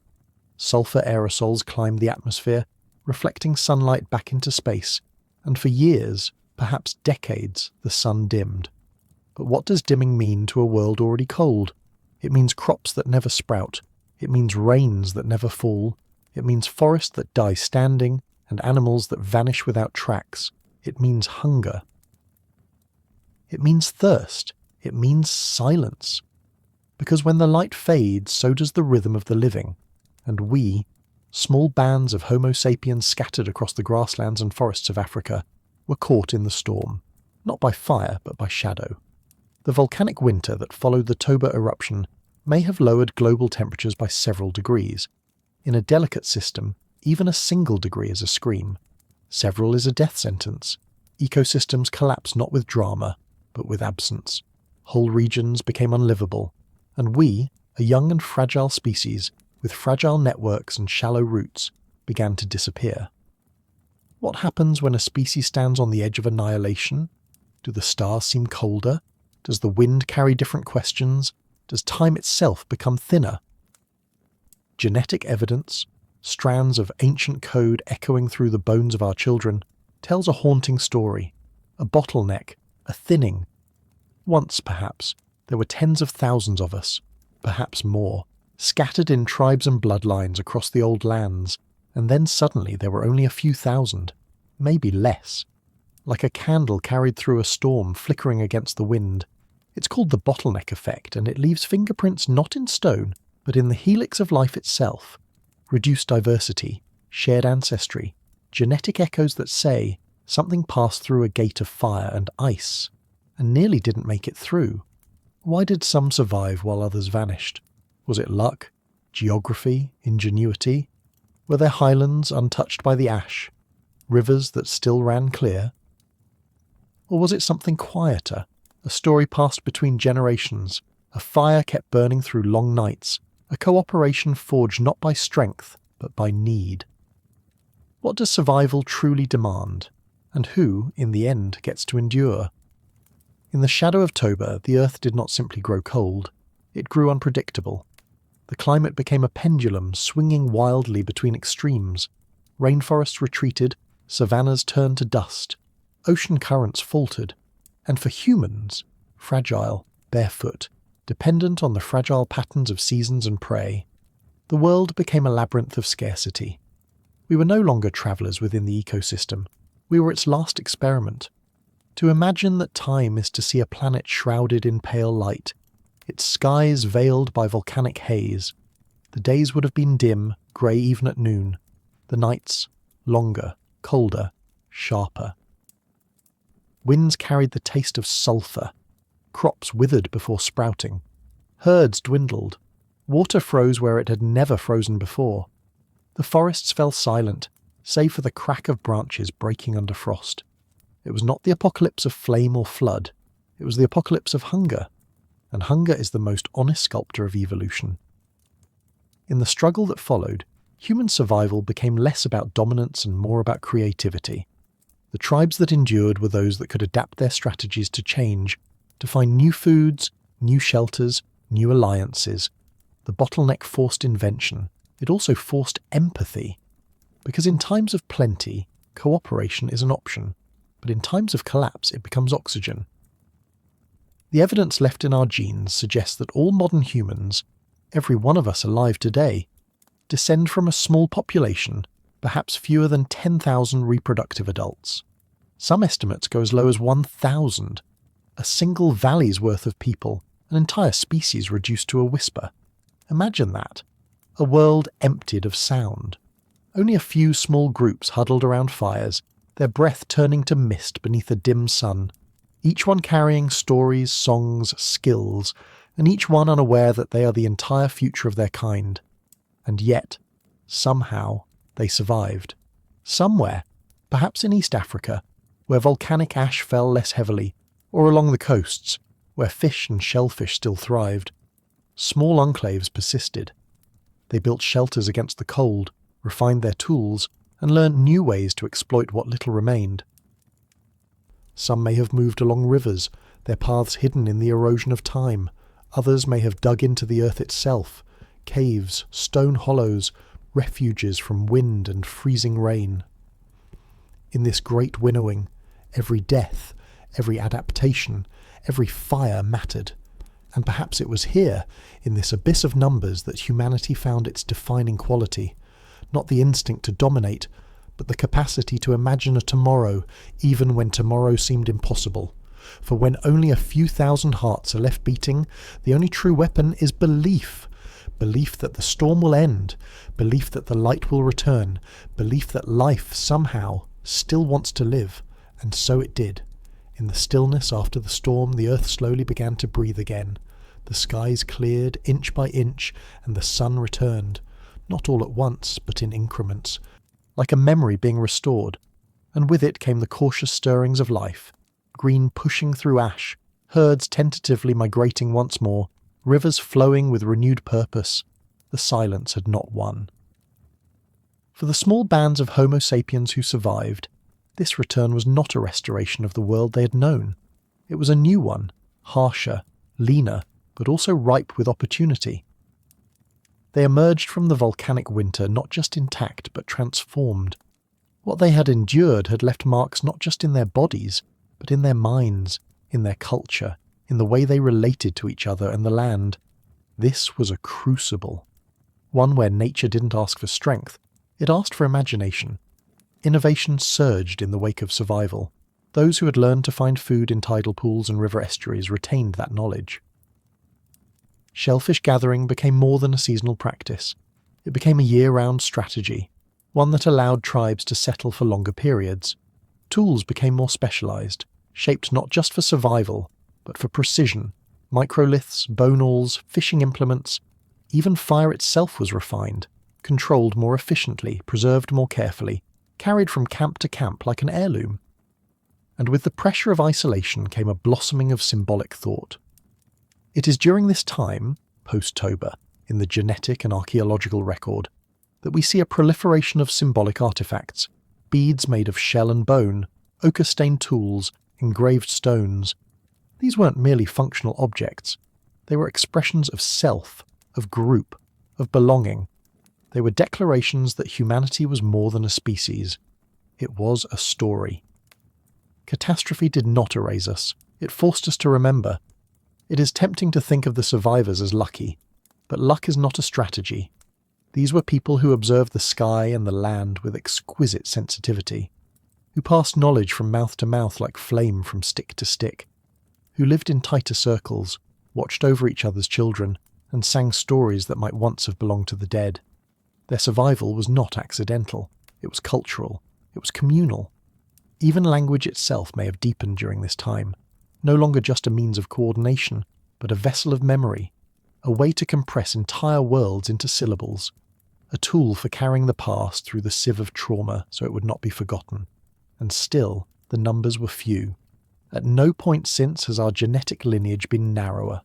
Sulfur aerosols climbed the atmosphere, reflecting sunlight back into space, and for years, perhaps decades, the sun dimmed. But what does dimming mean to a world already cold? It means crops that never sprout. It means rains that never fall. It means forests that die standing, and animals that vanish without tracks. It means hunger. It means thirst. It means silence. Because when the light fades, so does the rhythm of the living, and we, small bands of Homo sapiens scattered across the grasslands and forests of Africa, were caught in the storm, not by fire but by shadow. The volcanic winter that followed the Toba eruption may have lowered global temperatures by several degrees. In a delicate system, even a single degree is a scream. Several is a death sentence. Ecosystems collapse not with drama, but with absence. Whole regions became unlivable, and we, a young and fragile species, with fragile networks and shallow roots, began to disappear. What happens when a species stands on the edge of annihilation? Do the stars seem colder? Does the wind carry different questions? Does time itself become thinner? Genetic evidence, strands of ancient code echoing through the bones of our children, tells a haunting story, a bottleneck, a thinning. Once, perhaps, there were tens of thousands of us, perhaps more, scattered in tribes and bloodlines across the old lands, and then suddenly there were only a few thousand, maybe less. Like a candle carried through a storm flickering against the wind. It's called the bottleneck effect, and it leaves fingerprints not in stone, but in the helix of life itself. Reduced diversity, shared ancestry, genetic echoes that say something passed through a gate of fire and ice, and nearly didn't make it through. Why did some survive while others vanished? Was it luck, geography, ingenuity? Were there highlands untouched by the ash, rivers that still ran clear? Or was it something quieter, a story passed between generations, a fire kept burning through long nights, a cooperation forged not by strength, but by need? What does survival truly demand, and who, in the end, gets to endure? In the shadow of Toba, the earth did not simply grow cold, it grew unpredictable. The climate became a pendulum swinging wildly between extremes. Rainforests retreated, savannas turned to dust, ocean currents faltered, and for humans, fragile, barefoot, dependent on the fragile patterns of seasons and prey, the world became a labyrinth of scarcity. We were no longer travellers within the ecosystem, we were its last experiment. To imagine that time is to see a planet shrouded in pale light, its skies veiled by volcanic haze, the days would have been dim, grey even at noon, the nights longer, colder, sharper. Winds carried the taste of sulphur. Crops withered before sprouting. Herds dwindled. Water froze where it had never frozen before. The forests fell silent, save for the crack of branches breaking under frost. It was not the apocalypse of flame or flood. It was the apocalypse of hunger. And hunger is the most honest sculptor of evolution. In the struggle that followed, human survival became less about dominance and more about creativity. The tribes that endured were those that could adapt their strategies to change, to find new foods, new shelters, new alliances. The bottleneck forced invention. It also forced empathy. Because in times of plenty, cooperation is an option, but in times of collapse it becomes oxygen. The evidence left in our genes suggests that all modern humans, every one of us alive today, descend from a small population, perhaps fewer than 10,000 reproductive adults. Some estimates go as low as 1,000. A single valley's worth of people, an entire species reduced to a whisper. Imagine that. A world emptied of sound. Only a few small groups huddled around fires, their breath turning to mist beneath a dim sun, each one carrying stories, songs, skills, and each one unaware that they are the entire future of their kind. And yet, somehow, they survived. Somewhere, perhaps in East Africa, where volcanic ash fell less heavily, or along the coasts, where fish and shellfish still thrived. Small enclaves persisted. They built shelters against the cold, refined their tools, and learned new ways to exploit what little remained. Some may have moved along rivers, their paths hidden in the erosion of time. Others may have dug into the earth itself, caves, stone hollows, refuges from wind and freezing rain. In this great winnowing, every death, every adaptation, every fire mattered. And perhaps it was here, in this abyss of numbers, that humanity found its defining quality. Not the instinct to dominate, but the capacity to imagine a tomorrow, even when tomorrow seemed impossible. For when only a few thousand hearts are left beating, the only true weapon is belief. Belief that the storm will end, belief that the light will return, belief that life, somehow, still wants to live. And so it did. In the stillness after the storm, the earth slowly began to breathe again. The skies cleared inch by inch, and the sun returned. Not all at once, but in increments, like a memory being restored. And with it came the cautious stirrings of life, green pushing through ash, herds tentatively migrating once more, rivers flowing with renewed purpose. The silence had not won. For the small bands of Homo sapiens who survived, this return was not a restoration of the world they had known. It was a new one, harsher, leaner, but also ripe with opportunity. They emerged from the volcanic winter not just intact, but transformed. What they had endured had left marks not just in their bodies, but in their minds, in their culture, in the way they related to each other and the land. This was a crucible. One where nature didn't ask for strength, it asked for imagination. Innovation surged in the wake of survival. Those who had learned to find food in tidal pools and river estuaries retained that knowledge. Shellfish gathering became more than a seasonal practice. It became a year-round strategy, one that allowed tribes to settle for longer periods. Tools became more specialized, shaped not just for survival, but for precision. Microliths, bone awls, fishing implements. Even fire itself was refined, controlled more efficiently, preserved more carefully, carried from camp to camp like an heirloom. And with the pressure of isolation came a blossoming of symbolic thought. It is during this time, post-Toba, in the genetic and archaeological record, that we see a proliferation of symbolic artifacts, beads made of shell and bone, ochre-stained tools, engraved stones. These weren't merely functional objects. They were expressions of self, of group, of belonging. They were declarations that humanity was more than a species. It was a story. Catastrophe did not erase us. It forced us to remember. It is tempting to think of the survivors as lucky, but luck is not a strategy. These were people who observed the sky and the land with exquisite sensitivity, who passed knowledge from mouth to mouth like flame from stick to stick, who lived in tighter circles, watched over each other's children, and sang stories that might once have belonged to the dead. Their survival was not accidental, it was cultural. It was communal. Even language itself may have deepened during this time, no longer just a means of coordination, but a vessel of memory, a way to compress entire worlds into syllables, a tool for carrying the past through the sieve of trauma so it would not be forgotten. And still, the numbers were few. At no point since has our genetic lineage been narrower.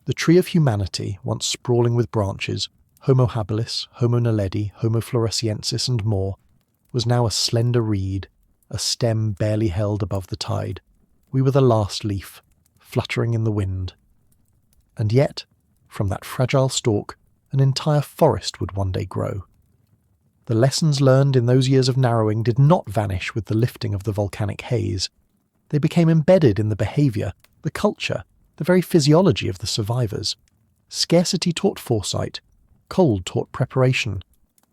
The tree of humanity, once sprawling with branches, Homo habilis, Homo naledi, Homo floresiensis and more, was now a slender reed, a stem barely held above the tide. We were the last leaf, fluttering in the wind. And yet, from that fragile stalk, an entire forest would one day grow. The lessons learned in those years of narrowing did not vanish with the lifting of the volcanic haze. They became embedded in the behaviour, the culture, the very physiology of the survivors. Scarcity taught foresight, cold taught preparation,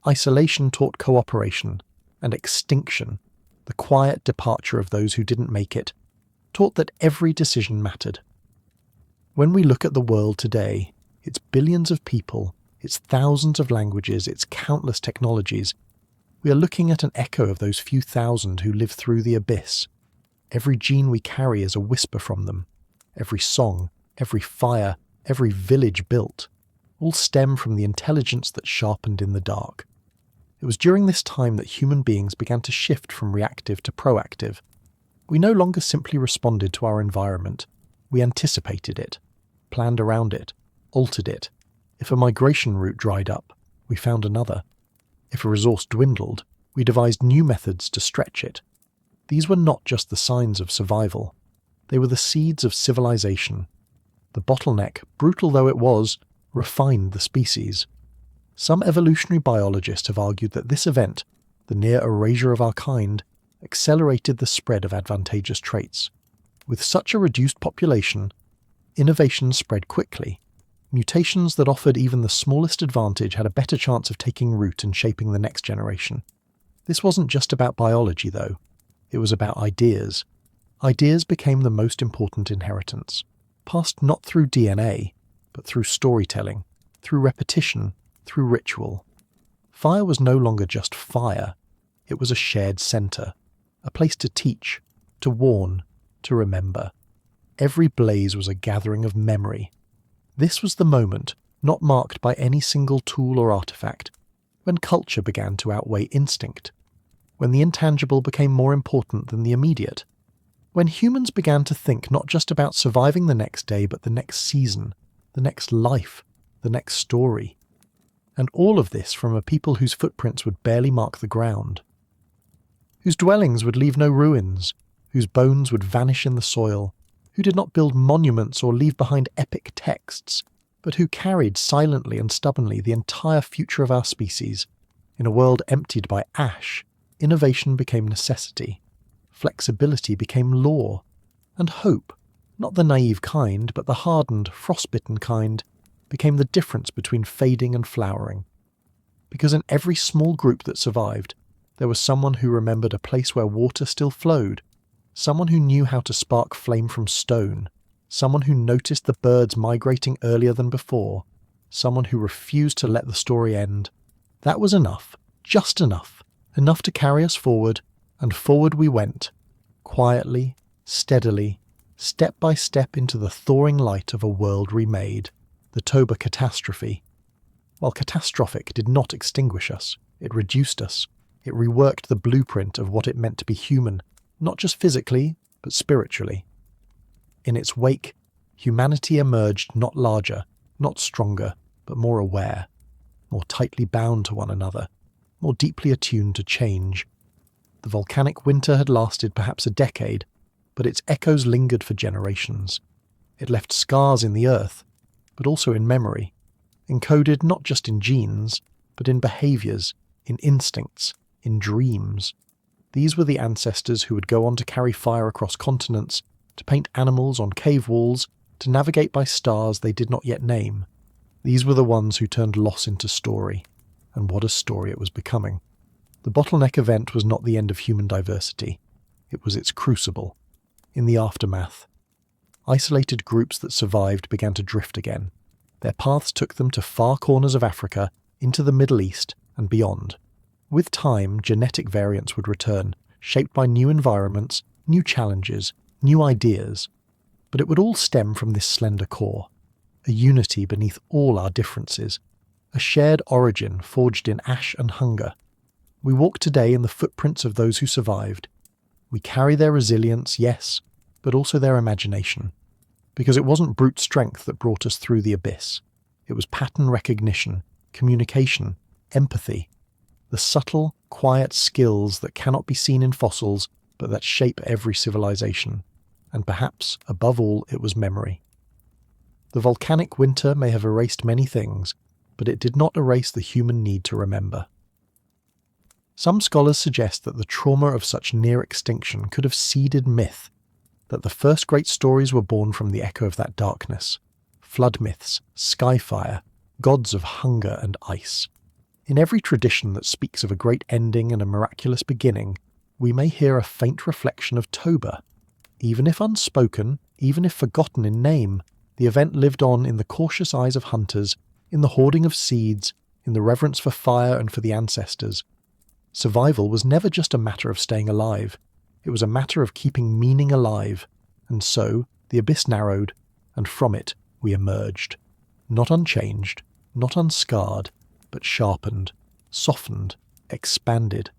isolation taught cooperation, and extinction, the quiet departure of those who didn't make it, taught that every decision mattered. When we look at the world today, its billions of people, its thousands of languages, its countless technologies, we are looking at an echo of those few thousand who lived through the abyss. Every gene we carry is a whisper from them. Every song, every fire, every village built, all stem from the intelligence that sharpened in the dark. It was during this time that human beings began to shift from reactive to proactive. We no longer simply responded to our environment. We anticipated it, planned around it, altered it. If a migration route dried up, we found another. If a resource dwindled, we devised new methods to stretch it. These were not just the signs of survival. They were the seeds of civilization. The bottleneck, brutal though it was, refined the species. Some evolutionary biologists have argued that this event, the near erasure of our kind, accelerated the spread of advantageous traits. With such a reduced population, innovations spread quickly. Mutations that offered even the smallest advantage had a better chance of taking root and shaping the next generation. This wasn't just about biology, though. It was about ideas. Ideas became the most important inheritance, passed not through DNA, but through storytelling, through repetition, through ritual. Fire was no longer just fire. It was a shared centre, a place to teach, to warn, to remember. Every blaze was a gathering of memory. This was the moment, not marked by any single tool or artifact, when culture began to outweigh instinct, when the intangible became more important than the immediate, when humans began to think not just about surviving the next day, but the next season, the next life, the next story. And all of this from a people whose footprints would barely mark the ground, whose dwellings would leave no ruins, whose bones would vanish in the soil, who did not build monuments or leave behind epic texts, but who carried silently and stubbornly the entire future of our species. In a world emptied by ash, innovation became necessity, flexibility became law, and hope, not the naive kind, but the hardened, frostbitten kind, became the difference between fading and flowering. Because in every small group that survived, there was someone who remembered a place where water still flowed, someone who knew how to spark flame from stone, someone who noticed the birds migrating earlier than before, someone who refused to let the story end. That was enough, just enough to carry us forward, and forward we went, quietly, steadily, step by step into the thawing light of a world remade, the Toba catastrophe. While catastrophic did not extinguish us, it reduced us. It reworked the blueprint of what it meant to be human, not just physically, but spiritually. In its wake, humanity emerged not larger, not stronger, but more aware, more tightly bound to one another, more deeply attuned to change. The volcanic winter had lasted perhaps a decade, but its echoes lingered for generations. It left scars in the earth, but also in memory, encoded not just in genes, but in behaviours, in instincts, in dreams. These were the ancestors who would go on to carry fire across continents, to paint animals on cave walls, to navigate by stars they did not yet name. These were the ones who turned loss into story, and what a story it was becoming. The bottleneck event was not the end of human diversity. It was its crucible. In the aftermath, isolated groups that survived began to drift again. Their paths took them to far corners of Africa, into the Middle East, and beyond. With time, genetic variants would return, shaped by new environments, new challenges, new ideas. But it would all stem from this slender core, a unity beneath all our differences, a shared origin forged in ash and hunger. We walk today in the footprints of those who survived. We carry their resilience, yes, but also their imagination. Because it wasn't brute strength that brought us through the abyss. It was pattern recognition, communication, empathy, the subtle, quiet skills that cannot be seen in fossils, but that shape every civilization. And perhaps, above all, it was memory. The volcanic winter may have erased many things, but it did not erase the human need to remember. Some scholars suggest that the trauma of such near extinction could have seeded myth, that the first great stories were born from the echo of that darkness. Flood myths, skyfire, gods of hunger and ice. In every tradition that speaks of a great ending and a miraculous beginning, we may hear a faint reflection of Toba. Even if unspoken, even if forgotten in name, the event lived on in the cautious eyes of hunters, in the hoarding of seeds, in the reverence for fire and for the ancestors. Survival was never just a matter of staying alive. It was a matter of keeping meaning alive, and so the abyss narrowed, and from it we emerged. Not unchanged, not unscarred, but sharpened, softened, expanded.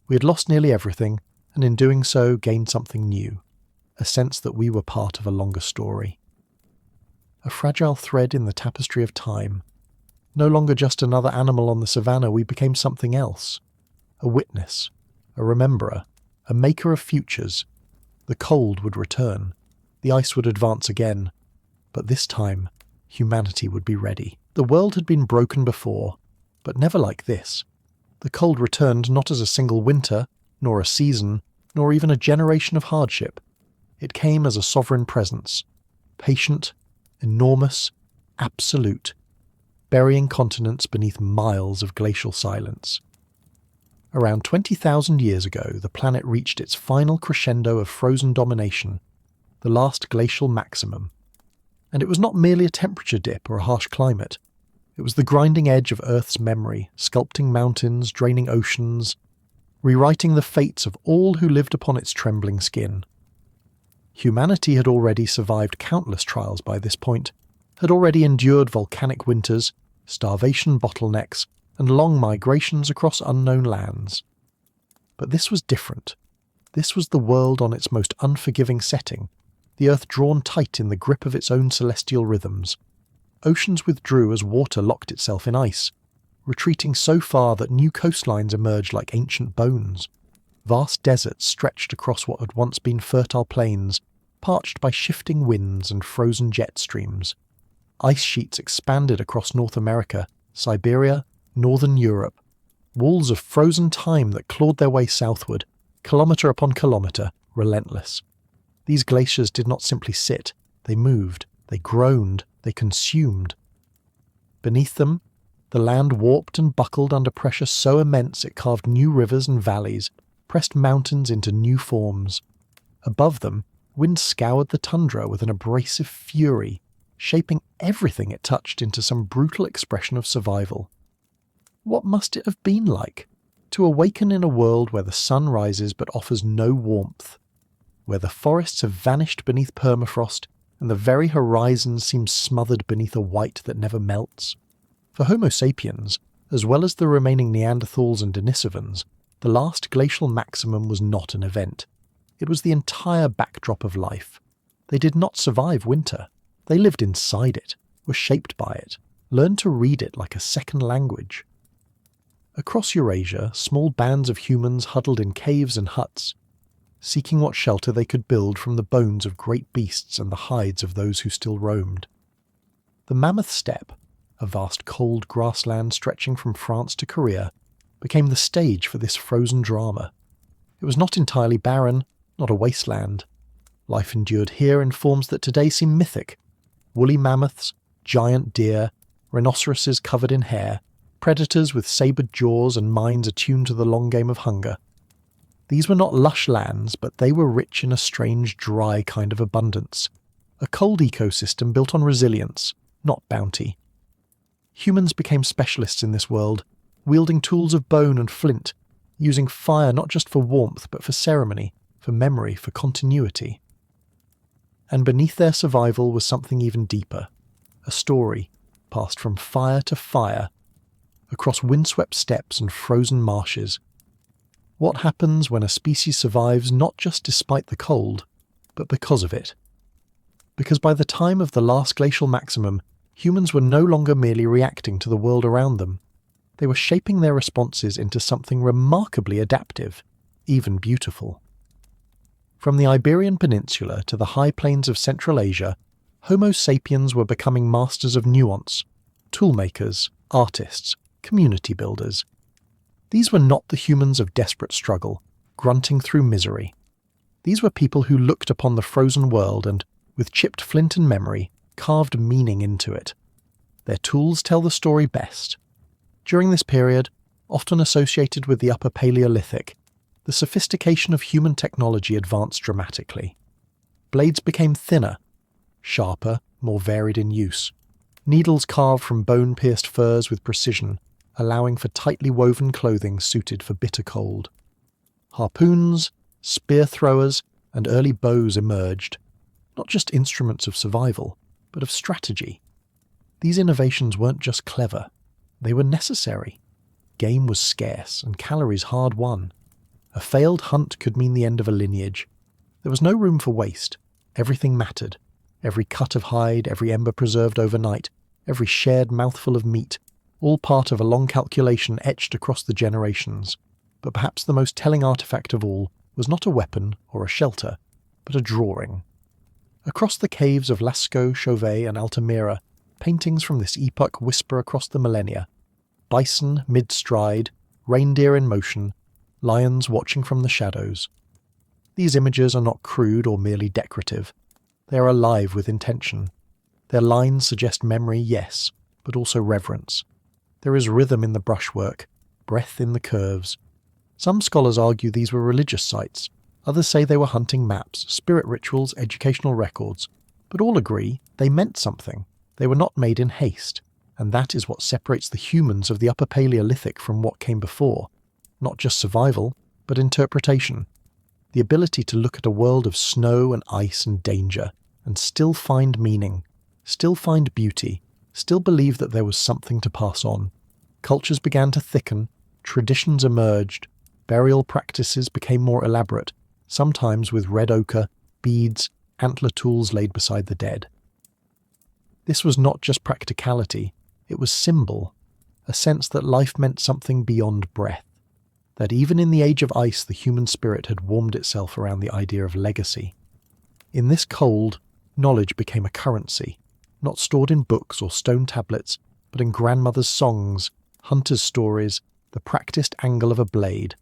We had lost nearly everything, and in doing so gained something new, a sense that we were part of a longer story. A fragile thread in the tapestry of time. No longer just another animal on the savannah, we became something else. A witness, a rememberer, a maker of futures. The cold would return, the ice would advance again, but this time humanity would be ready. The world had been broken before, but never like this. The cold returned not as a single winter, nor a season, nor even a generation of hardship. It came as a sovereign presence, patient, enormous, absolute, burying continents beneath miles of glacial silence. Around 20,000 years ago, the planet reached its final crescendo of frozen domination, the last glacial maximum. And it was not merely a temperature dip or a harsh climate. It was the grinding edge of Earth's memory, sculpting mountains, draining oceans, rewriting the fates of all who lived upon its trembling skin. Humanity had already survived countless trials by this point, had already endured volcanic winters, starvation bottlenecks, and long migrations across unknown lands. But this was different. This was the world on its most unforgiving setting, the Earth drawn tight in the grip of its own celestial rhythms. Oceans withdrew as water locked itself in ice, retreating so far that new coastlines emerged like ancient bones. Vast deserts stretched across what had once been fertile plains, parched by shifting winds and frozen jet streams. Ice sheets expanded across North America, Siberia, Northern Europe, walls of frozen time that clawed their way southward, kilometre upon kilometre, relentless. These glaciers did not simply sit, they moved, they groaned, they consumed. Beneath them, the land warped and buckled under pressure so immense it carved new rivers and valleys, pressed mountains into new forms. Above them, wind scoured the tundra with an abrasive fury, shaping everything it touched into some brutal expression of survival. What must it have been like to awaken in a world where the sun rises but offers no warmth, where the forests have vanished beneath permafrost and the very horizon seems smothered beneath a white that never melts? For Homo sapiens, as well as the remaining Neanderthals and Denisovans, the last glacial maximum was not an event. It was the entire backdrop of life. They did not survive winter. They lived inside it, were shaped by it, learned to read it like a second language. Across Eurasia, small bands of humans huddled in caves and huts, seeking what shelter they could build from the bones of great beasts and the hides of those who still roamed. The Mammoth Steppe, a vast cold grassland stretching from France to Korea, became the stage for this frozen drama. It was not entirely barren, not a wasteland. Life endured here in forms that today seem mythic. Woolly mammoths, giant deer, rhinoceroses covered in hair, predators with sabred jaws and minds attuned to the long game of hunger. These were not lush lands, but they were rich in a strange, dry kind of abundance. A cold ecosystem built on resilience, not bounty. Humans became specialists in this world, wielding tools of bone and flint, using fire not just for warmth but for ceremony, for memory, for continuity. And beneath their survival was something even deeper, a story passed from fire to fire, across windswept steppes and frozen marshes. What happens when a species survives not just despite the cold, but because of it? Because by the time of the last glacial maximum, humans were no longer merely reacting to the world around them. They were shaping their responses into something remarkably adaptive, even beautiful. From the Iberian Peninsula to the high plains of Central Asia, Homo sapiens were becoming masters of nuance, toolmakers, artists, community builders. These were not the humans of desperate struggle, grunting through misery. These were people who looked upon the frozen world and, with chipped flint and memory, carved meaning into it. Their tools tell the story best. During this period, often associated with the Upper Paleolithic, the sophistication of human technology advanced dramatically. Blades became thinner, sharper, more varied in use. Needles carved from bone-pierced furs with precision, allowing for tightly woven clothing suited for bitter cold. Harpoons, spear throwers, and early bows emerged, not just instruments of survival, but of strategy. These innovations weren't just clever, they were necessary. Game was scarce and calories hard won. A failed hunt could mean the end of a lineage. There was no room for waste. Everything mattered. Every cut of hide, every ember preserved overnight, every shared mouthful of meat, all part of a long calculation etched across the generations. But perhaps the most telling artifact of all was not a weapon or a shelter, but a drawing. Across the caves of Lascaux, Chauvet, and Altamira, paintings from this epoch whisper across the millennia. Bison mid-stride, reindeer in motion, lions watching from the shadows. These images are not crude or merely decorative. They are alive with intention. Their lines suggest memory, yes, but also reverence. There is rhythm in the brushwork, breath in the curves. Some scholars argue these were religious sites. Others say they were hunting maps, spirit rituals, educational records. But all agree they meant something. They were not made in haste. And that is what separates the humans of the Upper Paleolithic from what came before. Not just survival, but interpretation. The ability to look at a world of snow and ice and danger, and still find meaning, still find beauty, still believe that there was something to pass on. Cultures began to thicken, traditions emerged, burial practices became more elaborate, sometimes with red ochre, beads, antler tools laid beside the dead. This was not just practicality, it was symbol, a sense that life meant something beyond breath, that even in the age of ice the human spirit had warmed itself around the idea of legacy. In this cold, knowledge became a currency, not stored in books or stone tablets, but in grandmothers' songs, hunters' stories, the practiced angle of a blade.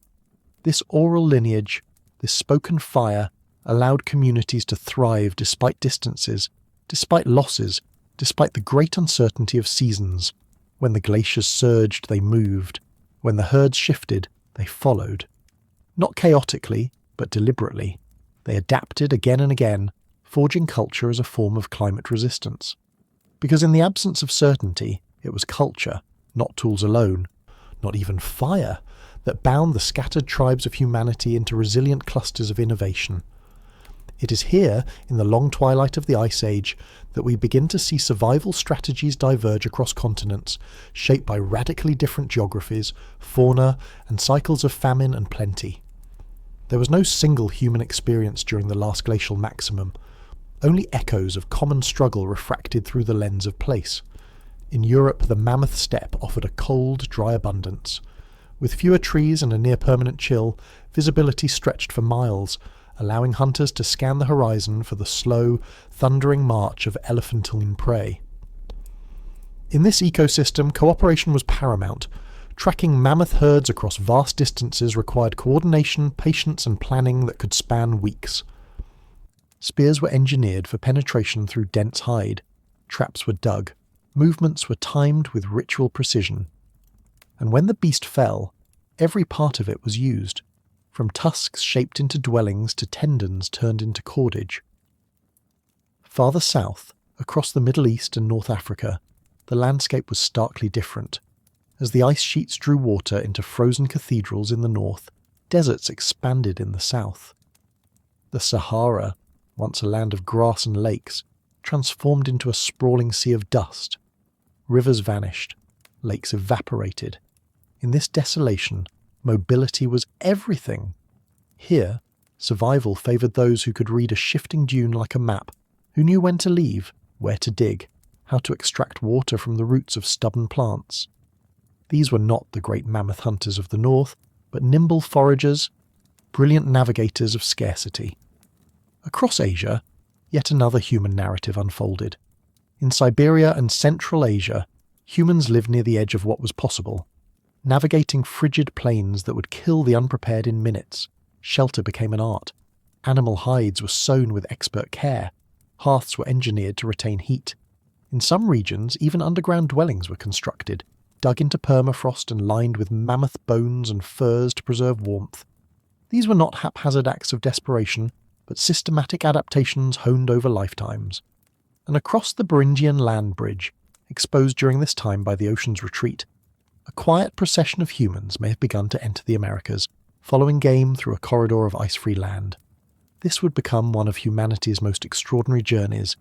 This oral lineage, this spoken fire, allowed communities to thrive despite distances, despite losses, despite the great uncertainty of seasons. When the glaciers surged, they moved. When the herds shifted, they followed. Not chaotically, but deliberately. They adapted again and again, forging culture as a form of climate resistance. Because in the absence of certainty, it was culture, not tools alone, not even fire, that bound the scattered tribes of humanity into resilient clusters of innovation. It is here, in the long twilight of the Ice Age, that we begin to see survival strategies diverge across continents, shaped by radically different geographies, fauna, and cycles of famine and plenty. There was no single human experience during the last glacial maximum, only echoes of common struggle refracted through the lens of place. In Europe, the mammoth steppe offered a cold, dry abundance. With fewer trees and a near-permanent chill, visibility stretched for miles, allowing hunters to scan the horizon for the slow, thundering march of elephantine prey. In this ecosystem, cooperation was paramount. Tracking mammoth herds across vast distances required coordination, patience, and planning that could span weeks. Spears were engineered for penetration through dense hide. Traps were dug. Movements were timed with ritual precision. And when the beast fell, every part of it was used, from tusks shaped into dwellings to tendons turned into cordage. Farther south, across the Middle East and North Africa, the landscape was starkly different. As the ice sheets drew water into frozen cathedrals in the north, deserts expanded in the south. The Sahara, once a land of grass and lakes, transformed into a sprawling sea of dust. Rivers vanished, lakes evaporated. In this desolation, mobility was everything. Here, survival favoured those who could read a shifting dune like a map, who knew when to leave, where to dig, how to extract water from the roots of stubborn plants. These were not the great mammoth hunters of the north, but nimble foragers, brilliant navigators of scarcity. Across Asia, yet another human narrative unfolded. In Siberia and Central Asia, humans lived near the edge of what was possible. Navigating frigid plains that would kill the unprepared in minutes, shelter became an art. Animal hides were sewn with expert care. Hearths were engineered to retain heat. In some regions, even underground dwellings were constructed, dug into permafrost and lined with mammoth bones and furs to preserve warmth. These were not haphazard acts of desperation, but systematic adaptations honed over lifetimes. And across the Beringian land bridge, exposed during this time by the ocean's retreat, a quiet procession of humans may have begun to enter the Americas, following game through a corridor of ice-free land. This would become one of humanity's most extraordinary journeys,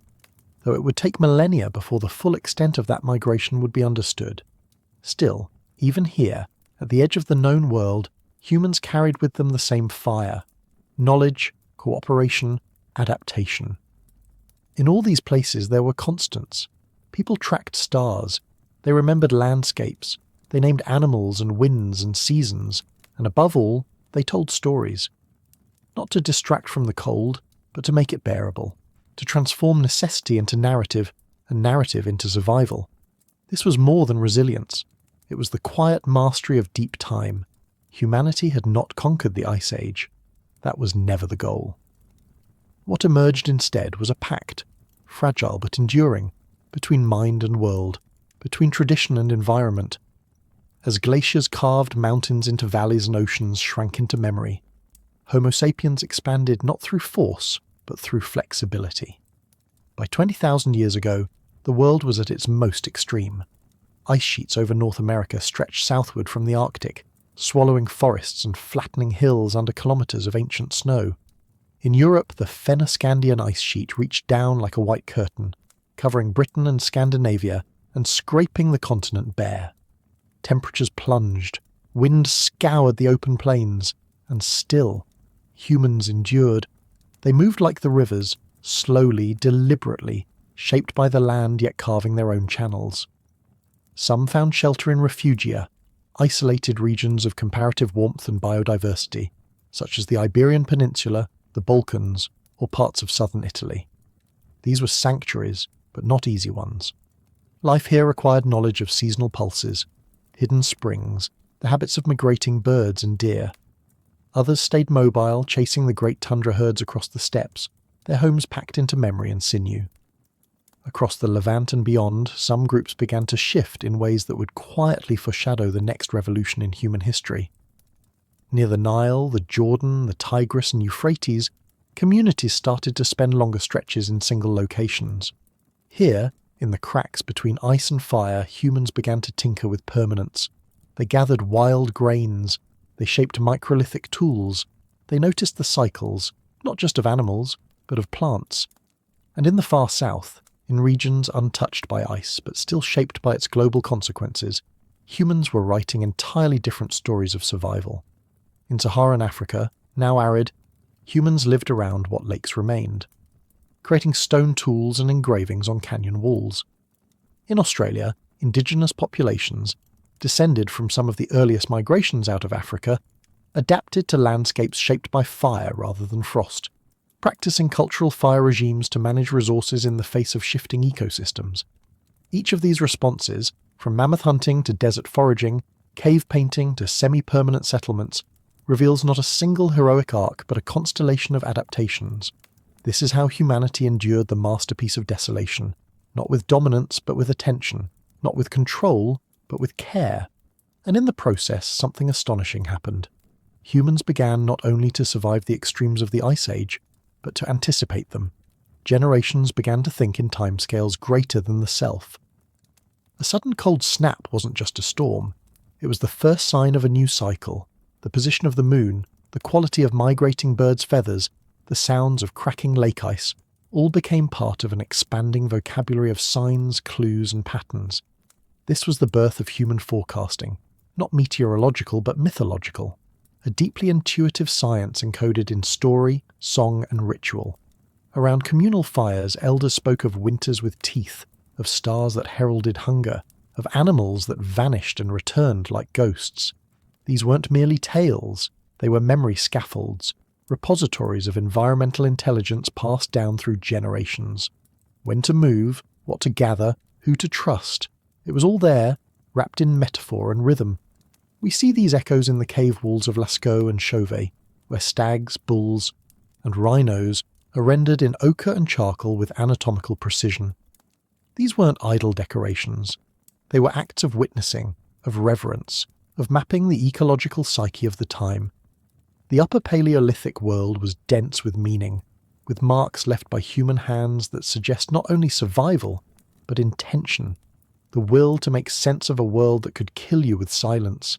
though it would take millennia before the full extent of that migration would be understood. Still, even here, at the edge of the known world, humans carried with them the same fire: knowledge, cooperation, adaptation. In all these places there were constants. People tracked stars, they remembered landscapes, they named animals and winds and seasons, and above all, they told stories. Not to distract from the cold, but to make it bearable, to transform necessity into narrative, and narrative into survival. This was more than resilience. It was the quiet mastery of deep time. Humanity had not conquered the Ice Age. That was never the goal. What emerged instead was a pact, fragile but enduring, between mind and world, between tradition and environment. As glaciers carved mountains into valleys and oceans shrank into memory, Homo sapiens expanded not through force, but through flexibility. By 20,000 years ago, the world was at its most extreme. Ice sheets over North America stretched southward from the Arctic, swallowing forests and flattening hills under kilometres of ancient snow. In Europe, the Fennoscandian ice sheet reached down like a white curtain, covering Britain and Scandinavia and scraping the continent bare. Temperatures plunged, wind scoured the open plains, and still, humans endured. They moved like the rivers, slowly, deliberately, shaped by the land yet carving their own channels. Some found shelter in refugia, isolated regions of comparative warmth and biodiversity, such as the Iberian Peninsula, the Balkans, or parts of southern Italy. These were sanctuaries, but not easy ones. Life here required knowledge of seasonal pulses, hidden springs, the habits of migrating birds and deer. Others stayed mobile, chasing the great tundra herds across the steppes, their homes packed into memory and sinew. Across the Levant and beyond, some groups began to shift in ways that would quietly foreshadow the next revolution in human history. Near the Nile, the Jordan, the Tigris and Euphrates, communities started to spend longer stretches in single locations. Here, in the cracks between ice and fire, humans began to tinker with permanence. They gathered wild grains, they shaped microlithic tools, they noticed the cycles, not just of animals, but of plants. And in the far south, in regions untouched by ice but still shaped by its global consequences, humans were writing entirely different stories of survival. In Saharan Africa, now arid, humans lived around what lakes remained, creating stone tools and engravings on canyon walls. In Australia, indigenous populations, descended from some of the earliest migrations out of Africa, adapted to landscapes shaped by fire rather than frost, practicing cultural fire regimes to manage resources in the face of shifting ecosystems. Each of these responses, from mammoth hunting to desert foraging, cave painting to semi-permanent settlements, reveals not a single heroic arc but a constellation of adaptations. This is how humanity endured the masterpiece of desolation, not with dominance but with attention, not with control but with care. And in the process, something astonishing happened. Humans began not only to survive the extremes of the Ice Age, but to anticipate them. Generations began to think in timescales greater than the self. A sudden cold snap wasn't just a storm, It was the first sign of a new cycle. The position of the moon, the quality of migrating birds' feathers, the sounds of cracking lake ice, all became part of an expanding vocabulary of signs, clues, and patterns. This was the birth of human forecasting, not meteorological but mythological, a deeply intuitive science encoded in story, song, and ritual. Around communal fires, elders spoke of winters with teeth, of stars that heralded hunger, of animals that vanished and returned like ghosts. These weren't merely tales, they were memory scaffolds, repositories of environmental intelligence passed down through generations. When to move, what to gather, who to trust. It was all there, wrapped in metaphor and rhythm. We see these echoes in the cave walls of Lascaux and Chauvet, where stags, bulls, and rhinos are rendered in ochre and charcoal with anatomical precision. These weren't idle decorations. They were acts of witnessing, of reverence, of mapping the ecological psyche of the time. The Upper Paleolithic world was dense with meaning, with marks left by human hands that suggest not only survival, but intention, the will to make sense of a world that could kill you with silence.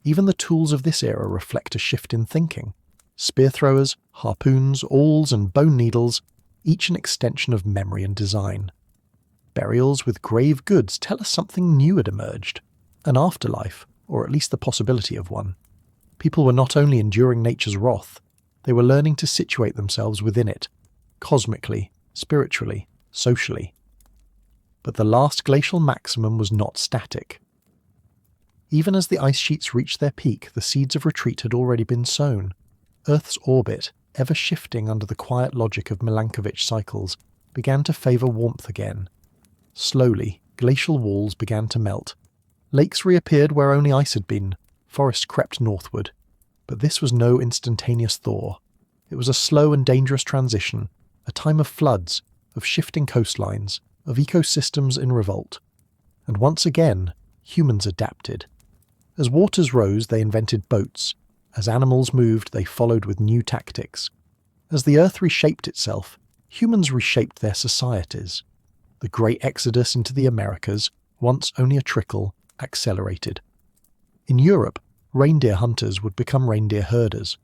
Even the tools of this era reflect a shift in thinking. Spear throwers, harpoons, awls, and bone needles, each an extension of memory and design. Burials with grave goods tell us something new had emerged, an afterlife, or at least the possibility of one. People were not only enduring nature's wrath, they were learning to situate themselves within it, cosmically, spiritually, socially. But the last glacial maximum was not static. Even as the ice sheets reached their peak, the seeds of retreat had already been sown. Earth's orbit, ever shifting under the quiet logic of Milankovitch cycles, began to favour warmth again. Slowly, glacial walls began to melt. Lakes reappeared where only ice had been. Forests crept northward. But this was no instantaneous thaw. It was a slow and dangerous transition, a time of floods, of shifting coastlines, of ecosystems in revolt. And once again, humans adapted. As waters rose, they invented boats. As animals moved, they followed with new tactics. As the earth reshaped itself, humans reshaped their societies. The great exodus into the Americas, once only a trickle, accelerated. In Europe, reindeer hunters would become reindeer herders.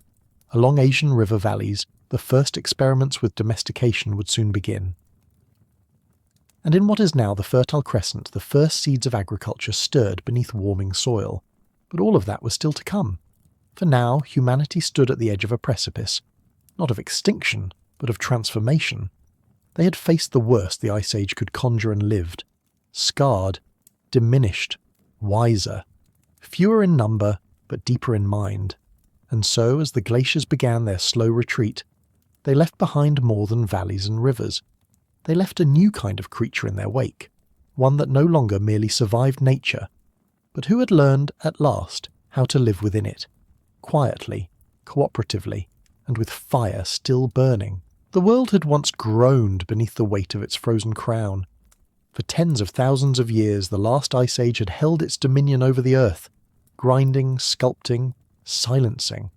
Along Asian river valleys, the first experiments with domestication would soon begin. And in what is now the Fertile Crescent, the first seeds of agriculture stirred beneath warming soil. But all of that was still to come. For now, humanity stood at the edge of a precipice, not of extinction, but of transformation. They had faced the worst the Ice Age could conjure and lived. Scarred, diminished, wiser, fewer in number, but deeper in mind. And so, as the glaciers began their slow retreat, they left behind more than valleys and rivers. They left a new kind of creature in their wake, one that no longer merely survived nature, but who had learned, at last, how to live within it. Quietly, cooperatively, and with fire still burning. The world had once groaned beneath the weight of its frozen crown. For tens of thousands of years, the last ice age had held its dominion over the earth, grinding, sculpting, silencing.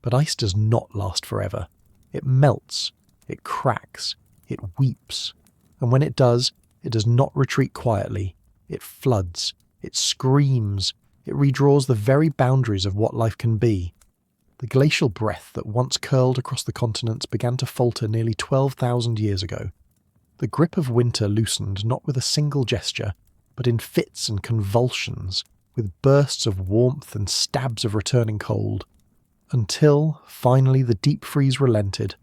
But ice does not last forever. It melts, it cracks, it weeps. And when it does not retreat quietly. It floods, it screams, it redraws the very boundaries of what life can be. The glacial breath that once curled across the continents began to falter nearly 12,000 years ago. The grip of winter loosened not with a single gesture, but in fits and convulsions, with bursts of warmth and stabs of returning cold, until, finally, the deep freeze relented.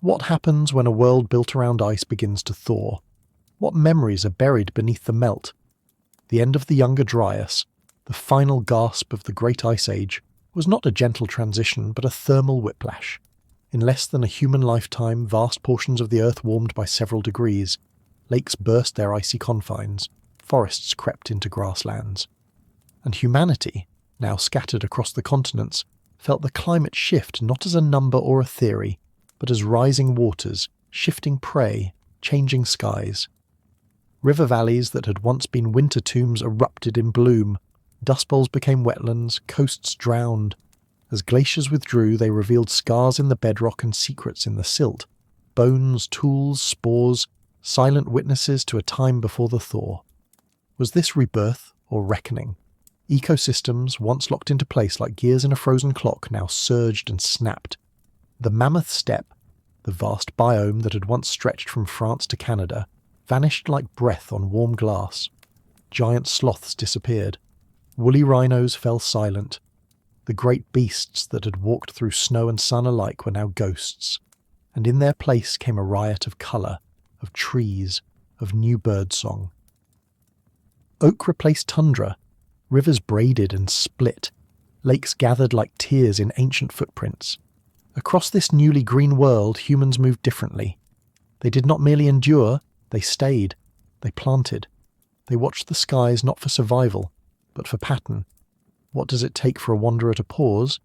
What happens when a world built around ice begins to thaw? What memories are buried beneath the melt? The end of the Younger Dryas, the final gasp of the Great Ice Age, was not a gentle transition but a thermal whiplash. In less than a human lifetime, vast portions of the earth warmed by several degrees. Lakes burst their icy confines. Forests crept into grasslands. And humanity, now scattered across the continents, felt the climate shift not as a number or a theory, but as rising waters, shifting prey, changing skies. River valleys that had once been winter tombs erupted in bloom. Dust bowls became wetlands, coasts drowned. As glaciers withdrew, they revealed scars in the bedrock and secrets in the silt. Bones, tools, spores, silent witnesses to a time before the thaw. Was this rebirth or reckoning? Ecosystems, once locked into place like gears in a frozen clock, now surged and snapped. The mammoth steppe, the vast biome that had once stretched from France to Canada, vanished like breath on warm glass. Giant sloths disappeared. Woolly rhinos fell silent. The great beasts that had walked through snow and sun alike were now ghosts, and in their place came a riot of colour, of trees, of new birdsong. Oak replaced tundra, rivers braided and split, lakes gathered like tears in ancient footprints. Across this newly green world, humans moved differently. They did not merely endure, they stayed, they planted. They watched the skies not for survival, but for pattern. What does it take for a wanderer to pause?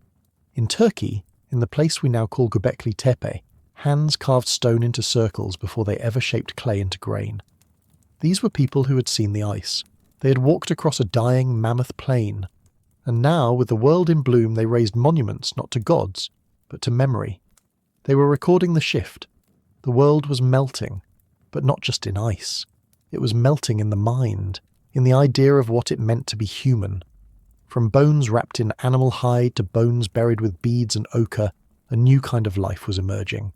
In Turkey, in the place we now call Göbekli Tepe, hands carved stone into circles before they ever shaped clay into grain. These were people who had seen the ice. They had walked across a dying mammoth plain, and now, with the world in bloom, they raised monuments not to gods, but to memory. They were recording the shift. The world was melting, but not just in ice. It was melting in the mind, in the idea of what it meant to be human. From bones wrapped in animal hide to bones buried with beads and ochre, a new kind of life was emerging.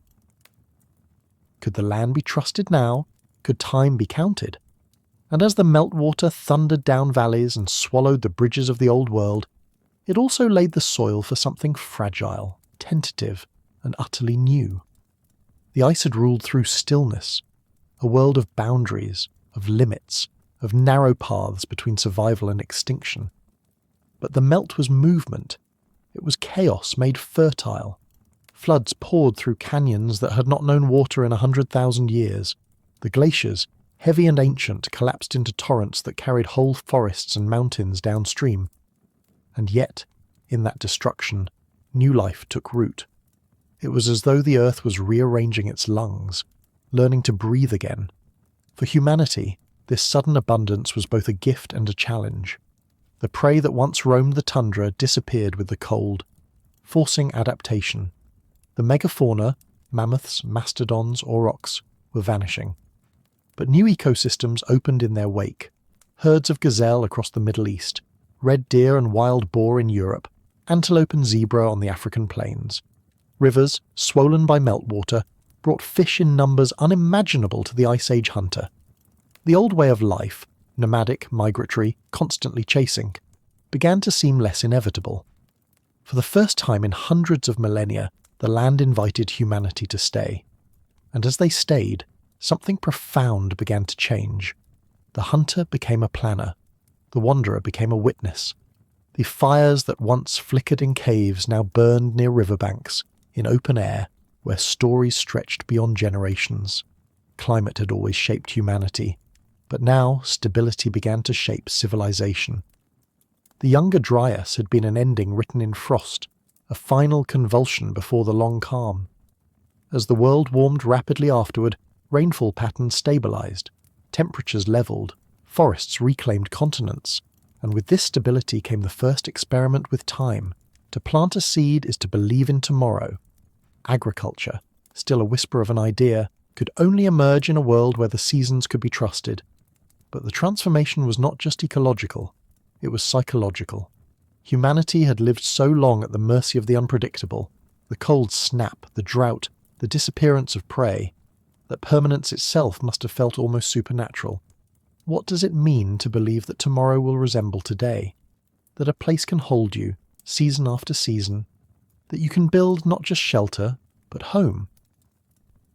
Could the land be trusted now? Could time be counted? And as the meltwater thundered down valleys and swallowed the bridges of the old world, it also laid the soil for something fragile, tentative, and utterly new. The ice had ruled through stillness, a world of boundaries, of limits, of narrow paths between survival and extinction. But the melt was movement. It was chaos made fertile. Floods poured through canyons that had not known water in 100,000 years. The glaciers, heavy and ancient, collapsed into torrents that carried whole forests and mountains downstream. And yet, in that destruction, new life took root. It was as though the earth was rearranging its lungs, learning to breathe again. For humanity, this sudden abundance was both a gift and a challenge. The prey that once roamed the tundra disappeared with the cold, forcing adaptation. The megafauna, mammoths, mastodons, aurochs, were vanishing. But new ecosystems opened in their wake. Herds of gazelle across the Middle East, red deer and wild boar in Europe, antelope and zebra on the African plains. Rivers, swollen by meltwater, brought fish in numbers unimaginable to the Ice Age hunter. The old way of life, nomadic, migratory, constantly chasing, began to seem less inevitable. For the first time in hundreds of millennia, the land invited humanity to stay. And as they stayed, something profound began to change. The hunter became a planner. The wanderer became a witness. The fires that once flickered in caves now burned near riverbanks, in open air, where stories stretched beyond generations. Climate had always shaped humanity, but now stability began to shape civilization. The younger Dryas had been an ending written in frost, a final convulsion before the long calm. As the world warmed rapidly afterward, rainfall patterns stabilized, temperatures leveled, forests reclaimed continents, and with this stability came the first experiment with time. To plant a seed is to believe in tomorrow. Agriculture, still a whisper of an idea, could only emerge in a world where the seasons could be trusted. But the transformation was not just ecological, it was psychological. Humanity had lived so long at the mercy of the unpredictable, the cold snap, the drought, the disappearance of prey, that permanence itself must have felt almost supernatural. What does it mean to believe that tomorrow will resemble today? That a place can hold you, season after season? That you can build not just shelter, but home?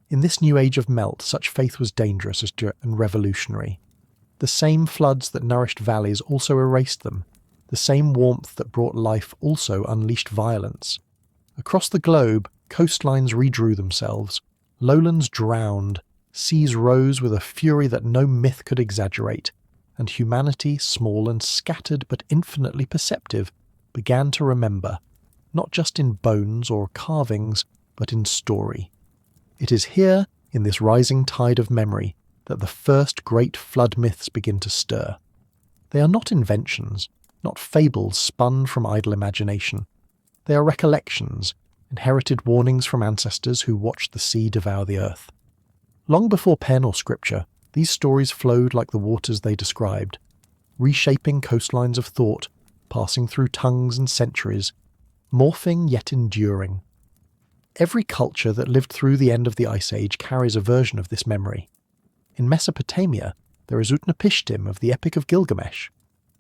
In this new age of melt, such faith was dangerous and revolutionary. The same floods that nourished valleys also erased them. The same warmth that brought life also unleashed violence. Across the globe, coastlines redrew themselves. Lowlands drowned, seas rose with a fury that no myth could exaggerate, and humanity, small and scattered but infinitely perceptive, began to remember, not just in bones or carvings, but in story. It is here, in this rising tide of memory, that the first great flood myths begin to stir. They are not inventions, not fables spun from idle imagination. They are recollections, inherited warnings from ancestors who watched the sea devour the earth. Long before pen or scripture, these stories flowed like the waters they described, reshaping coastlines of thought, passing through tongues and centuries, morphing yet enduring. Every culture that lived through the end of the Ice Age carries a version of this memory. In Mesopotamia, there is Utnapishtim of the Epic of Gilgamesh,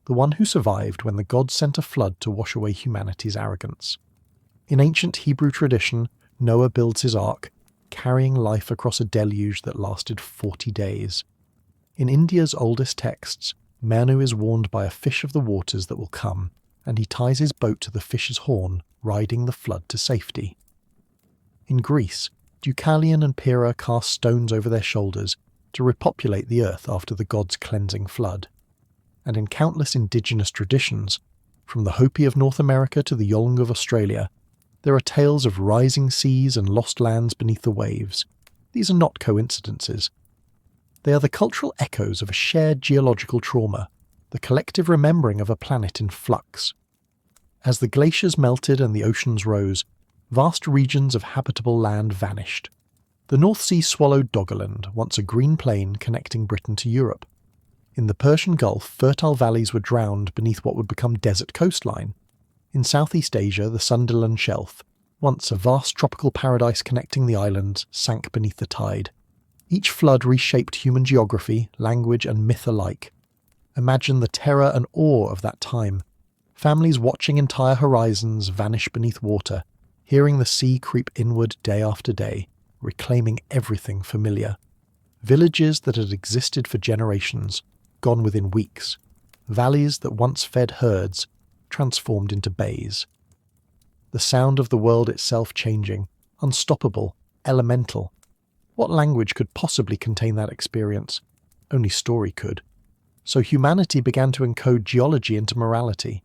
the one who survived when the gods sent a flood to wash away humanity's arrogance. In ancient Hebrew tradition, Noah builds his ark, carrying life across a deluge that lasted 40 days. In India's oldest texts, Manu is warned by a fish of the waters that will come, and he ties his boat to the fish's horn, riding the flood to safety. In Greece, Deucalion and Pyrrha cast stones over their shoulders to repopulate the earth after the gods' cleansing flood. And in countless indigenous traditions, from the Hopi of North America to the Yolngu of Australia, there are tales of rising seas and lost lands beneath the waves. These are not coincidences. They are the cultural echoes of a shared geological trauma, the collective remembering of a planet in flux. As the glaciers melted and the oceans rose, vast regions of habitable land vanished. The North Sea swallowed Doggerland, once a green plain connecting Britain to Europe. In the Persian Gulf, fertile valleys were drowned beneath what would become desert coastline. In Southeast Asia, the Sundaland Shelf, once a vast tropical paradise connecting the islands, sank beneath the tide. Each flood reshaped human geography, language, and myth alike. Imagine the terror and awe of that time. Families watching entire horizons vanish beneath water, hearing the sea creep inward day after day, reclaiming everything familiar. Villages that had existed for generations, gone within weeks. Valleys that once fed herds, transformed into bays. The sound of the world itself changing, unstoppable, elemental. What language could possibly contain that experience? Only story could. So humanity began to encode geology into morality.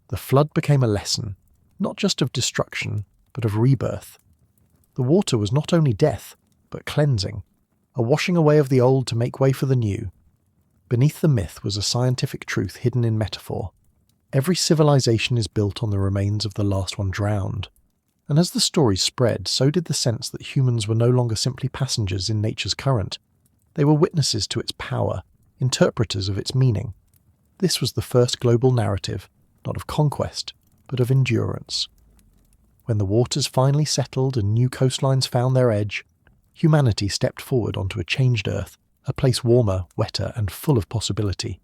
The flood became a lesson, not just of destruction, but of rebirth. The water was not only death, but cleansing, a washing away of the old to make way for the new. Beneath the myth was a scientific truth hidden in metaphor. Every civilization is built on the remains of the last one drowned. And as the story spread, so did the sense that humans were no longer simply passengers in nature's current. They were witnesses to its power, interpreters of its meaning. This was the first global narrative, not of conquest, but of endurance. When the waters finally settled and new coastlines found their edge, humanity stepped forward onto a changed earth, a place warmer, wetter, and full of possibility.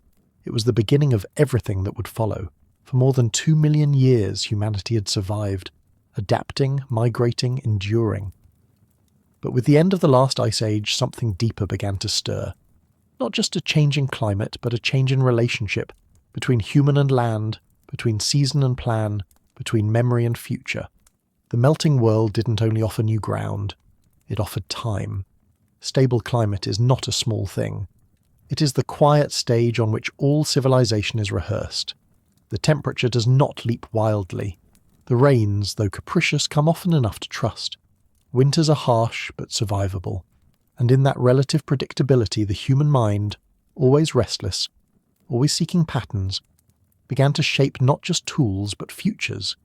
It was the beginning of everything that would follow. For more than 2 million years, humanity had survived, adapting, migrating, enduring. But with the end of the last ice age, something deeper began to stir. Not just a change in climate, but a change in relationship between human and land, between season and plan, between memory and future. The melting world didn't only offer new ground, it offered time. Stable climate is not a small thing. It is the quiet stage on which all civilization is rehearsed. The temperature does not leap wildly. The rains, though capricious, come often enough to trust. Winters are harsh but survivable. And in that relative predictability, the human mind, always restless, always seeking patterns, began to shape not just tools but futures.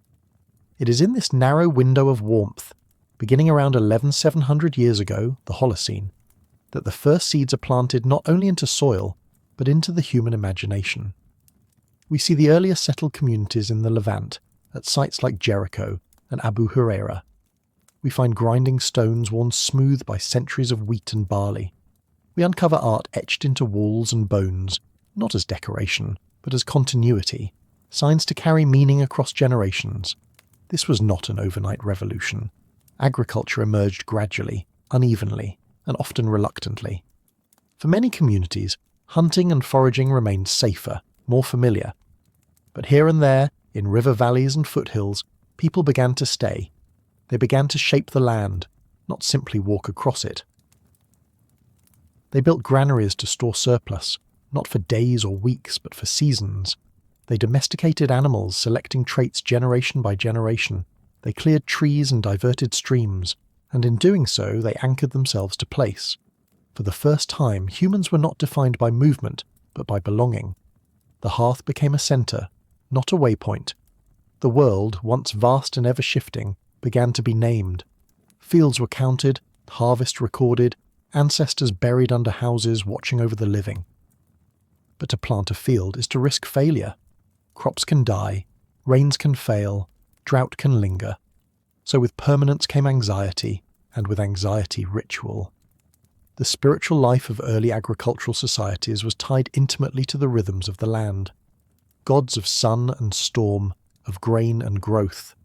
It is in this narrow window of warmth, beginning around 11,700 years ago, the Holocene, that the first seeds are planted not only into soil, but into the human imagination. We see the earliest settled communities in the Levant, at sites like Jericho and Abu Huraira. We find grinding stones worn smooth by centuries of wheat and barley. We uncover art etched into walls and bones, not as decoration, but as continuity, signs to carry meaning across generations. This was not an overnight revolution. Agriculture emerged gradually, unevenly, and often reluctantly. For many communities, hunting and foraging remained safer, more familiar. But here and there, in river valleys and foothills, people began to stay. They began to shape the land, not simply walk across it. They built granaries to store surplus, not for days or weeks, but for seasons. They domesticated animals, selecting traits generation by generation. They cleared trees and diverted streams, and in doing so they anchored themselves to place. For the first time, humans were not defined by movement, but by belonging. The hearth became a centre, not a waypoint. The world, once vast and ever-shifting, began to be named. Fields were counted, harvest recorded, ancestors buried under houses watching over the living. But to plant a field is to risk failure. Crops can die, rains can fail, drought can linger. So with permanence came anxiety, and with anxiety ritual. The spiritual life of early agricultural societies was tied intimately to the rhythms of the land. Gods of sun and storm, of grain and growth,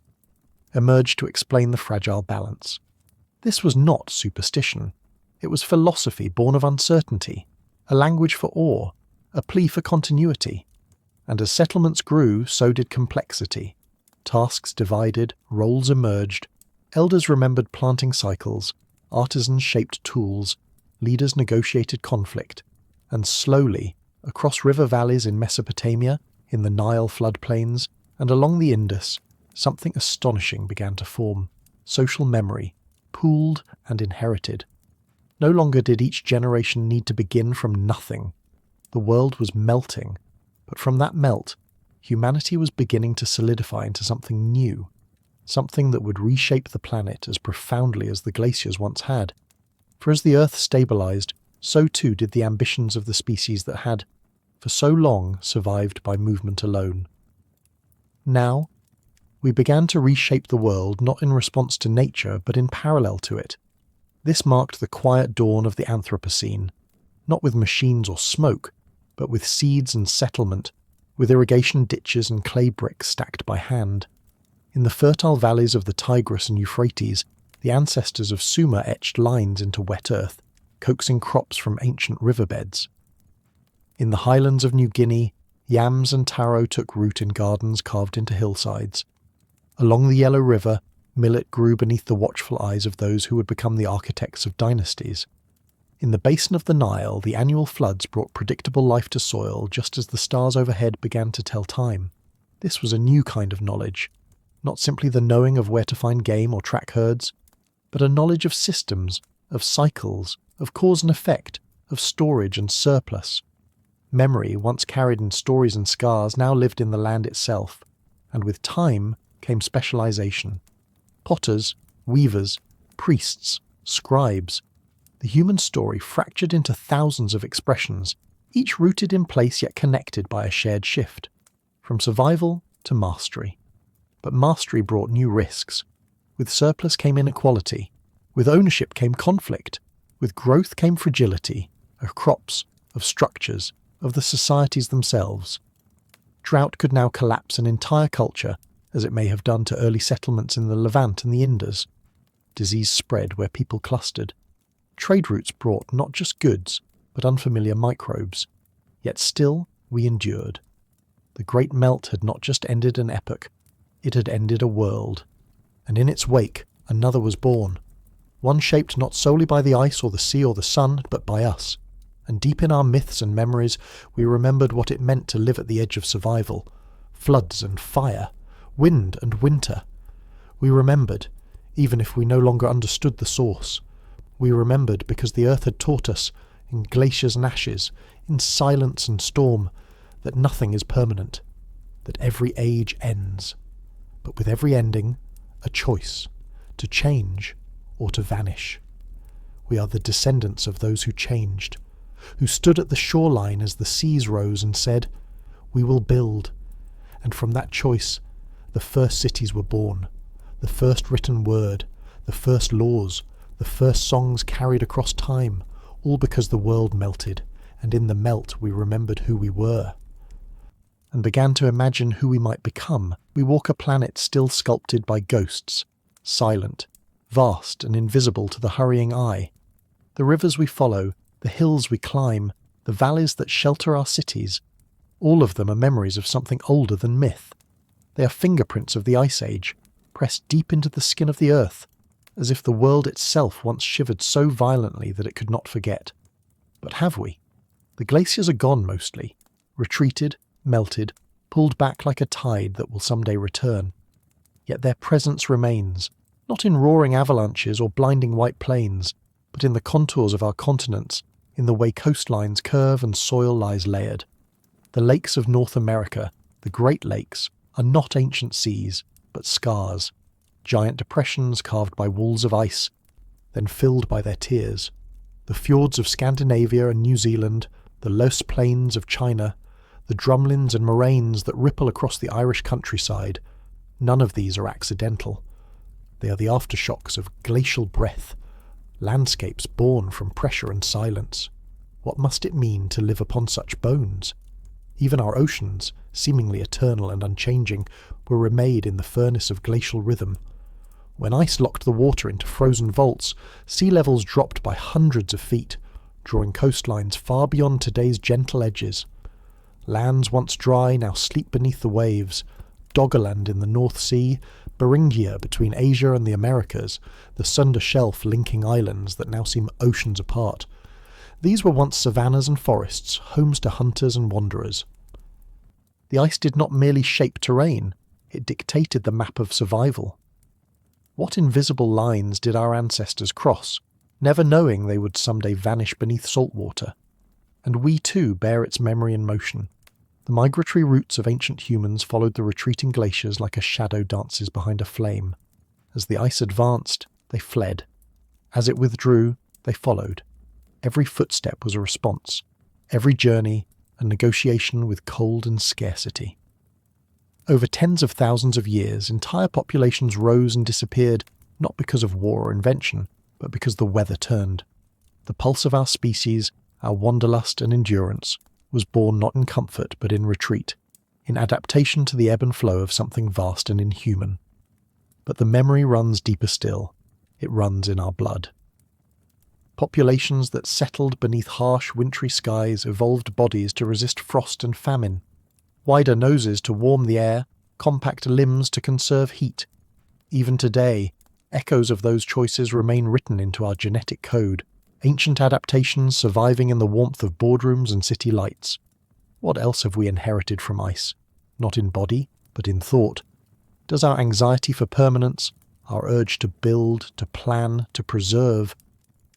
emerged to explain the fragile balance. This was not superstition. It was philosophy born of uncertainty, a language for awe, a plea for continuity. And as settlements grew, so did complexity. Tasks divided, roles emerged, elders remembered planting cycles, artisans shaped tools, leaders negotiated conflict, and slowly, across river valleys in Mesopotamia, in the Nile floodplains, and along the Indus, something astonishing began to form: social memory, pooled and inherited. No longer did each generation need to begin from nothing. The world was melting, but from that melt, humanity was beginning to solidify into something new, something that would reshape the planet as profoundly as the glaciers once had. For as the Earth stabilized, so too did the ambitions of the species that had, for so long, survived by movement alone. Now, we began to reshape the world not in response to nature, but in parallel to it. This marked the quiet dawn of the Anthropocene, not with machines or smoke, but with seeds and settlement, with irrigation ditches and clay bricks stacked by hand. In the fertile valleys of the Tigris and Euphrates, the ancestors of Sumer etched lines into wet earth, coaxing crops from ancient riverbeds. In the highlands of New Guinea, yams and taro took root in gardens carved into hillsides. Along the Yellow River, millet grew beneath the watchful eyes of those who would become the architects of dynasties. In the basin of the Nile, the annual floods brought predictable life to soil just as the stars overhead began to tell time. This was a new kind of knowledge, not simply the knowing of where to find game or track herds, but a knowledge of systems, of cycles, of cause and effect, of storage and surplus. Memory, once carried in stories and scars, now lived in the land itself, and with time came specialization. Potters, weavers, priests, scribes. The human story fractured into thousands of expressions, each rooted in place yet connected by a shared shift, from survival to mastery. But mastery brought new risks. With surplus came inequality. With ownership came conflict. With growth came fragility, of crops, of structures, of the societies themselves. Drought could now collapse an entire culture, as it may have done to early settlements in the Levant and the Indus. Disease spread where people clustered. Trade routes brought not just goods, but unfamiliar microbes. Yet still we endured. The Great Melt had not just ended an epoch, it had ended a world. And in its wake, another was born. One shaped not solely by the ice or the sea or the sun, but by us. And deep in our myths and memories, we remembered what it meant to live at the edge of survival. Floods and fire, wind and winter. We remembered, even if we no longer understood the source. We remembered because the earth had taught us, in glaciers and ashes, in silence and storm, that nothing is permanent, that every age ends. But with every ending, a choice, to change or to vanish. We are the descendants of those who changed, who stood at the shoreline as the seas rose and said, "We will build." And from that choice, the first cities were born, the first written word, the first laws, the first songs carried across time, all because the world melted, and in the melt we remembered who we were. And began to imagine who we might become. We walk a planet still sculpted by ghosts, silent, vast and invisible to the hurrying eye. The rivers we follow, the hills we climb, the valleys that shelter our cities, all of them are memories of something older than myth. They are fingerprints of the Ice Age, pressed deep into the skin of the earth, as if the world itself once shivered so violently that it could not forget. But have we? The glaciers are gone mostly, retreated, melted, pulled back like a tide that will someday return. Yet their presence remains, not in roaring avalanches or blinding white plains, but in the contours of our continents, in the way coastlines curve and soil lies layered. The lakes of North America, the Great Lakes, are not ancient seas, but scars, giant depressions carved by walls of ice, then filled by their tears. The fjords of Scandinavia and New Zealand, the loess plains of China, the drumlins and moraines that ripple across the Irish countryside, none of these are accidental. They are the aftershocks of glacial breath, landscapes born from pressure and silence. What must it mean to live upon such bones? Even our oceans, seemingly eternal and unchanging, were remade in the furnace of glacial rhythm. When ice locked the water into frozen vaults, sea levels dropped by hundreds of feet, drawing coastlines far beyond today's gentle edges. Lands once dry now sleep beneath the waves. Doggerland in the North Sea, Beringia between Asia and the Americas, the Sunda Shelf linking islands that now seem oceans apart. These were once savannas and forests, homes to hunters and wanderers. The ice did not merely shape terrain, it dictated the map of survival. What invisible lines did our ancestors cross, never knowing they would someday vanish beneath salt water? And we too bear its memory in motion. The migratory routes of ancient humans followed the retreating glaciers like a shadow dances behind a flame. As the ice advanced, they fled. As it withdrew, they followed. Every footstep was a response. Every journey, a negotiation with cold and scarcity. Over tens of thousands of years, entire populations rose and disappeared, not because of war or invention, but because the weather turned. The pulse of our species, our wanderlust and endurance, was born not in comfort but in retreat, in adaptation to the ebb and flow of something vast and inhuman. But the memory runs deeper still. It runs in our blood. Populations that settled beneath harsh wintry skies evolved bodies to resist frost and famine, wider noses to warm the air, compact limbs to conserve heat. Even today, echoes of those choices remain written into our genetic code, ancient adaptations surviving in the warmth of boardrooms and city lights. What else have we inherited from ice? Not in body, but in thought. Does our anxiety for permanence, our urge to build, to plan, to preserve,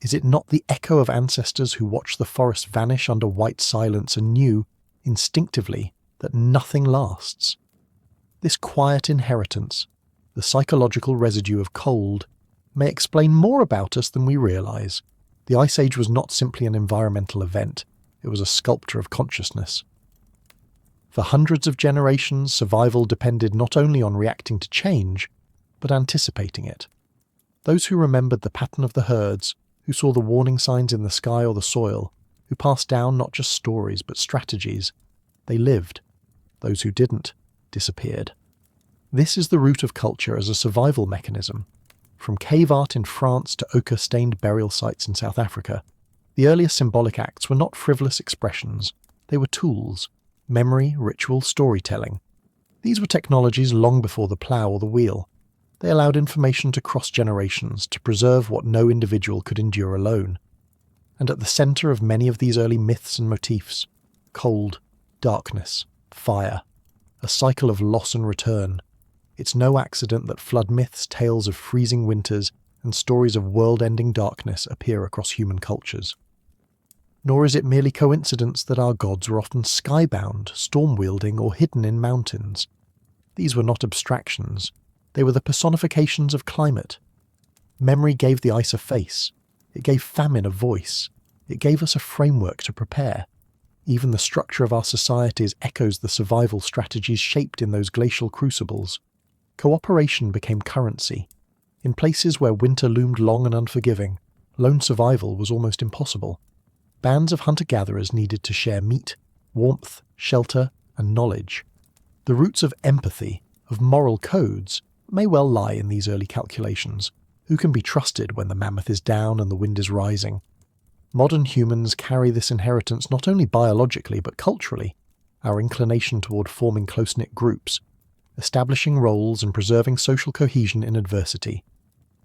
is it not the echo of ancestors who watched the forest vanish under white silence and knew, instinctively, that nothing lasts? This quiet inheritance, the psychological residue of cold, may explain more about us than we realise. The Ice Age was not simply an environmental event, it was a sculpture of consciousness. For hundreds of generations, survival depended not only on reacting to change, but anticipating it. Those who remembered the pattern of the herds, who saw the warning signs in the sky or the soil, who passed down not just stories but strategies, they lived. Those who didn't disappeared. This is the root of culture as a survival mechanism. From cave art in France to ochre-stained burial sites in South Africa, the earliest symbolic acts were not frivolous expressions, they were tools: memory, ritual, storytelling. These were technologies long before the plough or the wheel. They allowed information to cross generations, to preserve what no individual could endure alone. And at the centre of many of these early myths and motifs, cold, darkness, fire, a cycle of loss and return. It's no accident that flood myths, tales of freezing winters, and stories of world-ending darkness appear across human cultures. Nor is it merely coincidence that our gods were often skybound, storm-wielding, or hidden in mountains. These were not abstractions. They were the personifications of climate. Memory gave the ice a face. It gave famine a voice. It gave us a framework to prepare. Even the structure of our societies echoes the survival strategies shaped in those glacial crucibles. Cooperation became currency. In places where winter loomed long and unforgiving, lone survival was almost impossible. Bands of hunter-gatherers needed to share meat, warmth, shelter, and knowledge. The roots of empathy, of moral codes, may well lie in these early calculations. Who can be trusted when the mammoth is down and the wind is rising? Modern humans carry this inheritance not only biologically but culturally. Our inclination toward forming close-knit groups, establishing roles and preserving social cohesion in adversity.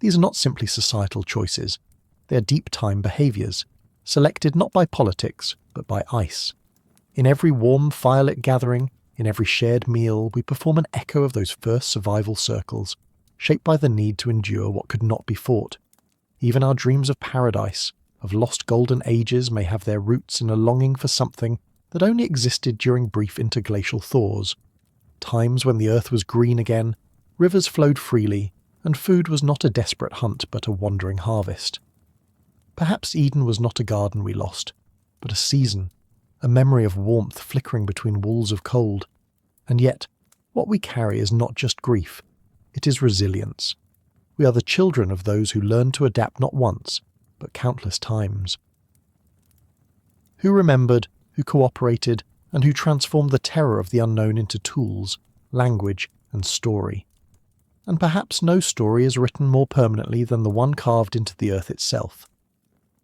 These are not simply societal choices. They are deep-time behaviours, selected not by politics, but by ice. In every warm, firelit gathering, in every shared meal, we perform an echo of those first survival circles, shaped by the need to endure what could not be fought. Even our dreams of paradise, of lost golden ages, may have their roots in a longing for something that only existed during brief interglacial thaws. Times when the earth was green again, rivers flowed freely, and food was not a desperate hunt but a wandering harvest. Perhaps Eden was not a garden we lost, but a season, a memory of warmth flickering between walls of cold. And yet, what we carry is not just grief, it is resilience. We are the children of those who learned to adapt not once, but countless times. Who remembered, who cooperated, and who transformed the terror of the unknown into tools, language, and story. And perhaps no story is written more permanently than the one carved into the earth itself.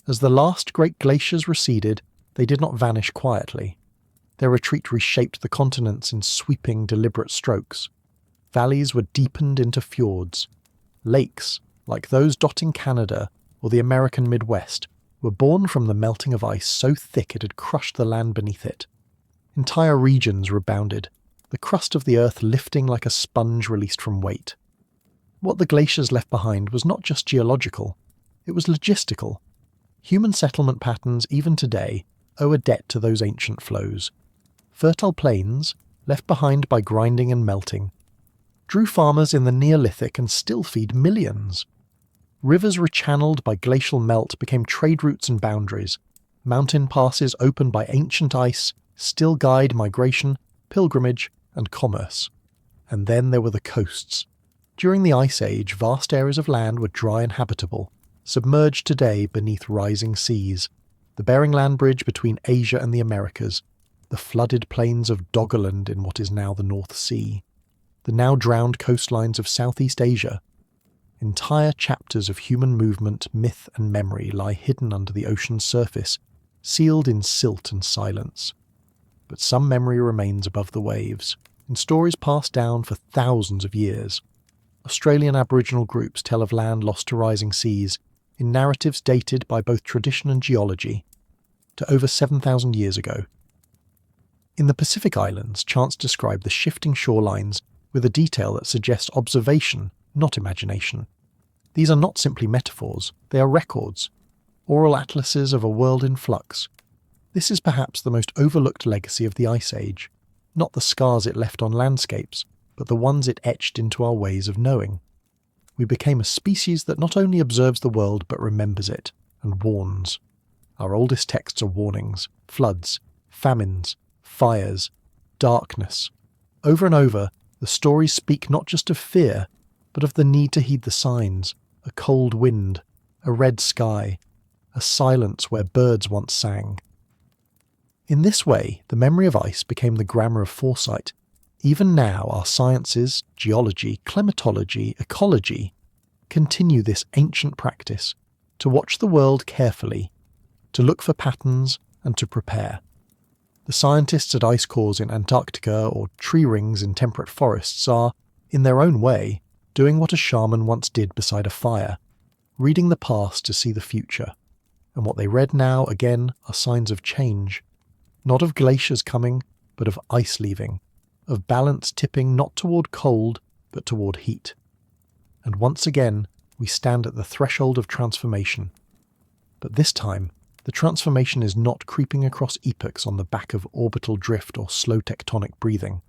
As the last great glaciers receded, they did not vanish quietly. Their retreat reshaped the continents in sweeping, deliberate strokes. Valleys were deepened into fjords. Lakes, like those dotting Canada or the American Midwest, were born from the melting of ice so thick it had crushed the land beneath it. Entire regions rebounded, the crust of the earth lifting like a sponge released from weight. What the glaciers left behind was not just geological, it was logistical. Human settlement patterns, even today, owe a debt to those ancient flows. Fertile plains, left behind by grinding and melting, drew farmers in the Neolithic and still feed millions. Rivers rechanneled by glacial melt became trade routes and boundaries. Mountain passes opened by ancient ice still guide migration, pilgrimage, and commerce. And then there were the coasts. During the Ice Age, vast areas of land were dry and habitable, submerged today beneath rising seas. The Bering Land Bridge between Asia and the Americas, the flooded plains of Doggerland in what is now the North Sea, the now drowned coastlines of Southeast Asia. Entire chapters of human movement, myth and memory lie hidden under the ocean's surface, sealed in silt and silence. But some memory remains above the waves, in stories passed down for thousands of years. Australian Aboriginal groups tell of land lost to rising seas, in narratives dated by both tradition and geology, to over 7,000 years ago. In the Pacific Islands, chants describe the shifting shorelines with a detail that suggests observation, not imagination. These are not simply metaphors, they are records, oral atlases of a world in flux. This is perhaps the most overlooked legacy of the Ice Age, not the scars it left on landscapes, but the ones it etched into our ways of knowing. We became a species that not only observes the world but remembers it, and warns. Our oldest texts are warnings, floods, famines, fires, darkness. Over and over, the stories speak not just of fear, but of the need to heed the signs, a cold wind, a red sky, a silence where birds once sang. In this way, the memory of ice became the grammar of foresight. Even now, our sciences, geology, climatology, ecology, continue this ancient practice, to watch the world carefully, to look for patterns and to prepare. The scientists at ice cores in Antarctica or tree rings in temperate forests are, in their own way, doing what a shaman once did beside a fire, reading the past to see the future. And what they read now, again, are signs of change. Not of glaciers coming, but of ice leaving, of balance tipping not toward cold, but toward heat. And once again, we stand at the threshold of transformation. But this time, the transformation is not creeping across epochs on the back of orbital drift or slow tectonic breathing.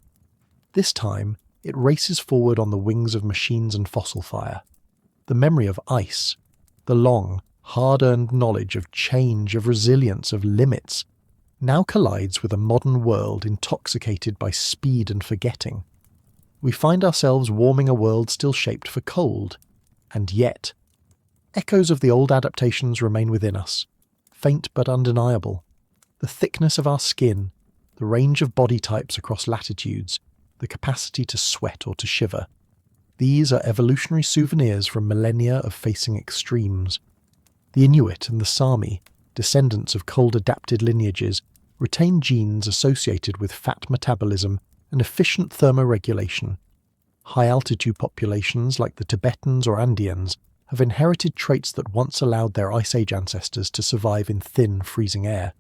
This time, it races forward on the wings of machines and fossil fire. The memory of ice, the long, hard-earned knowledge of change, of resilience, of limits, now collides with a modern world intoxicated by speed and forgetting. We find ourselves warming a world still shaped for cold, and yet, echoes of the old adaptations remain within us, faint but undeniable. The thickness of our skin, the range of body types across latitudes, the capacity to sweat or to shiver. These are evolutionary souvenirs from millennia of facing extremes. The Inuit and the Sami, descendants of cold-adapted lineages, retain genes associated with fat metabolism and efficient thermoregulation. High-altitude populations like the Tibetans or Andeans have inherited traits that once allowed their Ice Age ancestors to survive in thin, freezing air.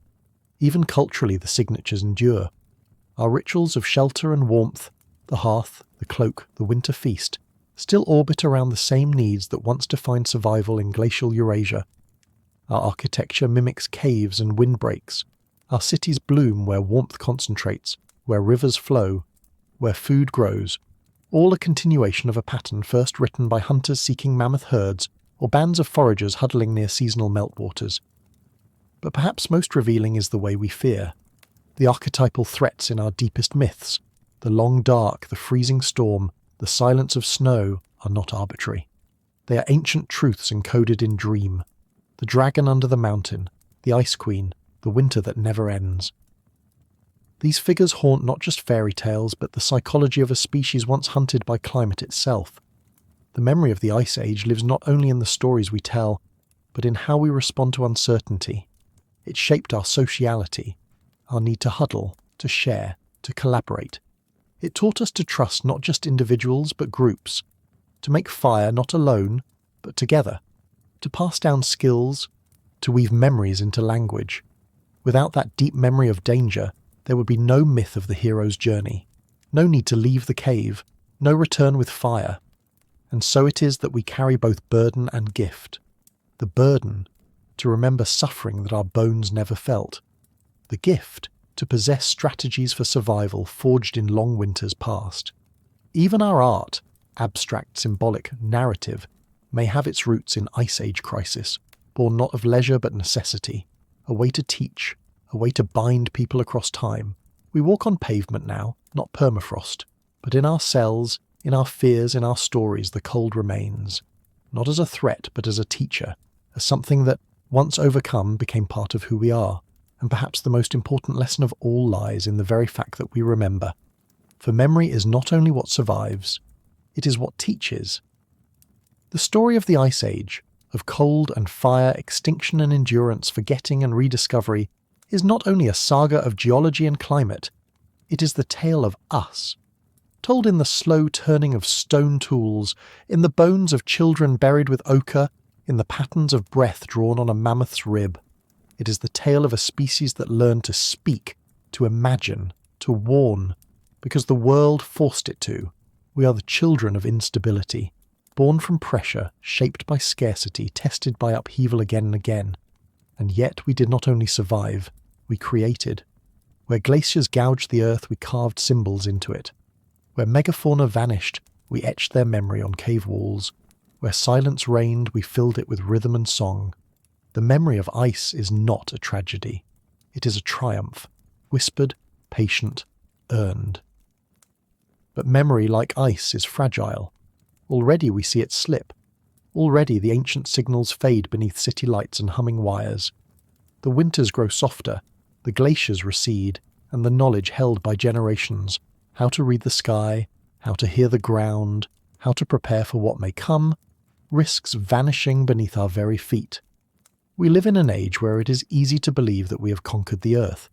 Even culturally, the signatures endure. Our rituals of shelter and warmth, the hearth, the cloak, the winter feast, still orbit around the same needs that once defined survival in glacial Eurasia. Our architecture mimics caves and windbreaks. Our cities bloom where warmth concentrates, where rivers flow, where food grows, all a continuation of a pattern first written by hunters seeking mammoth herds or bands of foragers huddling near seasonal meltwaters. But perhaps most revealing is the way we fear. The archetypal threats in our deepest myths, the long dark, the freezing storm, the silence of snow, are not arbitrary. They are ancient truths encoded in dream. The dragon under the mountain, the ice queen, the winter that never ends. These figures haunt not just fairy tales, but the psychology of a species once hunted by climate itself. The memory of the Ice Age lives not only in the stories we tell, but in how we respond to uncertainty. It shaped our sociality, our need to huddle, to share, to collaborate. It taught us to trust not just individuals, but groups, to make fire not alone, but together, to pass down skills, to weave memories into language. Without that deep memory of danger, there would be no myth of the hero's journey, no need to leave the cave, no return with fire. And so it is that we carry both burden and gift. The burden, to remember suffering that our bones never felt. The gift, to possess strategies for survival forged in long winters past. Even our art, abstract, symbolic, narrative, may have its roots in Ice Age crisis, born not of leisure but necessity, a way to teach, a way to bind people across time. We walk on pavement now, not permafrost, but in our cells, in our fears, in our stories, the cold remains, not as a threat but as a teacher, as something that, once overcome, became part of who we are. And perhaps the most important lesson of all lies in the very fact that we remember. For memory is not only what survives, it is what teaches. The story of the Ice Age, of cold and fire, extinction and endurance, forgetting and rediscovery, is not only a saga of geology and climate, it is the tale of us. Told in the slow turning of stone tools, in the bones of children buried with ochre, in the patterns of breath drawn on a mammoth's rib. It is the tale of a species that learned to speak, to imagine, to warn, because the world forced it to. We are the children of instability, born from pressure, shaped by scarcity, tested by upheaval again and again. And yet we did not only survive, we created. Where glaciers gouged the earth, we carved symbols into it. Where megafauna vanished, we etched their memory on cave walls. Where silence reigned, we filled it with rhythm and song. The memory of ice is not a tragedy. It is a triumph, whispered, patient, earned. But memory, like ice, is fragile. Already we see it slip. Already the ancient signals fade beneath city lights and humming wires. The winters grow softer, the glaciers recede, and the knowledge held by generations, how to read the sky, how to hear the ground, how to prepare for what may come, risks vanishing beneath our very feet. We live in an age where it is easy to believe that we have conquered the earth,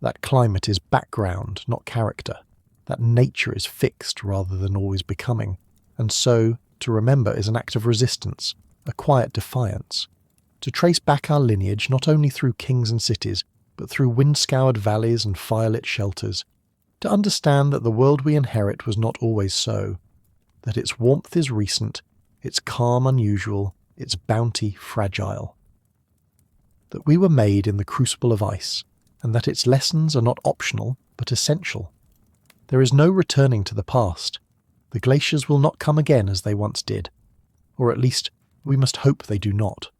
that climate is background, not character, that nature is fixed rather than always becoming, and so to remember is an act of resistance, a quiet defiance. To trace back our lineage not only through kings and cities, but through wind-scoured valleys and firelit shelters. To understand that the world we inherit was not always so, that its warmth is recent, its calm unusual, its bounty fragile. That we were made in the crucible of ice, and that its lessons are not optional, but essential. There is no returning to the past. The glaciers will not come again as they once did, or at least we must hope they do not.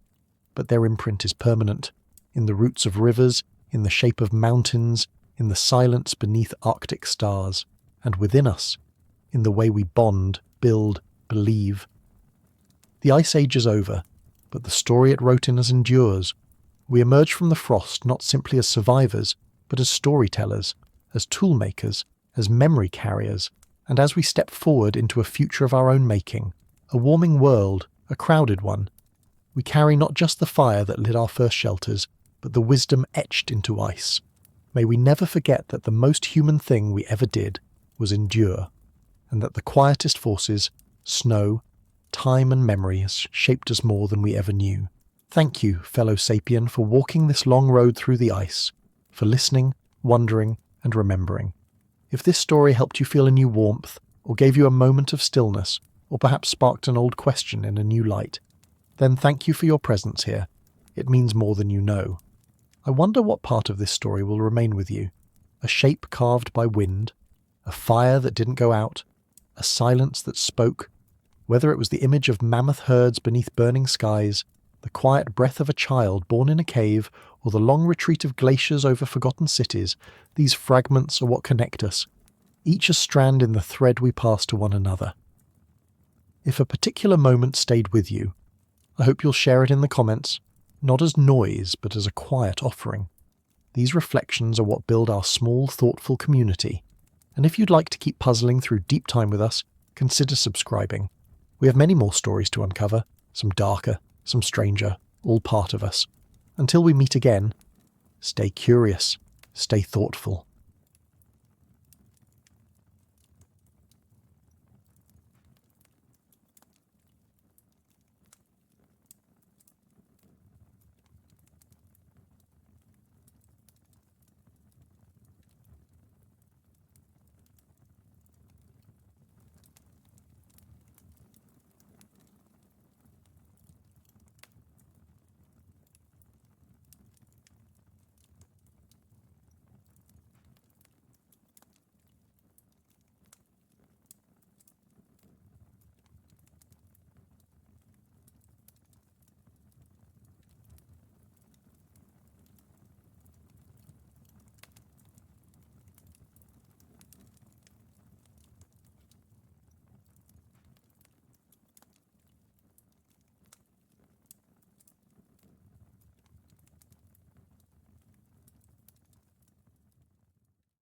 But their imprint is permanent, in the roots of rivers, in the shape of mountains, in the silence beneath Arctic stars, and within us, in the way we bond, build, believe. The Ice Age is over, but the story it wrote in us endures. We emerge from the frost not simply as survivors, but as storytellers, as toolmakers, as memory carriers, and as we step forward into a future of our own making, a warming world, a crowded one, we carry not just the fire that lit our first shelters, but the wisdom etched into ice. May we never forget that the most human thing we ever did was endure, and that the quietest forces, snow, time and memory, has shaped us more than we ever knew. Thank you, fellow Sapien, for walking this long road through the ice, for listening, wondering, and remembering. If this story helped you feel a new warmth, or gave you a moment of stillness, or perhaps sparked an old question in a new light, then thank you for your presence here. It means more than you know. I wonder what part of this story will remain with you. A shape carved by wind, a fire that didn't go out, a silence that spoke, whether it was the image of mammoth herds beneath burning skies, the quiet breath of a child born in a cave, or the long retreat of glaciers over forgotten cities, these fragments are what connect us, each a strand in the thread we pass to one another. If a particular moment stayed with you, I hope you'll share it in the comments, not as noise but as a quiet offering. These reflections are what build our small, thoughtful community, and if you'd like to keep puzzling through deep time with us, consider subscribing. We have many more stories to uncover, some darker, some stranger, all part of us. Until we meet again, stay curious, stay thoughtful.